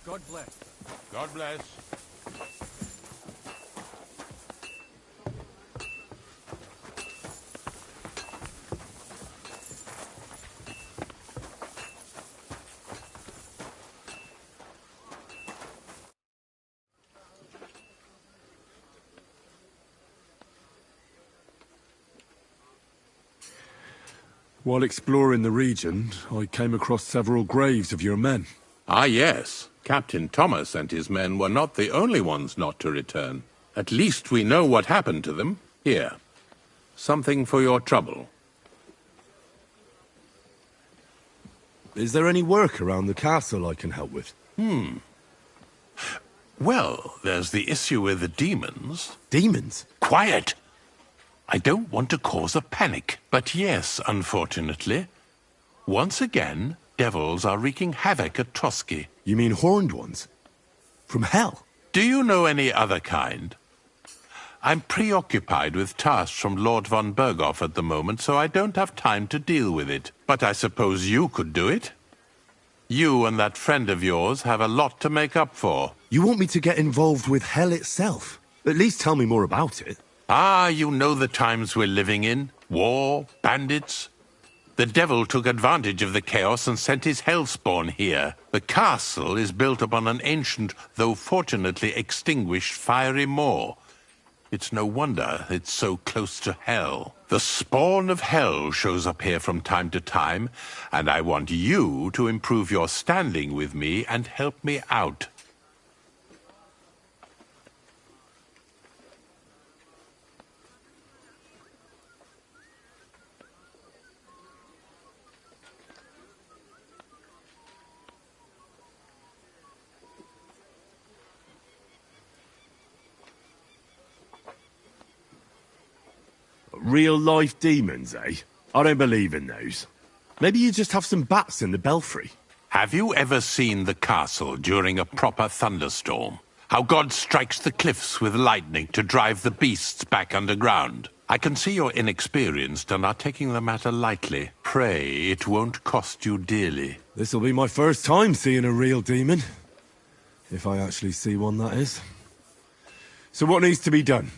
God bless. God bless. While exploring the region, I came across several graves of your men. Ah, yes. Captain Thomas and his men were not the only ones not to return. At least we know what happened to them. Here. Something for your trouble. Is there any work around the castle I can help with? Well, there's the issue with the demons. Demons? Quiet! I don't want to cause a panic, but yes, unfortunately. Once again, devils are wreaking havoc at Trotsky. You mean horned ones? From hell? Do you know any other kind? I'm preoccupied with tasks from Lord von Berghoff at the moment, so I don't have time to deal with it. But I suppose you could do it? You and that friend of yours have a lot to make up for. You want me to get involved with hell itself? At least tell me more about it. Ah, you know the times we're living in. War, bandits. The devil took advantage of the chaos and sent his hellspawn here. The castle is built upon an ancient, though fortunately extinguished, fiery moor. It's no wonder it's so close to hell. The spawn of hell shows up here from time to time, and I want you to improve your standing with me and help me out. Real-life demons, eh? I don't believe in those. Maybe you just have some bats in the belfry. Have you ever seen the castle during a proper thunderstorm? How God strikes the cliffs with lightning to drive the beasts back underground? I can see you're inexperienced and are taking the matter lightly. Pray it won't cost you dearly. This'll be my first time seeing a real demon. If I actually see one, that is. So what needs to be done?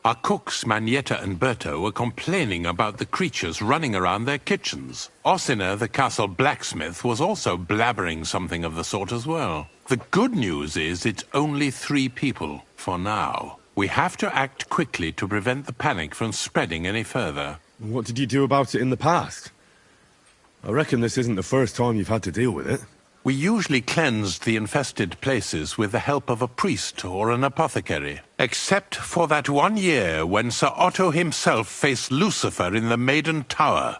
Our cooks, Manietta and Berto, were complaining about the creatures running around their kitchens. Ossina, the castle blacksmith, was also blabbering something of the sort as well. The good news is it's only 3 people, for now. We have to act quickly to prevent the panic from spreading any further. What did you do about it in the past? I reckon this isn't the first time you've had to deal with it. We usually cleansed the infested places with the help of a priest or an apothecary. Except for that one year when Sir Otto himself faced Lucifer in the Maiden Tower.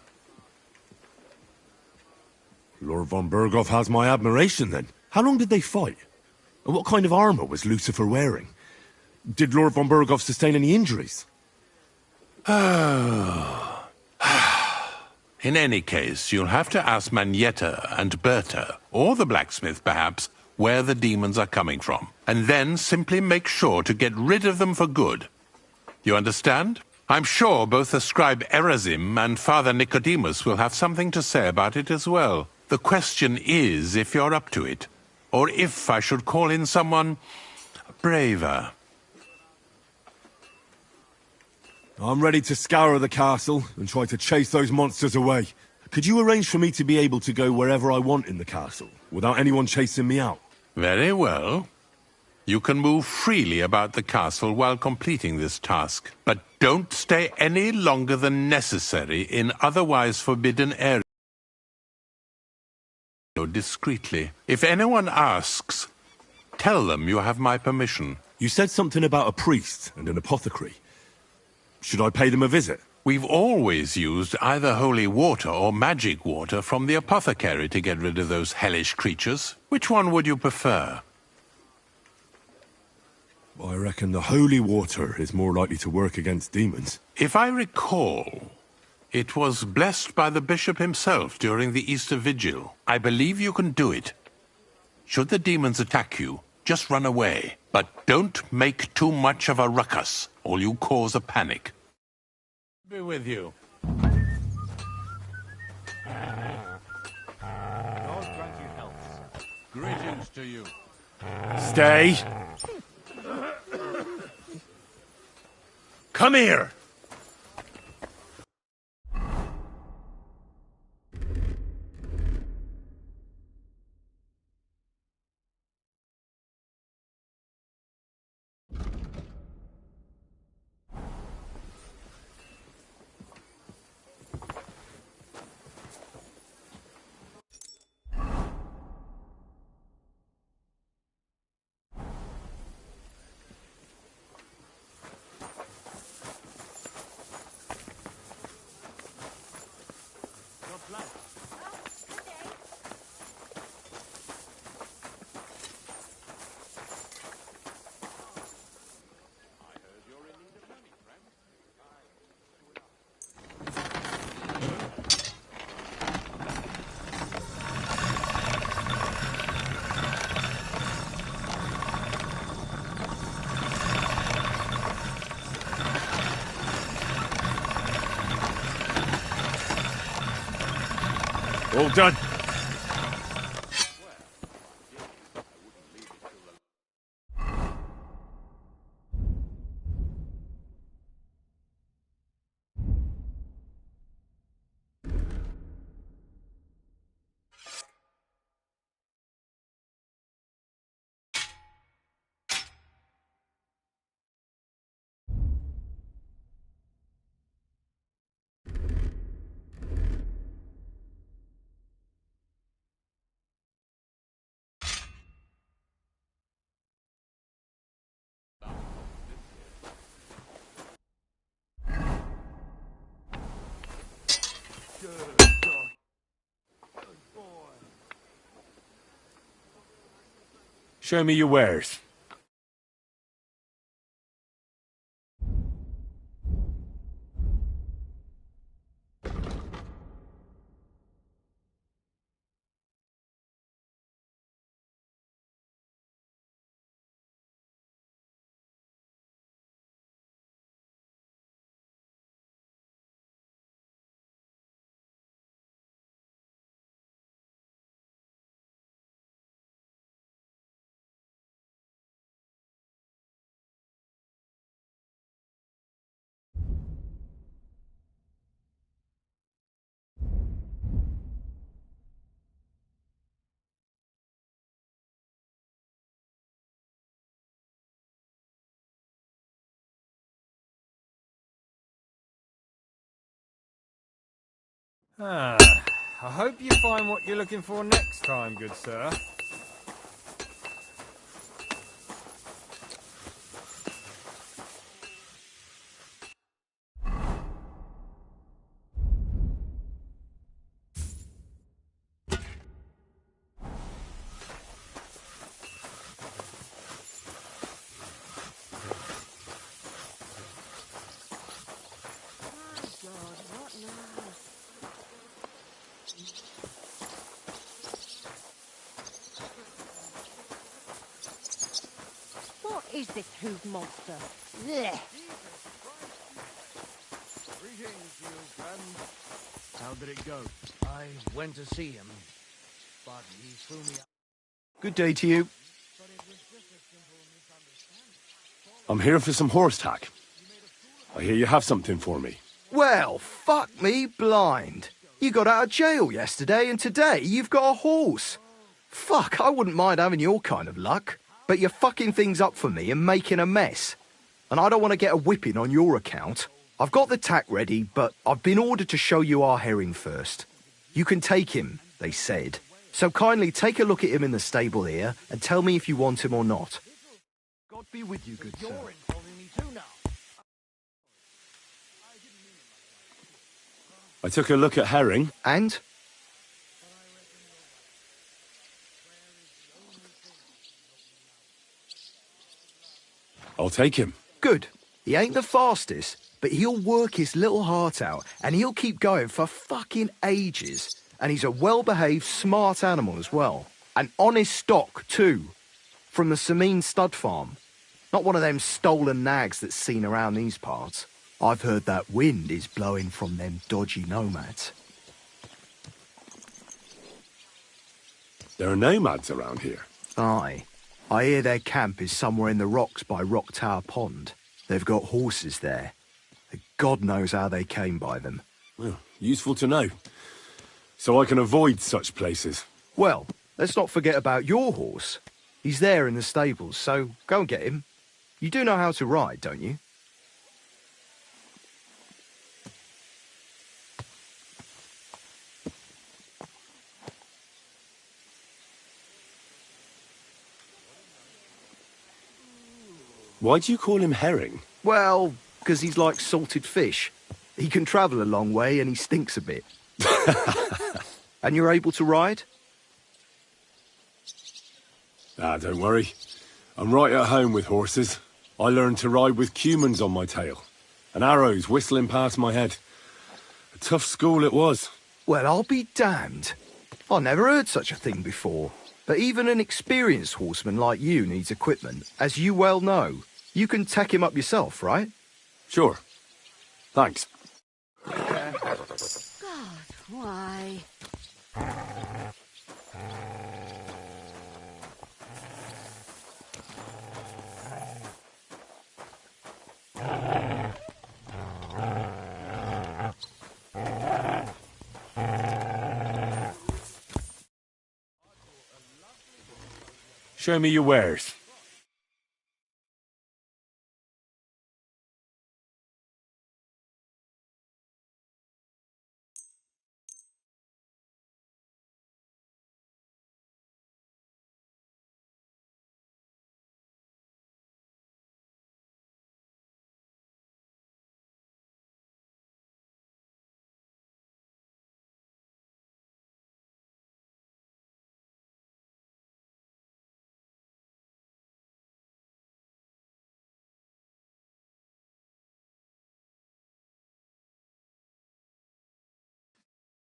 Lord von Berghoff has my admiration, then. How long did they fight? And what kind of armour was Lucifer wearing? Did Lord von Berghoff sustain any injuries? In any case, you'll have to ask Manietta and Berta, or the blacksmith perhaps, where the demons are coming from. And then simply make sure to get rid of them for good. You understand? I'm sure both the scribe Erazim and Father Nicodemus will have something to say about it as well. The question is if you're up to it, or if I should call in someone braver. I'm ready to scour the castle and try to chase those monsters away. Could you arrange for me to be able to go wherever I want in the castle, without anyone chasing me out? Very well. You can move freely about the castle while completing this task, but don't stay any longer than necessary in otherwise forbidden areas. Discreetly. If anyone asks, tell them you have my permission. You said something about a priest and an apothecary. Should I pay them a visit? We've always used either holy water or magic water from the apothecary to get rid of those hellish creatures. Which one would you prefer? I reckon the holy water is more likely to work against demons. If I recall, it was blessed by the bishop himself during the Easter Vigil. I believe you can do it. Should the demons attack you, just run away. But don't make too much of a ruckus, or you cause a panic. Be with you. God grant you health. Greetings to you. Stay. Come here. All done. Show me your wares. Ah, I hope you find what you're looking for next time, good sir. What is this hoog monster? Blech. Greetings, you friend. How did it go? I went to see him, but he threw me out. Good day to you. I'm here for some horse tack. I hear you have something for me. Well, fuck me blind. You got out of jail yesterday, and today you've got a horse. Fuck, I wouldn't mind having your kind of luck. But you're fucking things up for me and making a mess. And I don't want to get a whipping on your account. I've got the tack ready, but I've been ordered to show you our herring first. You can take him, they said. So kindly take a look at him in the stable here and tell me if you want him or not. God be with you, good sir. You're insulting me too now. I took a look at herring. And? I'll take him. Good. He ain't the fastest, but he'll work his little heart out, and he'll keep going for fucking ages. And he's a well-behaved, smart animal as well. An honest stock, too. From the Sameen stud farm. Not one of them stolen nags that's seen around these parts. I've heard that wind is blowing from them dodgy nomads. There are nomads around here. Aye. I hear their camp is somewhere in the rocks by Rock Tower Pond. They've got horses there. God knows how they came by them. Well, useful to know. So I can avoid such places. Well, let's not forget about your horse. He's there in the stables, so go and get him. You do know how to ride, don't you? Why do you call him herring? Well, because he's like salted fish. He can travel a long way and he stinks a bit. And you're able to ride? Ah, don't worry. I'm right at home with horses. I learned to ride with cumans on my tail, and arrows whistling past my head. A tough school it was. Well, I'll be damned. I never heard such a thing before. But even an experienced horseman like you needs equipment, as you well know. You can tack him up yourself, right? Sure. Thanks. God, why? Show me your wares.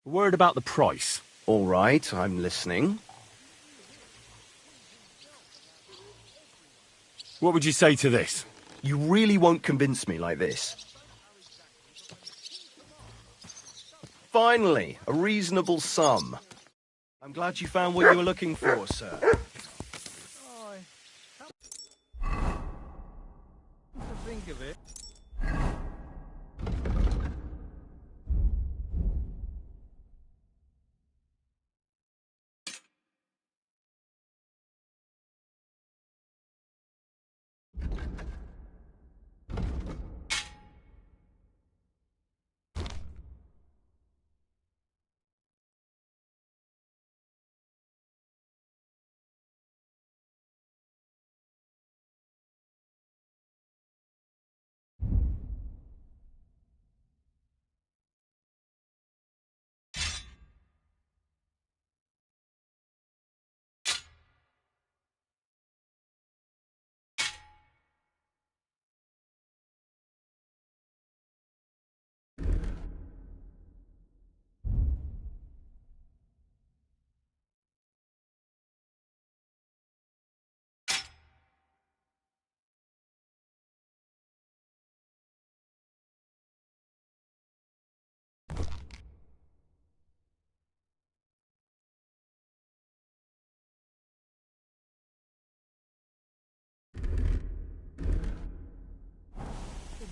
A word about the price. All right, I'm listening. What would you say to this? You really won't convince me like this. Finally, a reasonable sum. I'm glad you found what you were looking for, sir. Think of it.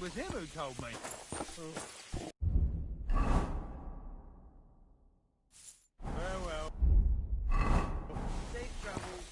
was him who told me. Farewell. Safe travels.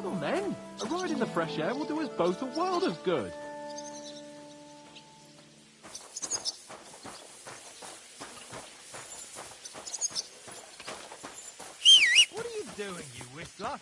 Come on then. A ride in the fresh air will do us both a world of good. What are you doing, you whistler?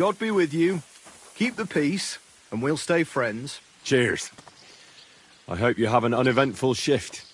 God be with you. Keep the peace, and we'll stay friends. Cheers. I hope you have an uneventful shift.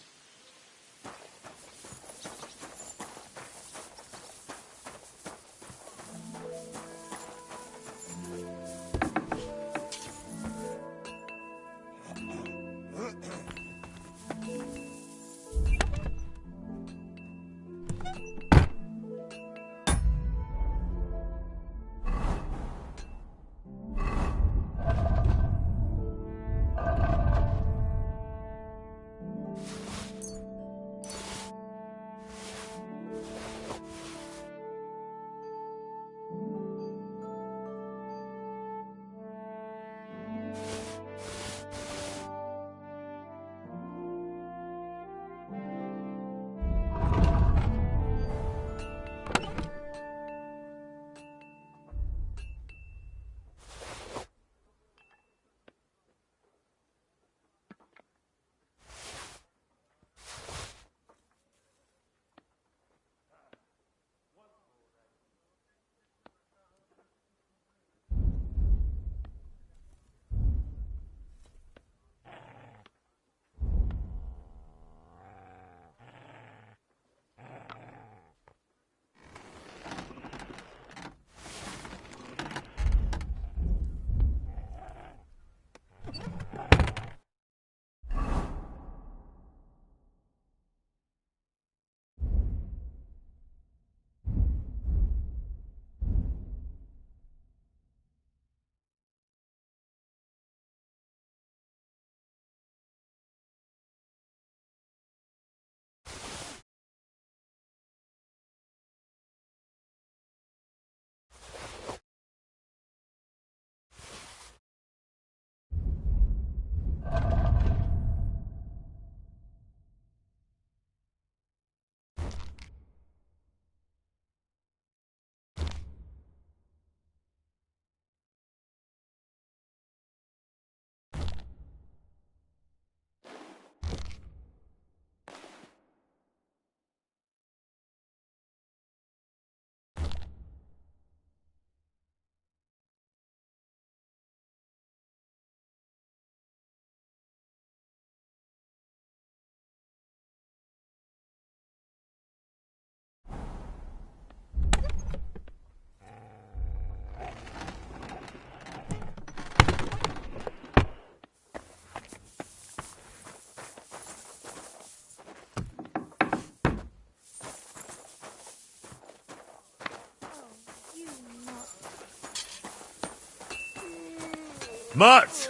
Mutt!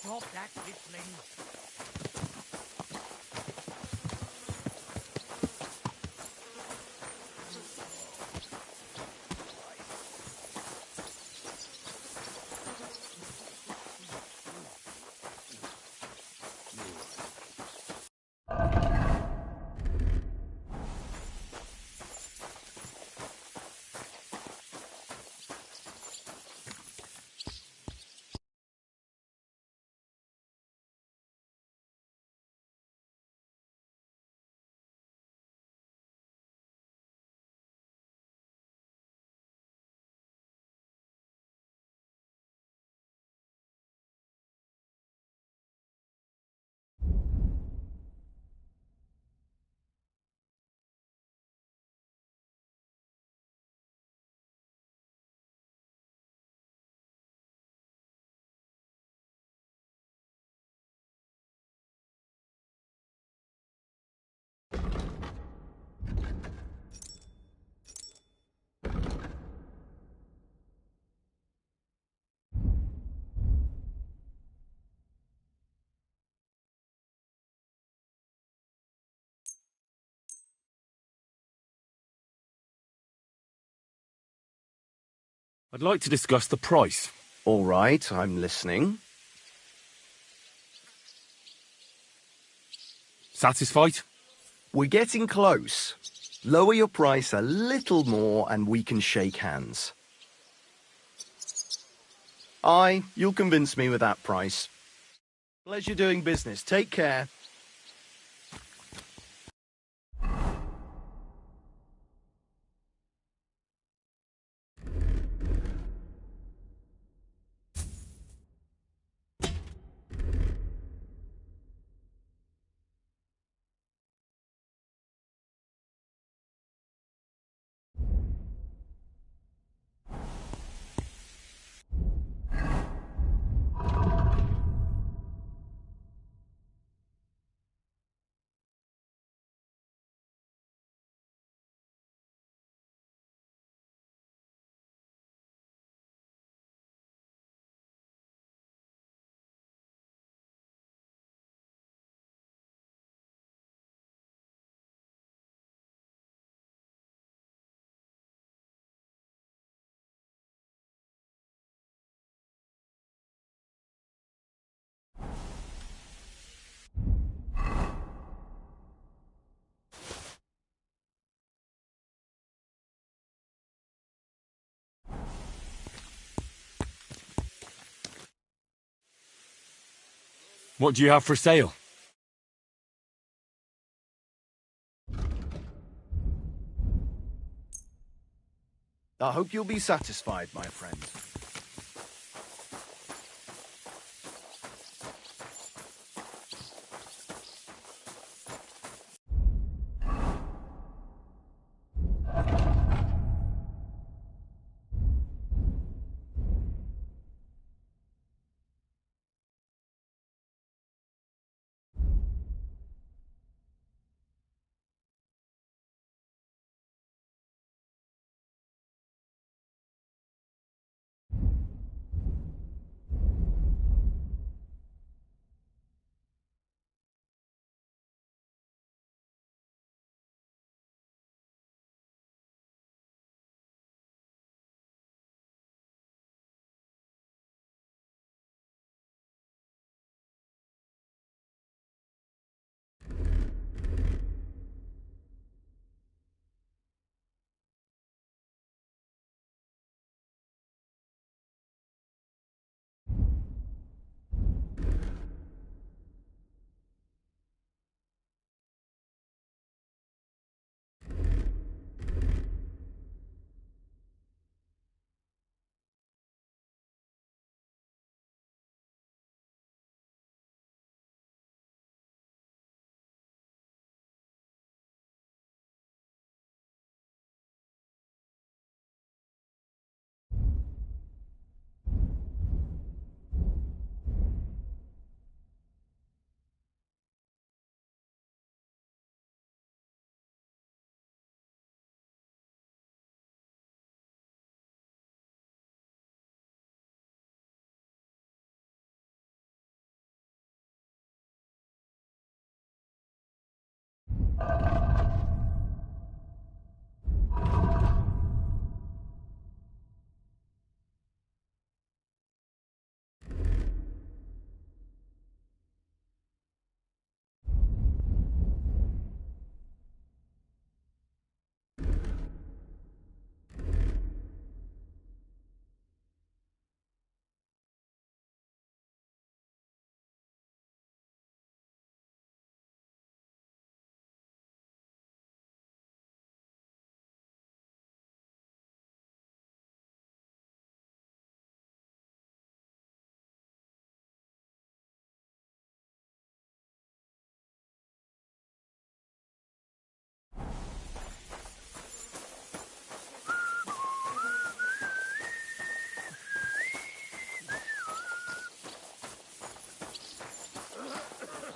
Drop that whistling. I'd like to discuss the price. All right, I'm listening. Satisfied? We're getting close. Lower your price a little more and we can shake hands. Aye, you'll convince me with that price. Pleasure doing business. Take care. What do you have for sale? I hope you'll be satisfied, my friend.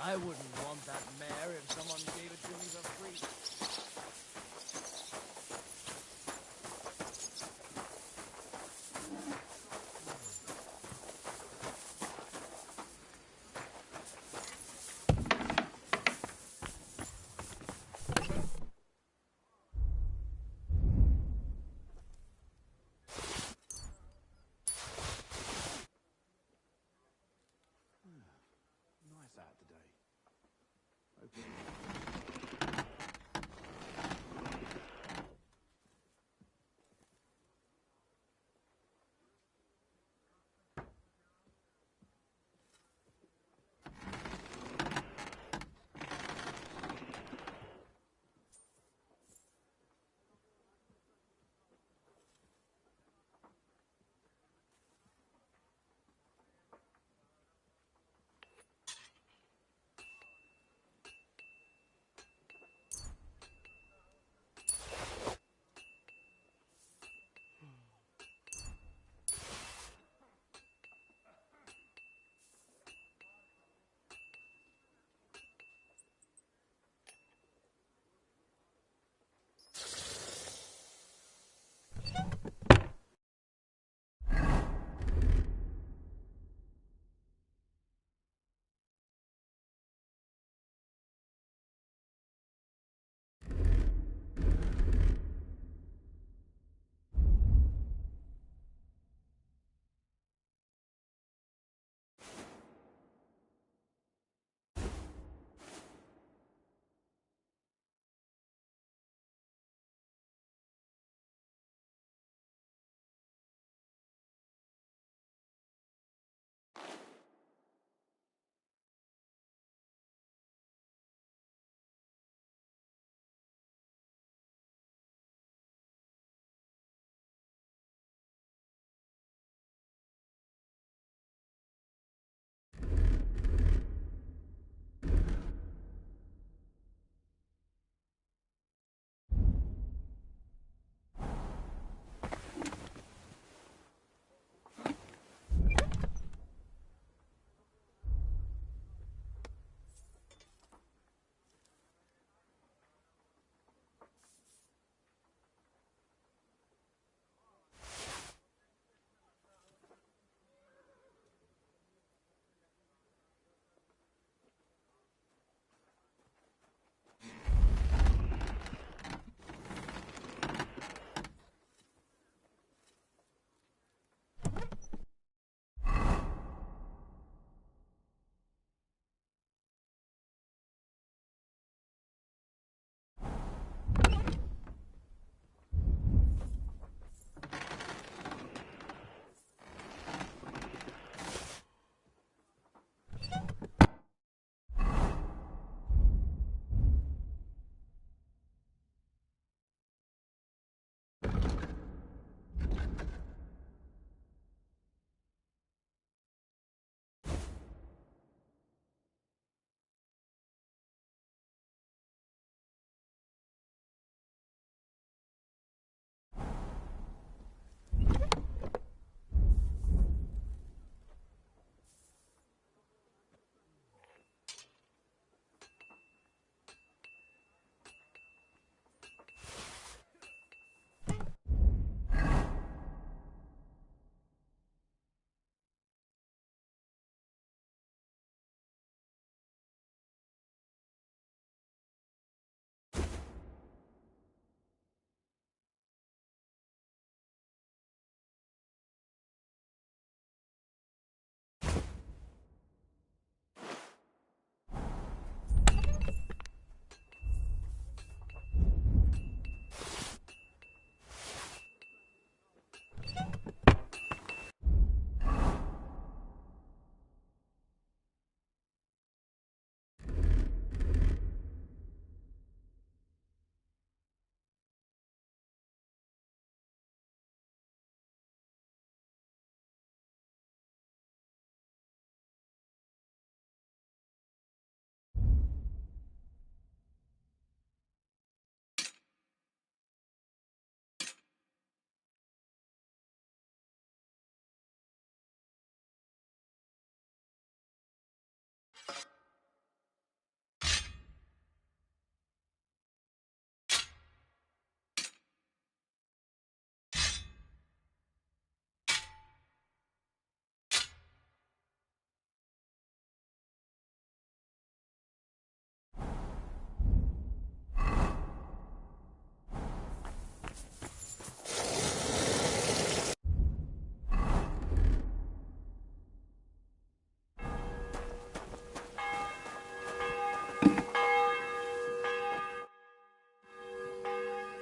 I wouldn't want that mare if someone gave it to me for free. Nice out today. Hope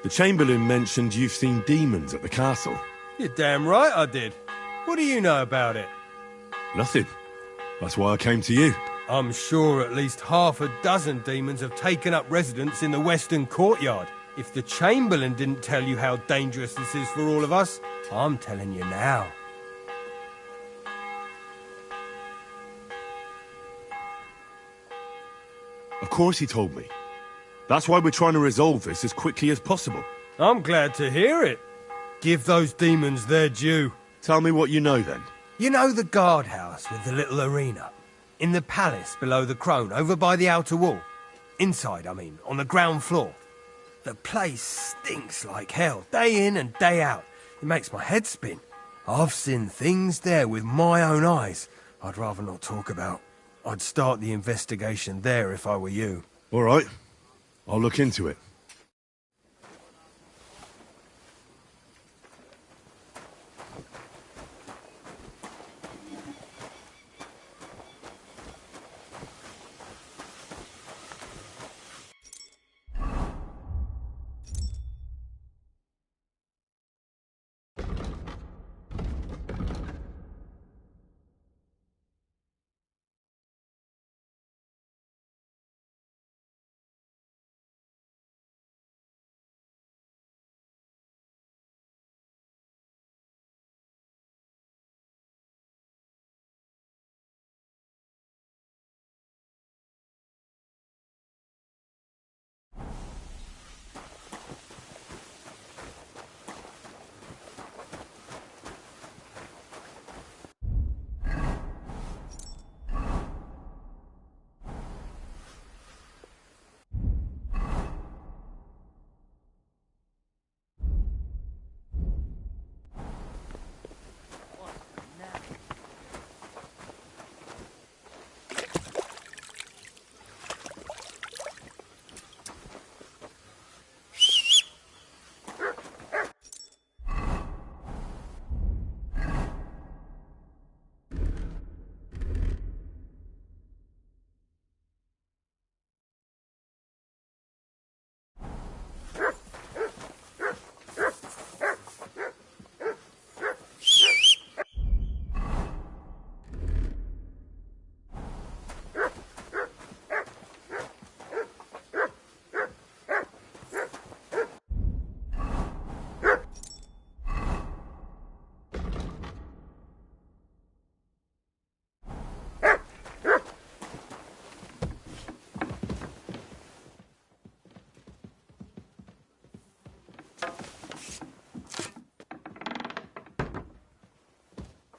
The Chamberlain mentioned you've seen demons at the castle. You're damn right I did. What do you know about it? Nothing. That's why I came to you. I'm sure at least half a dozen demons have taken up residence in the western courtyard. If the Chamberlain didn't tell you how dangerous this is for all of us, I'm telling you now. Of course he told me. That's why we're trying to resolve this as quickly as possible. I'm glad to hear it. Give those demons their due. Tell me what you know, then. You know the guardhouse with the little arena? In the palace below the Crone, over by the outer wall? Inside, I mean, on the ground floor. The place stinks like hell, day in and day out. It makes my head spin. I've seen things there with my own eyes I'd rather not talk about. I'd start the investigation there if I were you. All right. I'll look into it.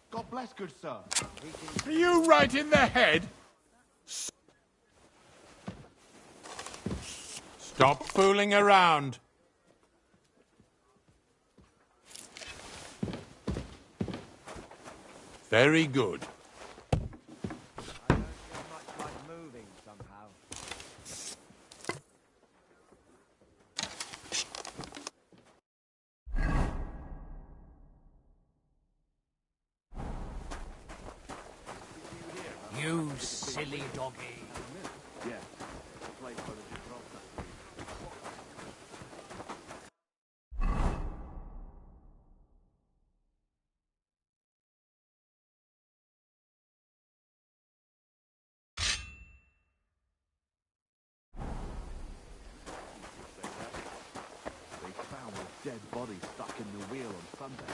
God bless, good sir. Are you right in the head? Stop fooling around. Very good. You silly doggy. Yeah. Place where the Gibraltar. They found a dead body stuck in the wheel on Sunday.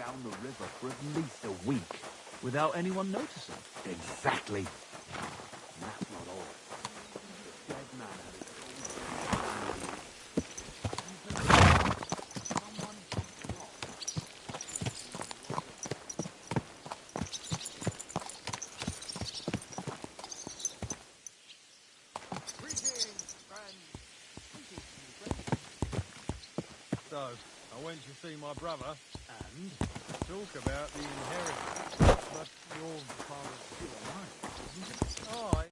down the river for at least a week without anyone noticing. Exactly. And that's not all. The dead man had his So, I went to see my brother and talk about the inheritance. But your father's still alive, isn't he? Aye.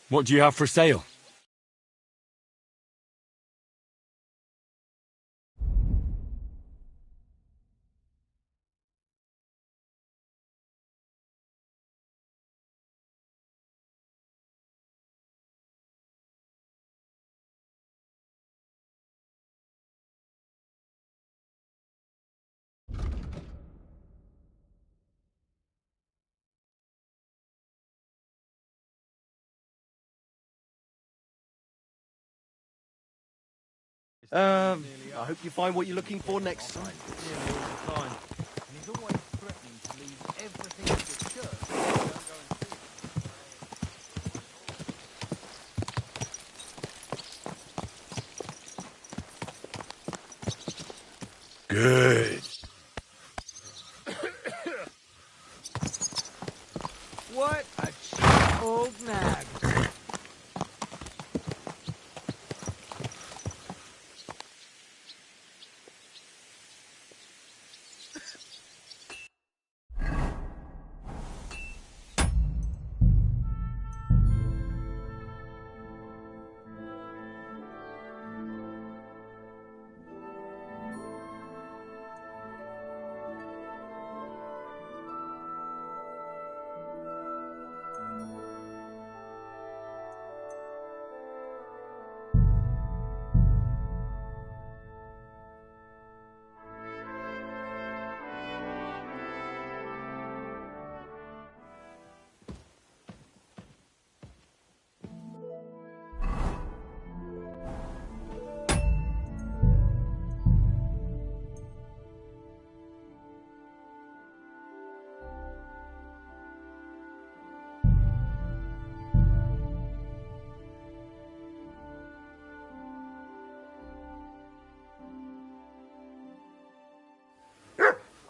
What do you have for sale? I hope you find what you're looking for next time. Nearly all the time. And he's always threatening to leave everything to the church if we don't go and see him. Good. What a cheap old nag.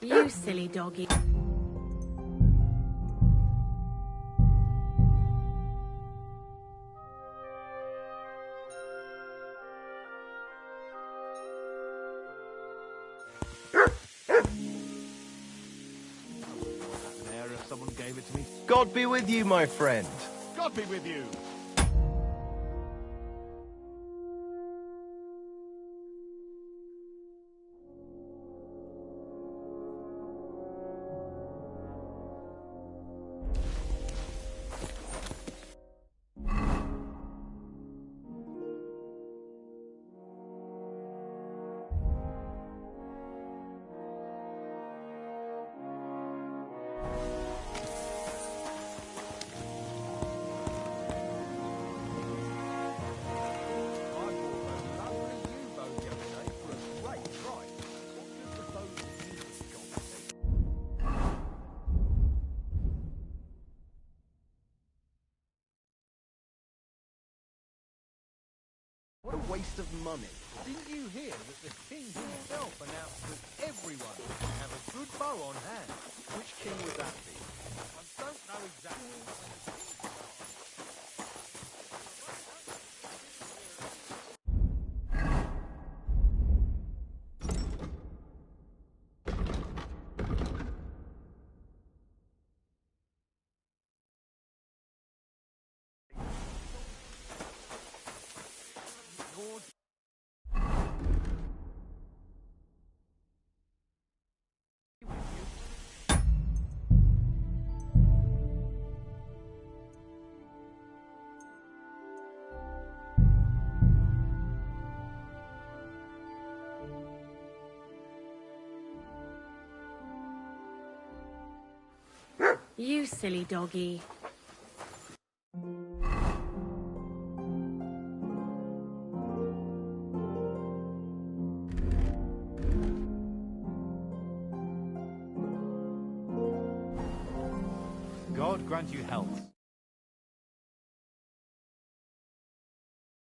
You silly doggy. If someone gave it to me. God be with you, my friend. God be with you. What a waste of money. Didn't you hear that the king himself announced that everyone can have a good bow on hand? Which king would that be? I don't know exactly. You silly doggy. grant you health.